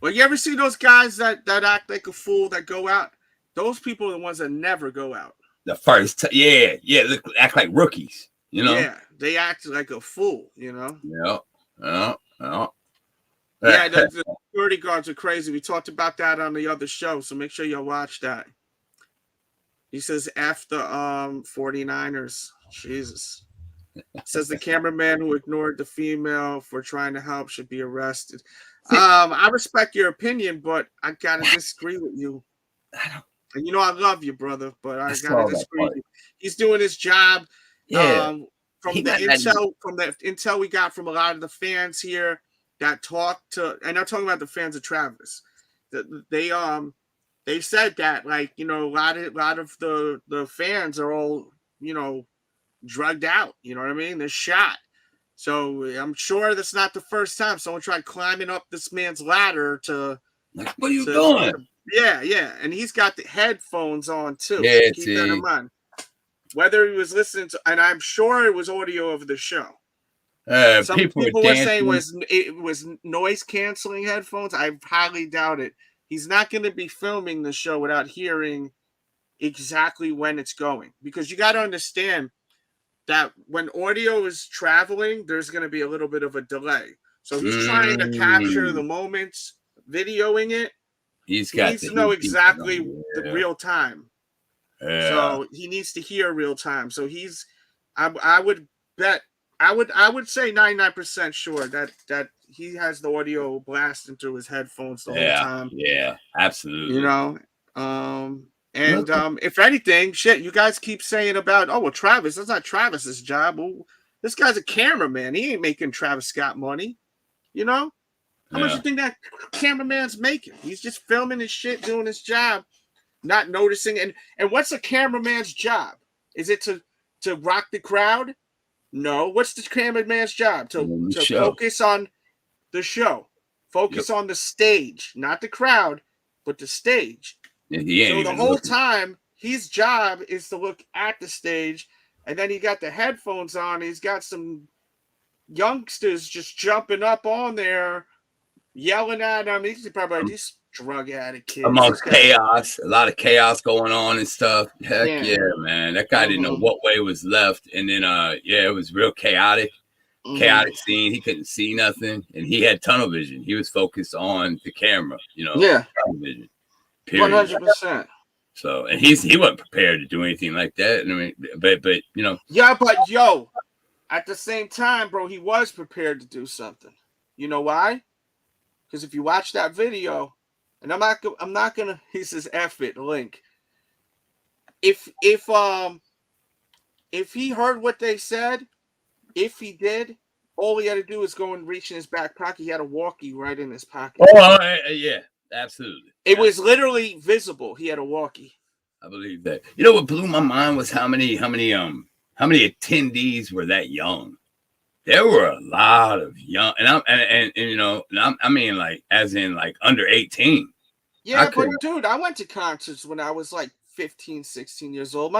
Well, you ever see those guys that act like a fool that go out? Those people are the ones that never go out. The first, yeah, act like rookies, you know. Yeah, they act like a fool, you know. Yeah. Yeah, the security guards are crazy. We talked about that on the other show, so make sure you watch that. He says F the 49ers. Jesus. Says the cameraman who ignored the female for trying to help should be arrested. I respect your opinion, but I gotta disagree with you. And you know I love you, brother, but I gotta disagree with you. He's doing his job. Yeah. From the intel we got from a lot of the fans here that talked to, and I'm talking about the fans of Travis. They said that, like, you know, a lot of the fans are all, you know, drugged out. You know what I mean? They're shot. So I'm sure that's not the first time someone tried climbing up this man's ladder to. Like, what are you doing? Yeah, and he's got the headphones on too. Yeah, so keep that in mind. Whether he was listening to, and I'm sure it was audio of the show. Some people were saying it was noise canceling headphones. I highly doubt it. He's not going to be filming the show without hearing exactly when it's going, because you got to understand that when audio is traveling, there's going to be a little bit of a delay. So he's trying to capture the moments, videoing it. He needs to know exactly the real time. Yeah. So he needs to hear real time. So I would say 99% sure that he has the audio blasting through his headphones the whole time. Yeah, absolutely. You know, if anything, shit, you guys keep saying about, oh, well, Travis, that's not Travis's job. Well, this guy's a cameraman. He ain't making Travis Scott money. You know? How much you think that cameraman's making? He's just filming his shit, doing his job, not noticing. And what's a cameraman's job? Is it to rock the crowd? No. What's the cameraman's job? To focus on the show. Focus on the stage, not the crowd, but the stage. So the whole time, his job is to look at the stage, and then he got the headphones on. He's got some youngsters just jumping up on there, yelling at him. He's probably like, these drug addict kids. Amongst chaos, a lot of chaos going on and stuff. Heck yeah, man. That guy didn't know what way was left. And then, it was real chaotic scene. He couldn't see nothing. And he had tunnel vision. He was focused on the camera, you know. Yeah. Tunnel vision. Period. 100%. So, and he wasn't prepared to do anything like that. I mean, but you know. Yeah, but yo, at the same time, bro, he was prepared to do something. You know why? Because if you watch that video, and I'm not gonna. He says F it link. If he heard what they said, if he did, all he had to do was go and reach in his back pocket. He had a walkie right in his pocket. Oh yeah, absolutely. It was literally visible. He had a walkie. I believe that. You know what blew my mind was how many attendees were that young. There were a lot of young, I mean, like, as in, like, under 18. Yeah, but dude, I went to concerts when I was like 15, 16 years old.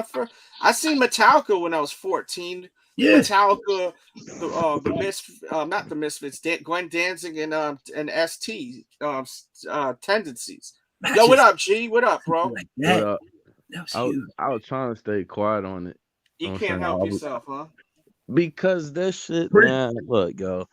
I seen Metallica when I was 14. Yeah. Metallica, not the Misfits, Glenn Danzig and ST Tendencies. Yo, what up, G? What up, bro? What up? I was trying to stay quiet on it. You can't help yourself, huh? Because that shit, man, look, yo,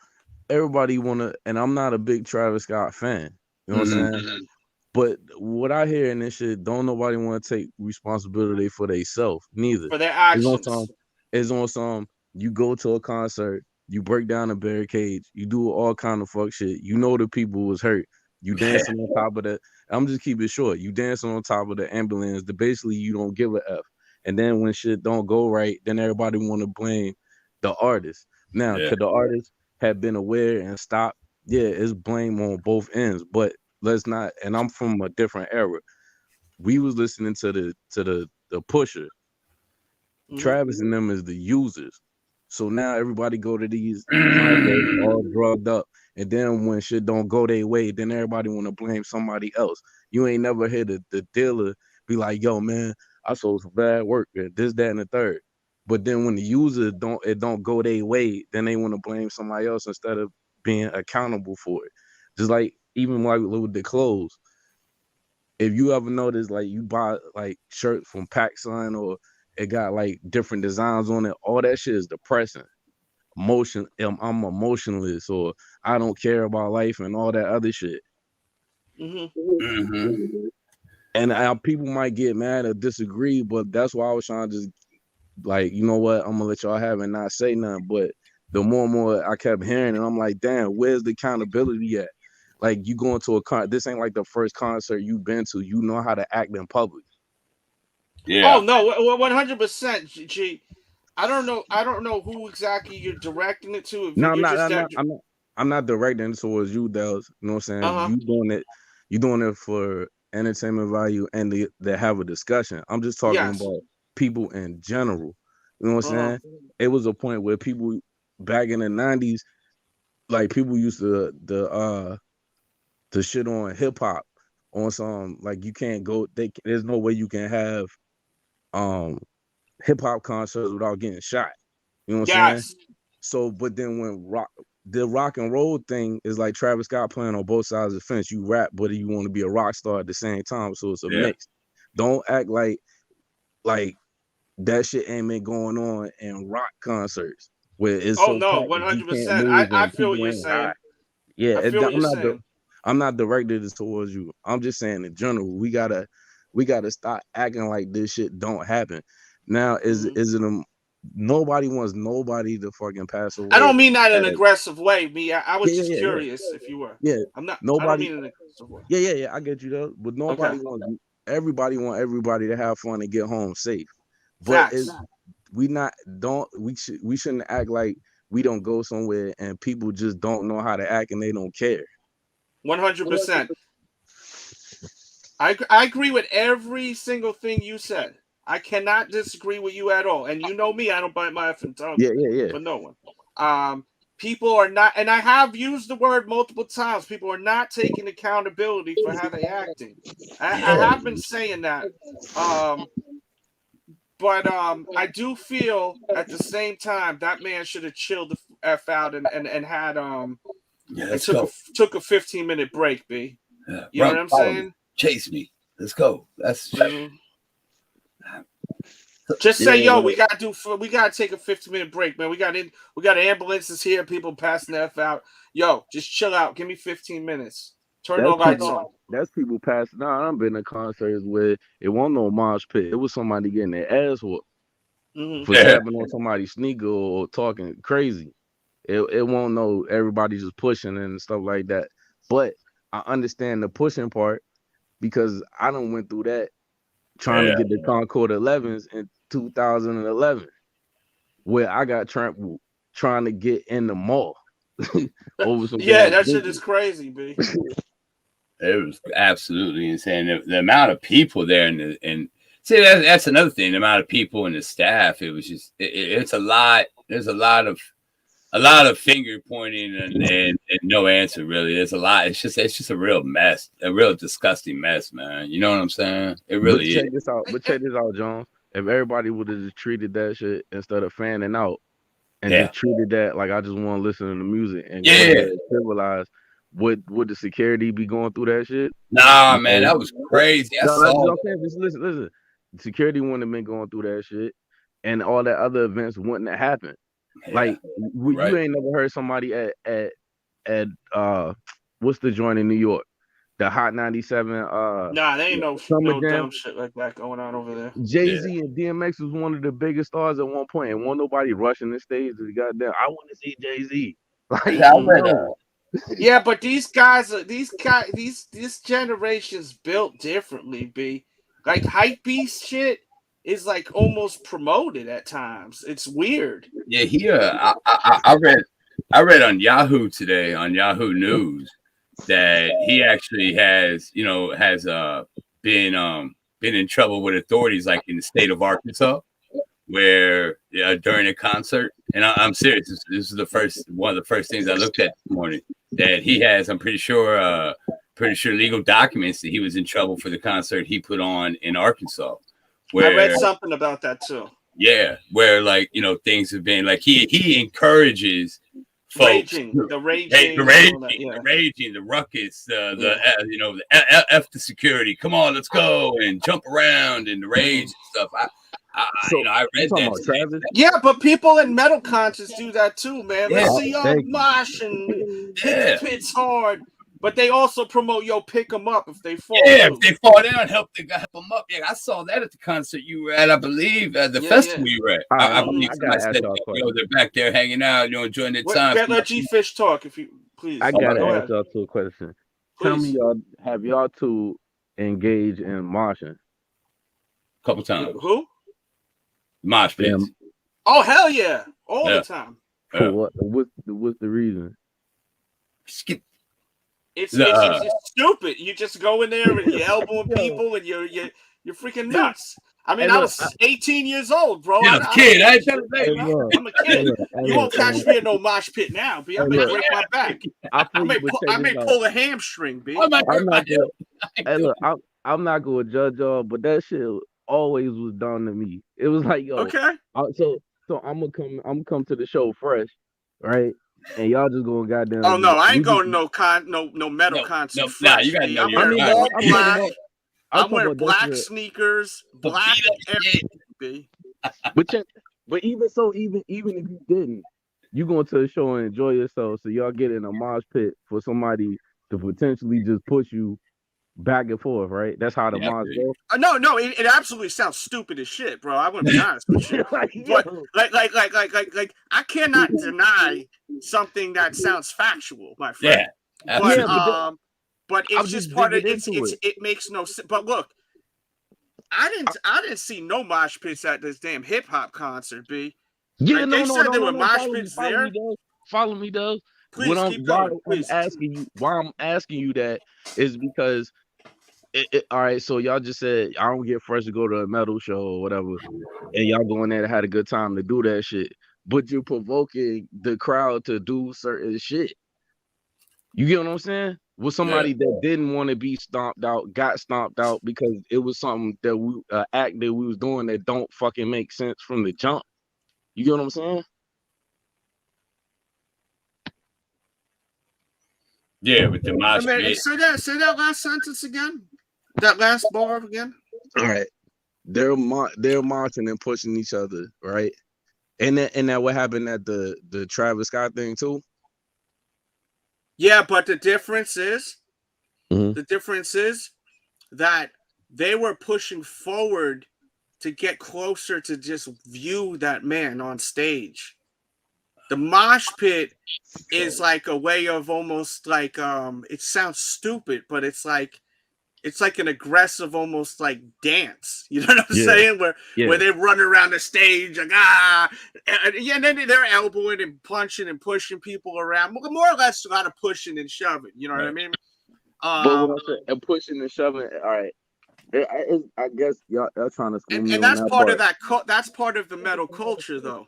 everybody wanna, and I'm not a big Travis Scott fan, you know what I'm saying? But what I hear in this shit, don't nobody want to take responsibility for themselves, neither. For their actions. It's on some, you go to a concert, you break down a barricade, you do all kind of fuck shit. You know the people was hurt. You dancing on top of that. I'm just keep it short. You dancing on top of the ambulance. Basically, you don't give a F. And then when shit don't go right, then everybody want to blame the artist. Now, could the artist have been aware and stopped? Yeah, it's blame on both ends. But let's not. And I'm from a different era. We was listening to the pusher. Travis and them is the users. So now everybody go to these all drugged up. And then when shit don't go their way, then everybody want to blame somebody else. You ain't never heard the dealer be like, yo, man, I sold some bad work, this, that, and the third. But then when the user don't go their way, then they want to blame somebody else instead of being accountable for it. Just like even like with the clothes. If you ever notice, like you buy like shirts from PacSun or it got like different designs on it, all that shit is depressing. I'm emotionless, or I don't care about life and all that other shit. And people might get mad or disagree, but that's why I was trying to just like, you know what, I'm gonna let y'all have it and not say nothing. But the more and more I kept hearing it, I'm like, damn, where's the accountability at? Like, you going to this ain't like the first concert you've been to. You know how to act in public. Yeah. Oh no, 100%. G. I don't know who exactly you're directing it to. No, I'm not directing it towards you, Delz. You know what I'm saying? You doing it for entertainment value and to have a discussion. I'm just talking about people in general. You know what I'm saying? It was a point where people back in the 90s, like people used to shit on hip hop on some like you can't go. There's no way you can have hip hop concerts without getting shot. You know what I'm saying? So, but then when the rock and roll thing is like Travis Scott playing on both sides of the fence. You rap, but you want to be a rock star at the same time. So it's a mix. Don't act like that shit ain't been going on in rock concerts where it's 100%. I feel what you're saying. Yeah, I'm not directed towards you. I'm just saying in general, we gotta stop acting like this shit don't happen. Now, is it nobody wants nobody to fucking pass away? I don't mean that in an aggressive way. I was just curious if you were. Yeah, I'm not. Nobody. I don't mean in an aggressive way. Yeah. I get you though, but nobody wants. Everybody want everybody to have fun and get home safe. But we shouldn't act like we don't go somewhere and people just don't know how to act and they don't care. 100%. I agree with every single thing you said. I cannot disagree with you at all. And you know me, I don't bite my effing tongue. Yeah. For no one. People are not, and I have used the word multiple times, people are not taking accountability for how they're acting. I have been saying that. But I do feel at the same time that man should have chilled the F out and had took a 15-minute break, B. Yeah. You know what I'm saying? Chase me. Let's go. That's just say, yo, we gotta take a 15-minute break, man. We got ambulances here, people passing the F out. Yo, just chill out. Give me 15 minutes. Turn the lights on. That's people passing out. I've been to concerts where it wasn't no mosh pit. It was somebody getting their ass whooped for stepping on somebody's sneaker or talking crazy. It won't know everybody just pushing and stuff like that. But I understand the pushing part because I done went through that trying to get the Concord 11s in 2011 where I got trampled trying to get in the mall. Over some that shit is crazy, B. It was absolutely insane. The amount of people there and see that's another thing. The amount of people and the staff. It was just it's a lot. There's a lot of finger pointing and no answer really. There's a lot. It's just a real mess, a real disgusting mess, man. You know what I'm saying? It really is. Check this out, Jones. If everybody would have just treated that shit instead of fanning out and just treated that like I just want to listen to the music and civilized, would the security be going through that shit? Nah, man, that was crazy. Listen. Security wouldn't have been going through that shit, and all that other events wouldn't have happened. Like you ain't never heard somebody at what's the joint in New York? The Hot 97. Nah, they ain't no dumb shit like that going on over there. Jay-Z and DMX was one of the biggest stars at one point, and wasn't nobody rushing the stage. Goddamn, I want to see Jay-Z. Yeah, but these guys, this generation's built differently, B. Like hype beast shit is like almost promoted at times. It's weird. Yeah, I read on Yahoo today, on Yahoo News, that he actually has been in trouble with authorities, like in the state of Arkansas, where during a concert, and I'm serious. This is one of the first things I looked at this morning. That he has, I'm pretty sure legal documents that he was in trouble for the concert he put on in Arkansas, Where I read something about that too. Yeah, where like things have been like he encourages folks the raging, the ruckus, the F the security. Come on, let's go and jump around and the rage and stuff. I read that. Yeah, but people in metal concerts do that too, man. Let's see y'all Thank you. mosh and hit the pits hard. But they also promote pick them up if they fall. Yeah, if they fall down, help them up. Yeah, I saw that at the concert you were at. I believe at the festival you were at. I believe somebody said they're back there hanging out, enjoying their time. Let G-Fish talk, if you please. I gotta ask y'all two a question. Tell me, have y'all two engaged in moshing? A couple times. Who? Mosh pits. Oh hell yeah, all the time. For what? What's the reason? It's stupid. You just go in there and you're elbowing people and you're freaking nuts. I mean, I was 18 years old, bro. I'm a kid. I'm a kid. You won't catch me in no mosh pit now, B. I may break my back. I may pull a hamstring, B. I'm not gonna judge y'all, but that shit always was done to me. It was like, yo, okay. So I'm gonna come to the show fresh, right? And y'all just going goddamn. Oh no, I ain't going to no metal concert. Nah, you gotta know I'm wearing black sneakers, black everything. But even so, even if you didn't, you going to the show and enjoy yourself. So y'all get in a mosh pit for somebody to potentially just push you back and forth, right? That's how the mosh goes. No, it absolutely sounds stupid as shit, bro. I want to be honest with you. But like, I cannot deny something that sounds factual, my friend. Yeah, but it's just part of it. It makes no sense. But look, I didn't see no mosh pits at this damn hip hop concert, B. Yeah, they said there were mosh pits there. Follow me, though. Please keep going. Why I'm asking you that is because. All right, so y'all just said I don't get fresh to go to a metal show or whatever, and y'all going there to had a good time to do that shit, but you're provoking the crowd to do certain shit. You get what I'm saying? With somebody that didn't want to be stomped out, got stomped out because it was something that we act that we was doing that don't fucking make sense from the jump. You get what I'm saying? Yeah, with the mosh pit. Say that last sentence again. That last bar again. All right, they're marching and pushing each other, right? And that what happened at the Travis Scott thing too. Yeah, but the difference is that they were pushing forward to get closer to just view that man on stage. The mosh pit is like a way of almost like it sounds stupid, but it's like an aggressive, almost like dance. You know what I'm saying? Where they run around the stage like and then they're elbowing and punching and pushing people around. More or less a lot of pushing and shoving. You know what I mean? But what I said, and pushing and shoving. All right, I guess y'all trying to. And that's part of that. That's part of the metal culture, though.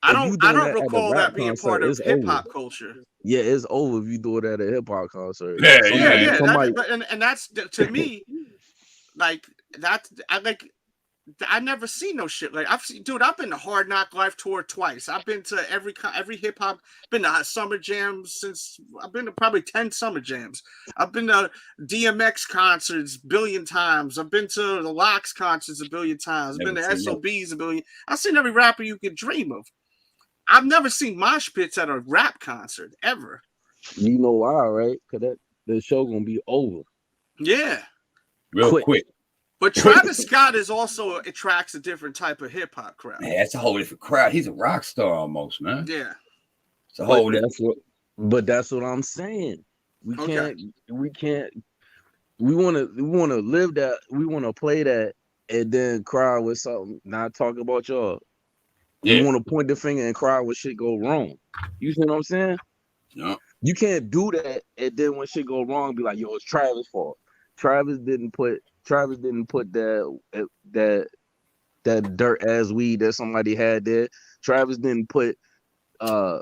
I don't recall that being part of hip hop culture. Yeah, it's over if you do it at a hip hop concert. And that's to me, like that. I never seen no shit like I've been to Hard Knock Life tour twice. I've been to every hip hop. Been to summer jams since I've been to probably 10 summer jams. I've been to DMX concerts a billion times. I've been to the Locks concerts a billion times. I've been to SOBs a billion. I've seen every rapper you could dream of. I've never seen mosh pits at a rap concert ever. You know why, right? Because the show gonna be over. Yeah, real quick. But Travis Scott is also attracts a different type of hip hop crowd. Man, that's a whole different crowd. He's a rock star almost, man. Yeah, it's a whole different. But that's what I'm saying. We can't. We want to live that. We want to play that, and then cry with something. Not talk about y'all. You want to point the finger and cry when shit go wrong. You see what I'm saying? No. You can't do that, and then when shit go wrong, be like, "Yo, it's Travis' fault." Travis didn't put that dirt ass weed that somebody had there. Travis didn't put the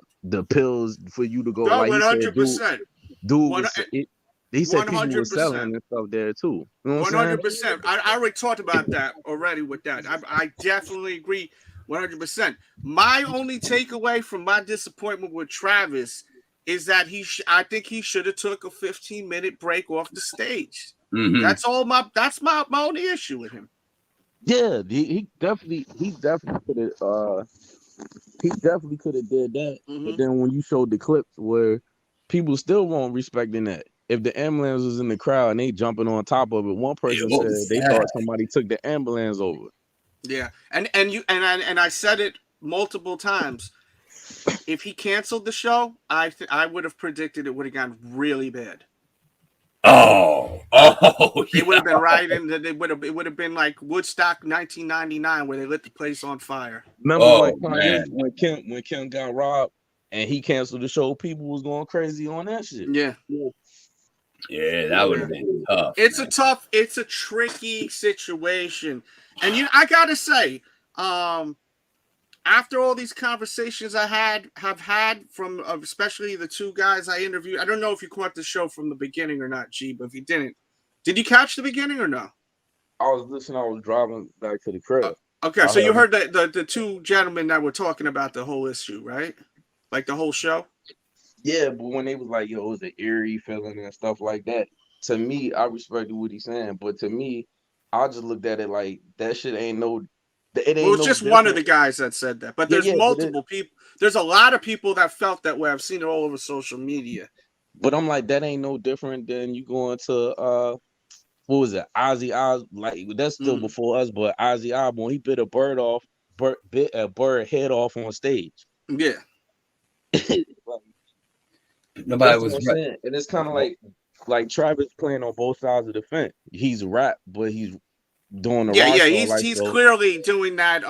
pills for you to go. No, 100%. Dude, He said people were 100%. selling and stuff there too. You know what I'm saying? 100%. I already talked about that already with that. I definitely agree 100%. My only takeaway from my disappointment with Travis is that I think he should have took a 15-minute break off the stage. Mhm. That's my only issue with him. Yeah, he definitely could have did that. But then when you showed the clips where people still weren't respecting that. If the ambulance was in the crowd and they jumping on top of it, one person said they thought somebody took the ambulance over. Yeah, and I said it multiple times. If he canceled the show, I would have predicted it would have gone really bad. They would have been rioting. It would have been like Woodstock 1999, where they lit the place on fire. Remember when Kim got robbed and he canceled the show? People was going crazy on that shit. Yeah. Yeah, that would have been tough. It's a tricky situation, and I gotta say, after all these conversations I have had from especially the two guys I interviewed, I don't know if you caught the show from the beginning or not, G, but if you didn't, did you catch the beginning or no? I was listening. I was driving back to the crib. Okay, so you heard the two gentlemen that were talking about the whole issue, right? Like the whole show? Yeah, but when they was like, yo, it was an eerie feeling and stuff like that, to me, I respected what he's saying. But to me, I just looked at it like that shit ain't no. It ain't Well, it's just one of the guys that said that, but there's multiple people. There's a lot of people that felt that way. I've seen it all over social media. But I'm like, that ain't no different than you going to what was it, Ozzy Oz? Like that's still before us, but Ozzy Osbourne, he bit a bird head off on stage. Yeah. Nobody was right. And it's kind of like Travis playing on both sides of the fence. He's rap, but he's doing the he's clearly doing that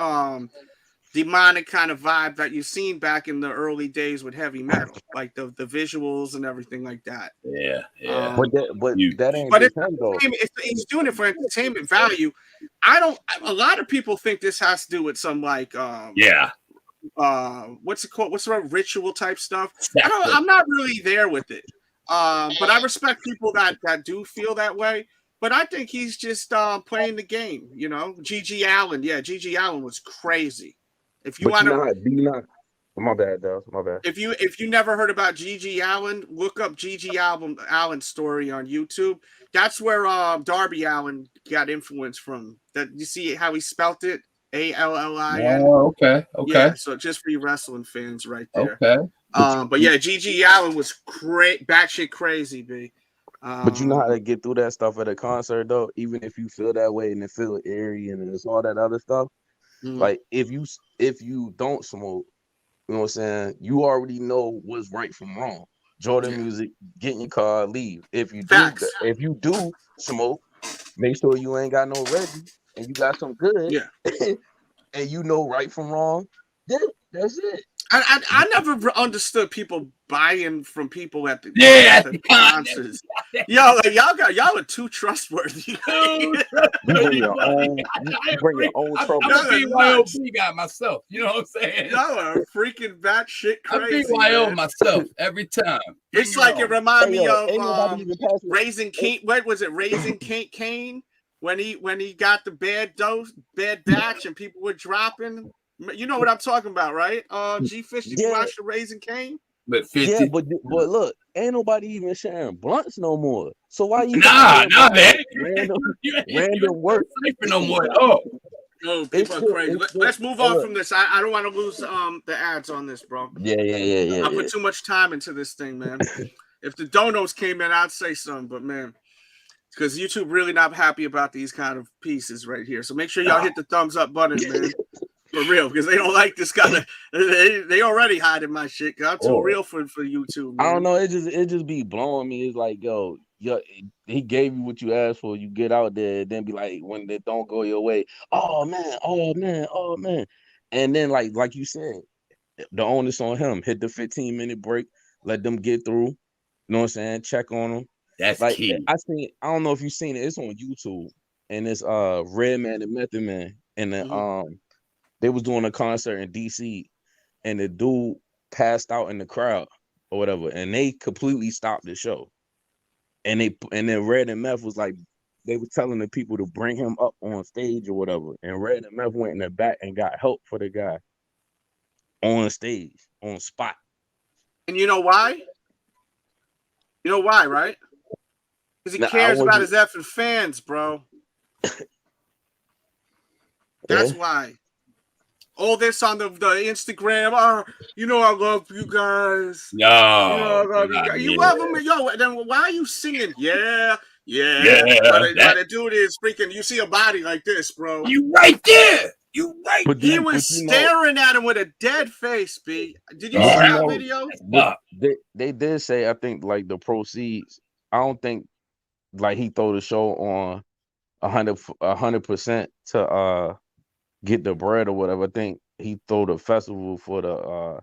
demonic kind of vibe that you've seen back in the early days with heavy metal, like the visuals and everything like that. Yeah. That ain't. But he's doing it for entertainment value. A lot of people think this has to do with some like what's it called? What's the ritual type stuff? I'm not really there with it. But I respect people that do feel that way. But I think he's just playing the game, you know. G.G. Allen, G.G. Allen was crazy. If you want to, my bad, Delz. My bad. If you never heard about G.G. Allen, look up G.G. Allen's story on YouTube. That's where Darby Allin got influence from. That you see how he spelt it, Allin. Oh, okay. Yeah, so just for you wrestling fans, right there. Okay. But yeah, G.G. Allen was batshit crazy, B. But you know how to get through that stuff at a concert, though. Even if you feel that way and it feel eerie and it's all that other stuff, like if you don't smoke, you know what I'm saying, you already know what's right from wrong. Jordan music, get in your car, leave. If you do smoke, make sure you ain't got no Reggie and you got some good, and you know right from wrong. Then that's it. I never understood people buying from people at the concerts. Y'all are too trustworthy. You bring your own trouble. I'm a BYOB guy myself. You know what I'm saying? Y'all are freaking batshit crazy. I'm BYO myself every time. It's like it reminded me of Raising Cane. What was it? Raising Cane when he got the bad batch and people were dropping. You know what I'm talking about, right? G-Fish, you watch the Raising Cane? But 50. Yeah, but look, ain't nobody even sharing blunts no more. So why you man. Random work no more at all. Oh, people are crazy. Let's move on from this. I don't want to lose the ads on this, bro. Yeah. I put too much time into this thing, man. If the donos came in, I'd say something, but man, because YouTube really not happy about these kind of pieces right here. So make sure y'all hit the thumbs up button, man. For real, because they don't like this kind of. They already hiding my shit. Cause I'm too real for YouTube. Man. I don't know. It just be blowing me. It's like, yo, he gave you what you asked for. You get out there, and then be like, when they don't go your way, oh man, and then like you said, the onus on him. Hit the 15-minute break. Let them get through. You know what I'm saying? Check on them. That's like key. I don't know if you've seen it. It's on YouTube, and it's Redman and Method Man, and they was doing a concert in DC, and the dude passed out in the crowd or whatever, and they completely stopped the show. and then Red and Meth was like, they were telling the people to bring him up on stage or whatever, and Red and Meth went in the back and got help for the guy on stage, on spot. And you know why? You know why, right? Because he cares about his effing fans, bro. That's why. All this on the Instagram. Oh, you know I love you guys. No, I love you guys. You love them, yo. Then why are you singing? Yeah. But the dude is freaking. You see a body like this, bro. You right there. You right. But he was staring at him with a dead face. B. Did you see that video? They did say, I think, like the proceeds. I don't think like he throw the show on 100% to get the bread or whatever. I think he throw the festival for the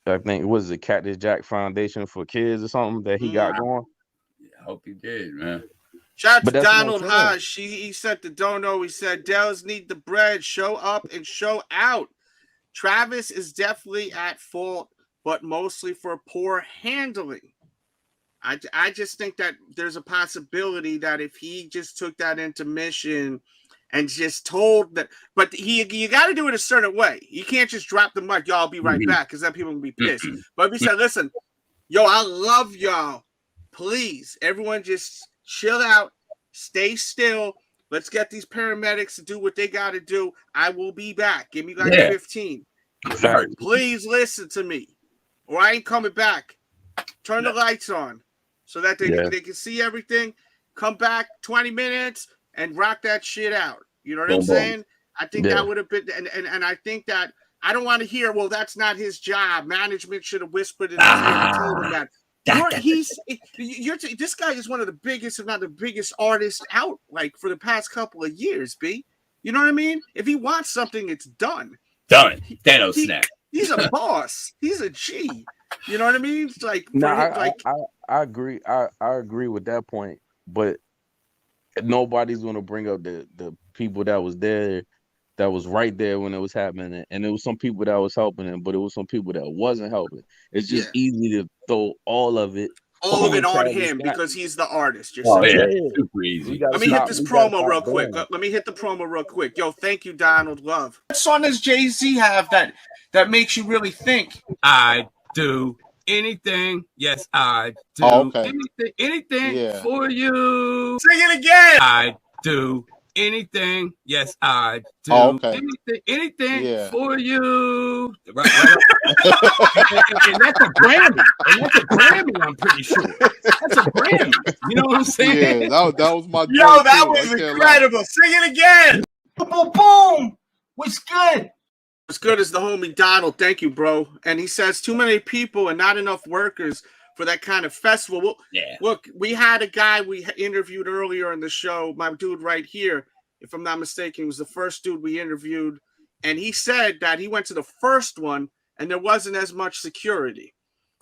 I think it was the Cactus Jack Foundation for Kids or something that he got going. I hope he did, man. Shout out to Donald Hodge. He said the dono. He said Delz need the bread. Show up and show out. Travis is definitely at fault, but mostly for poor handling. I just think that there's a possibility that if he just took that intermission and just told that, but you got to do it a certain way. You can't just drop the mic, y'all. I'll be right back, because then people will be pissed. But if he said, listen, yo, I love y'all. Please, everyone just chill out, stay still. Let's get these paramedics to do what they got to do. I will be back. Give me like 15. Please listen to me, or I ain't coming back. Turn the lights on so that they can see everything. Come back 20 minutes and rock that shit out. You know what I'm saying? I think that would have been, and I think that I don't want to hear, well, that's not his job. Management should have whispered in his ear and told him that. This guy is one of the biggest, if not the biggest artist out, like, for the past couple of years, B. You know what I mean? If he wants something, it's done. Done. Thanos snap. He's a boss. He's a G. You know what I mean? It's like, I agree. I agree with that point, but nobody's gonna bring up the people that was there, that was right there when it was happening, and there was some people that was helping him, but it was some people that wasn't helping. It's just easy to throw all of it on him because he's the artist. Super easy. Let me hit this promo real quick. Let me hit the promo real quick. Yo, thank you, Donald Love. What song does Jay-Z have that makes you really think? I do anything. Yes, I do anything for you. Sing it again. I do anything. Yes, I do anything for you. Right. and that's a Grammy. I'm pretty sure. That's a Grammy. You know what I'm saying? Yeah, that was my. Yo, that was incredible. Sing it again. Boom, boom. What's good? As good as the homie Donald. Thank you, bro. And he says too many people and not enough workers for that kind of festival. Well, look, we had a guy we interviewed earlier in the show, my dude right here, if I'm not mistaken, he was the first dude we interviewed. And he said that he went to the first one and there wasn't as much security.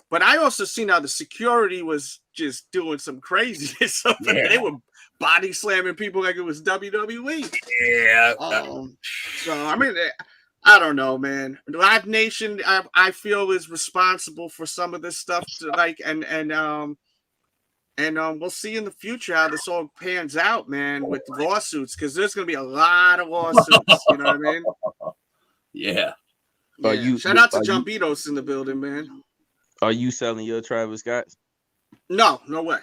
But I also seen how the security was just doing some craziness. They were body slamming people like it was WWE. Yeah. So, I mean, I don't know, man. Live Nation, I feel, is responsible for some of this stuff. And we'll see in the future how this all pans out, man, with lawsuits, because there's going to be a lot of lawsuits. You know what I mean? Yeah. Shout out to Jumbitos in the building, man. Are you selling your Travis Scotts? No way.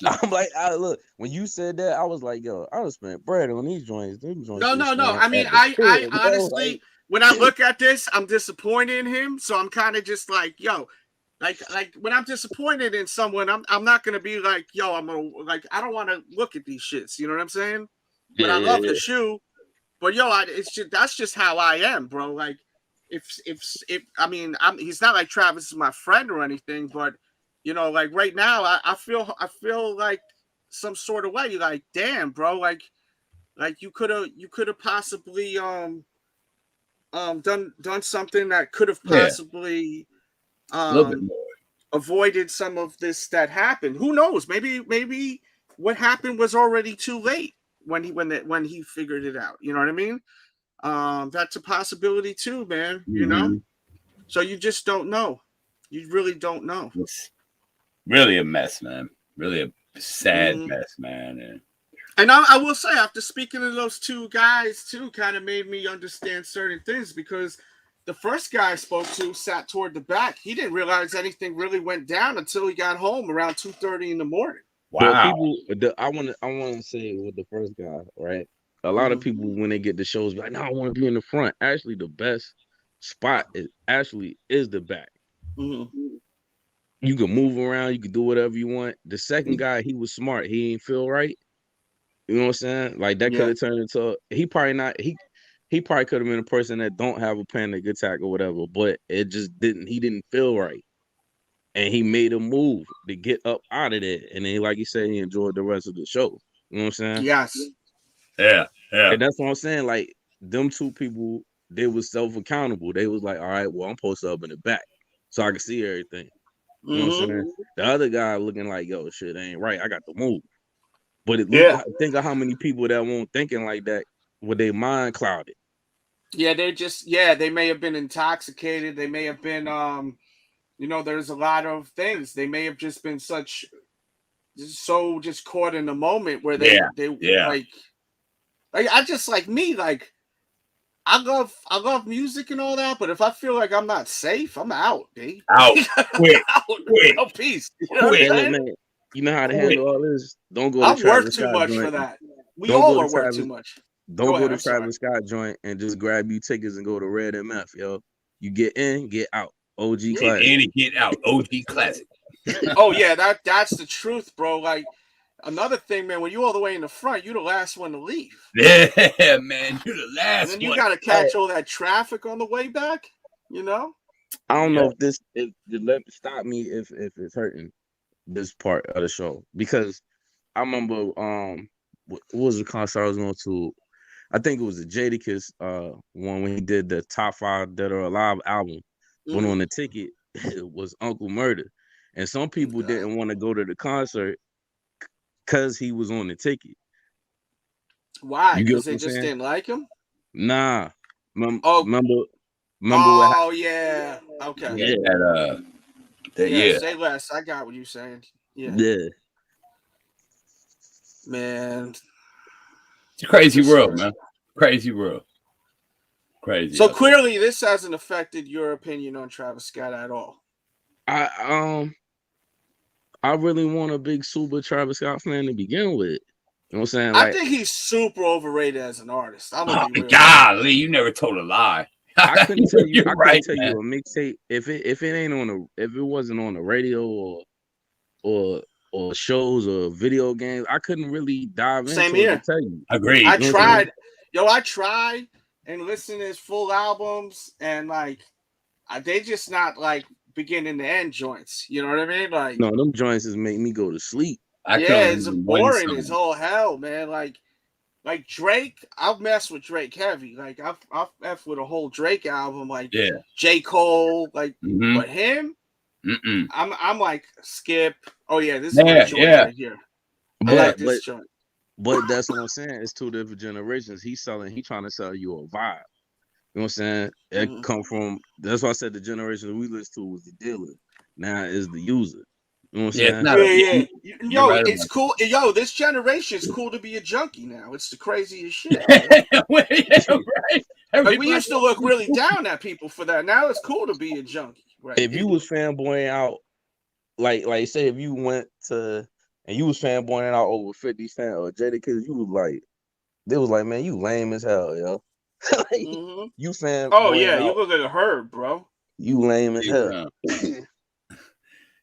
I'm like, look, when you said that, I was like, yo, I would spend bread on these joints. No. I mean, I honestly, when I look at this, I'm disappointed in him. So I'm kind of just like, yo, like when I'm disappointed in someone, I'm not gonna be like, yo, I don't want to look at these shits. You know what I'm saying? But I love the shoe. But yo, that's just how I am, bro. Like, if I mean, he's not like Travis is my friend or anything, but you know, like right now, I feel like some sort of way. Like, damn, bro, like you could have possibly done something that could have possibly avoided some of this that happened. Who knows? Maybe what happened was already too late when he figured it out. You know what I mean? That's a possibility too, man. You know, so you just don't know. You really don't know. It's really a mess, man. Really a sad mess, man. And I will say, after speaking to those two guys too, kind of made me understand certain things, because the first guy I spoke to sat toward the back. He didn't realize anything really went down until he got home around 2:30 in the morning. Wow. I want to say with the first guy, right? A lot of people, when they get the shows, be like, no, I want to be in the front. Actually, the best spot is the back. You can move around, you can do whatever you want. The second guy, he was smart. He ain't feel right. You know what I'm saying? Like that could have turned into he probably could have been a person that don't have a panic attack or whatever, but it just didn't. He didn't feel right, and he made a move to get up out of there. And then, like you said, he enjoyed the rest of the show. You know what I'm saying? Yes. Yeah. And that's what I'm saying. Like them two people, they was self accountable. They was like, all right, well, I'm posted up in the back so I can see everything. You know what I'm saying? The other guy looking like, yo, shit ain't right. I got to move. But think of how many people that won't thinking like that with their mind clouded. Yeah, they may have been intoxicated. They may have been, there's a lot of things. They may have just been just caught in the moment where they like I just like me, like I love music and all that, but if I feel like I'm not safe, I'm out, dude. Out. Quit. No peace. You know how to handle all this? Don't go to I'm Travis worth too Scott much joint. for that. We all are worth too much. Don't go to Travis Scott joint and just grab you tickets and go to Red MF, yo. You get in, get out. OG classic. Get in and get out. OG classic. Oh yeah, that's the truth, bro. Like another thing, man, when you all the way in the front, you're the last one to leave. Yeah, man, you're the last. And then you got to catch all that traffic on the way back. You know. I don't know if stop me if it's hurting this part of the show, because I remember what was the concert I was going to? I think it was the Jadakiss one when he did the Top 5 Dead or Alive album. But on the ticket it was Uncle Murder, and some people didn't want to go to the concert because he was on the ticket. Why? Because they just didn't like him? Nah. Remember oh yeah. Okay. Yeah. Say less. I got what you're saying. Yeah. Man. It's a crazy world, man. Crazy world. Crazy. So clearly this hasn't affected your opinion on Travis Scott at all. I really want a big super Travis Scott fan to begin with. You know what I'm saying? I think he's super overrated as an artist. I'm gonna be real. Golly, you never told a lie. I couldn't tell you. Right, tell you a mixtape if it wasn't on the radio or shows or video games. I couldn't really dive into Same here. it to tell you. Agreed. I tried. I tried and listened to his full albums, and like they just not like beginning to end joints. You know what I mean? Like no, them joints just make me go to sleep. It's boring as all hell, man. Like Drake, I've messed with Drake heavy. Like I've F with a whole Drake album, like J. Cole, like but him, I'm like skip. Oh yeah, this is a joint right here. I like this joint. But that's what I'm saying. It's two different generations. He trying to sell you a vibe. You know what I'm saying? It come from, that's why I said the generation we listened to was the dealer. Now is the user. You know what I'm saying? Yo, it's cool. Yo, this generation is cool to be a junkie now. It's the craziest shit. Right. Like, we used to look really down at people for that. Now it's cool to be a junkie. Right? If you was fanboying out, like say if you went to and you was fanboying out over 50 Cent or Jadakiss, you was like, they was like, man, you lame as hell, yo. You fan. Oh yeah, you look like a herb, bro. You lame as hell.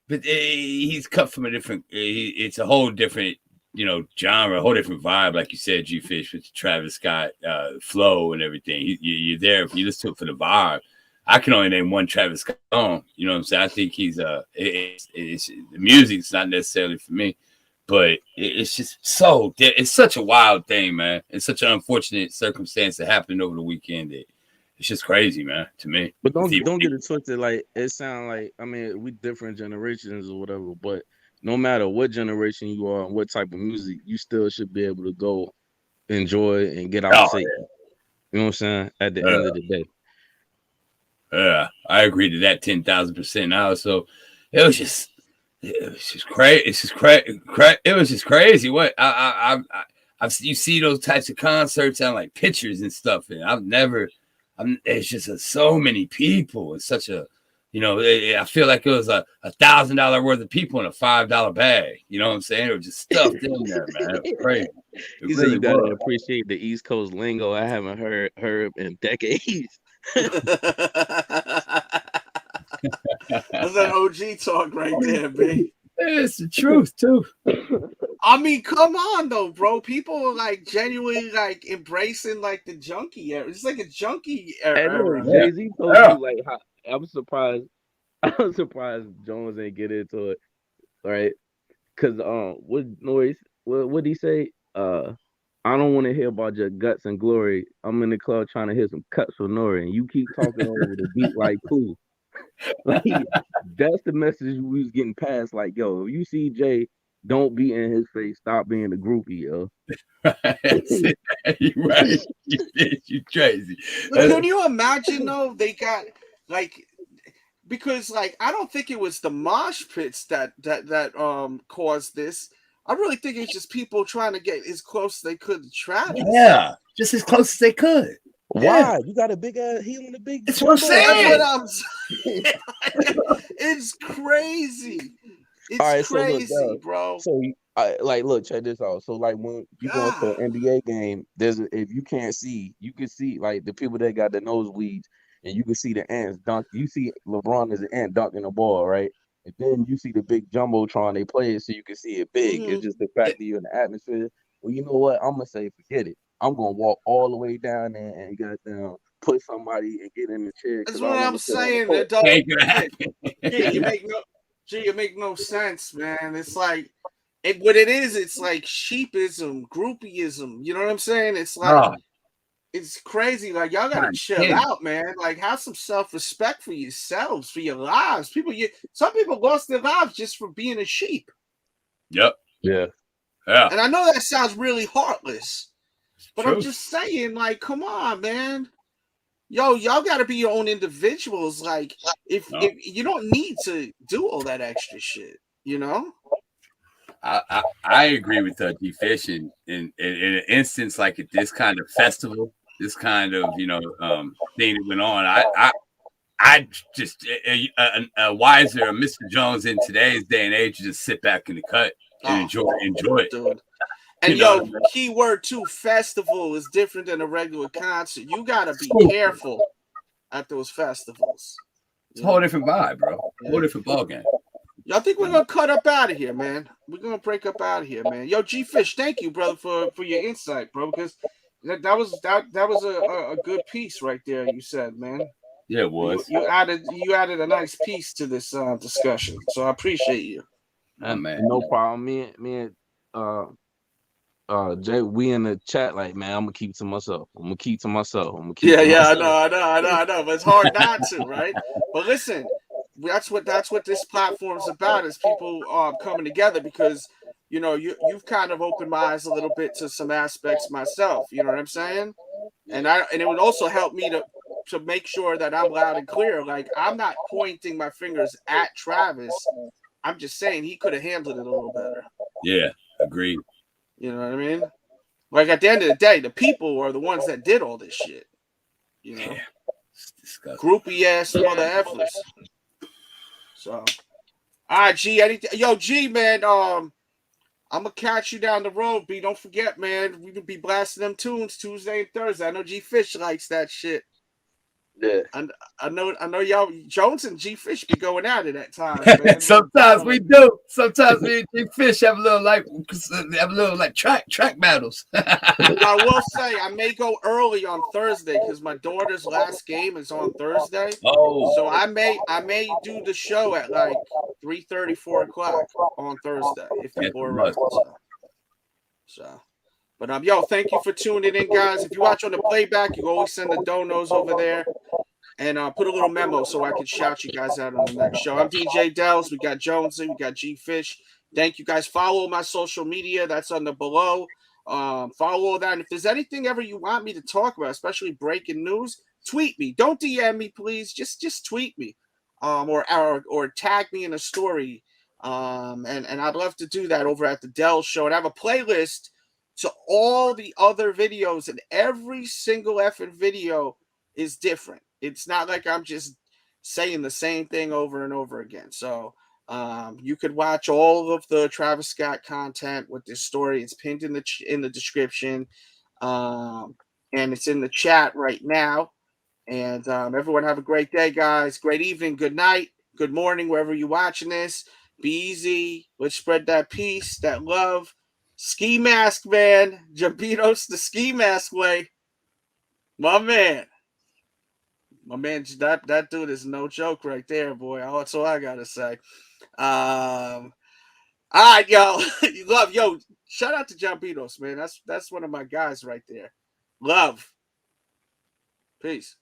But he's cut from a different. It's a whole different, genre, a whole different vibe, like you said, G-Fish, with the Travis Scott flow and everything. You're there if you listen to it for the vibe. I can only name one Travis Scott song. You know what I'm saying? I think he's the music's not necessarily for me, but it's just it's such a wild thing, man. It's such an unfortunate circumstance that happened over the weekend. It's just crazy, man, to me. But don't get it twisted. Like it sound like, I mean, we different generations or whatever, but no matter what generation you are and what type of music, you still should be able to go enjoy and get out safe. You know what I'm saying? At the end of the day. Yeah, I agree to that 10,000%. Also, it was It was just crazy. It's just crazy. It was just crazy. What you see those types of concerts on like pictures and stuff, and it's just so many people. It's such a, I feel like it was a $1,000 worth of people in a $5 bag. You know what I'm saying? It was just stuffed in there, man. It was crazy. You said you gotta appreciate the East Coast lingo. I haven't heard in decades. That's that OG talk right there, B. It's the truth too. I mean, come on though, bro. People are like genuinely like embracing like the junkie era. It's like a junkie era. Jay-Z told you like how, I'm surprised Jones ain't get into it, right? Cause what he say? I don't want to hear about your guts and glory. I'm in the club trying to hear some cuts from Nori, and you keep talking over the beat like cool. Like that's the message we was getting past. Like, yo, if you see Jay, don't be in his face. Stop being a groupie, yo. You right. You crazy. But can you imagine though? They got like, because like I don't think it was the mosh pits that caused this. I really think it's just people trying to get as close as they could to Travis. Yeah, just as close as they could. Why? Yeah. You got a big heel and a big. That's what I'm saying. That's what I'm saying. It's crazy. It's all right, crazy, so look, bro. So look, check this out. So like when you go to an NBA game, if you can't see, you can see like the people that got the nosebleeds, and you can see the ants dunk. You see LeBron as an ant dunking the ball, right? And then you see the big jumbotron they play it, so you can see it big. It's just the fact that you're in the atmosphere. Well, you know what? I'm gonna say, forget it. I'm gonna walk all the way down there and put somebody and get in the chair. That's what I'm saying. It make no sense, man. It's like what it is. It's like sheepism, groupieism. You know what I'm saying? It's like it's crazy. Like y'all gotta chill out, man. Like have some self-respect for yourselves, for your lives. Some people lost their lives just for being a sheep. Yep. Yeah. And I know that sounds really heartless, but True. I'm just saying, like, come on, man. Yo, y'all got to be your own individuals. Like, if you don't need to do all that extra shit, you know. I agree with G Fish in an instance like at this kind of festival, this kind of thing that went on. I just a wiser Mr. Jones in today's day and age just sit back in the cut and enjoy it. Dude. And keyword too, festival is different than a regular concert. You gotta be careful at those festivals. It's a whole different vibe, bro. Whole different ballgame. Y'all think we're gonna cut up out of here, man? We're gonna break up out of here, man. Yo, G Fish, thank you, brother, for your insight, bro. Because that was a good piece right there. You said, man. Yeah, it was. You added a nice piece to this discussion, so I appreciate you. Oh, man, no problem. Me and Jay, we in the chat like, man, I'm gonna keep to myself. I know. But it's hard not to, right? But listen, that's what this platform is about, is people coming together, because you've kind of opened my eyes a little bit to some aspects myself. You know what I'm saying? And it would also help me to make sure that I'm loud and clear. Like, I'm not pointing my fingers at Travis. I'm just saying he could have handled it a little better. Yeah, agreed. You know what I mean? Like, at the end of the day, the people are the ones that did all this shit. You know? Yeah. Groupie ass mother effers. So, all right, G, anything? Yo, G, man, I'm gonna catch you down the road, B. Don't forget, man, we can be blasting them tunes Tuesday and Thursday. I know G Fish likes that shit. Yeah, I know y'all Jones and G Fish be going at it at times. Man. Sometimes we do. Sometimes me and G Fish have a little track battles. I will say I may go early on Thursday because my daughter's last game is on Thursday. Oh, so I may do the show at like 3:30, 4 o'clock on Thursday if people are around. So. But yo, thank you for tuning in, guys. If you watch on the playback, you always send the donos over there and put a little memo so I can shout you guys out on the next show. I'm DJ Delz. We got Jonesy. We got G Fish. Thank you, guys. Follow my social media. That's on the below. Follow all that. And if there's anything ever you want me to talk about, especially breaking news, tweet me. Don't DM me, please. Just tweet me, or tag me in a story. And I'd love to do that over at the Delz show and have a playlist to all the other videos, and every single effing video is different. It's not like I'm just saying the same thing over and over again. So you could watch all of the Travis Scott content with this story. It's pinned in the description, and it's in the chat right now. And everyone have a great day, guys. Great evening, good night, good morning, wherever you're watching this. Be easy. Let's spread that peace, that love. Ski Mask, man. Jambitos the Ski Mask way. My man. My man, that dude is no joke right there, boy. That's all I gotta say. All right, yo. Yo, shout out to Jambitos, man. That's one of my guys right there. Love. Peace.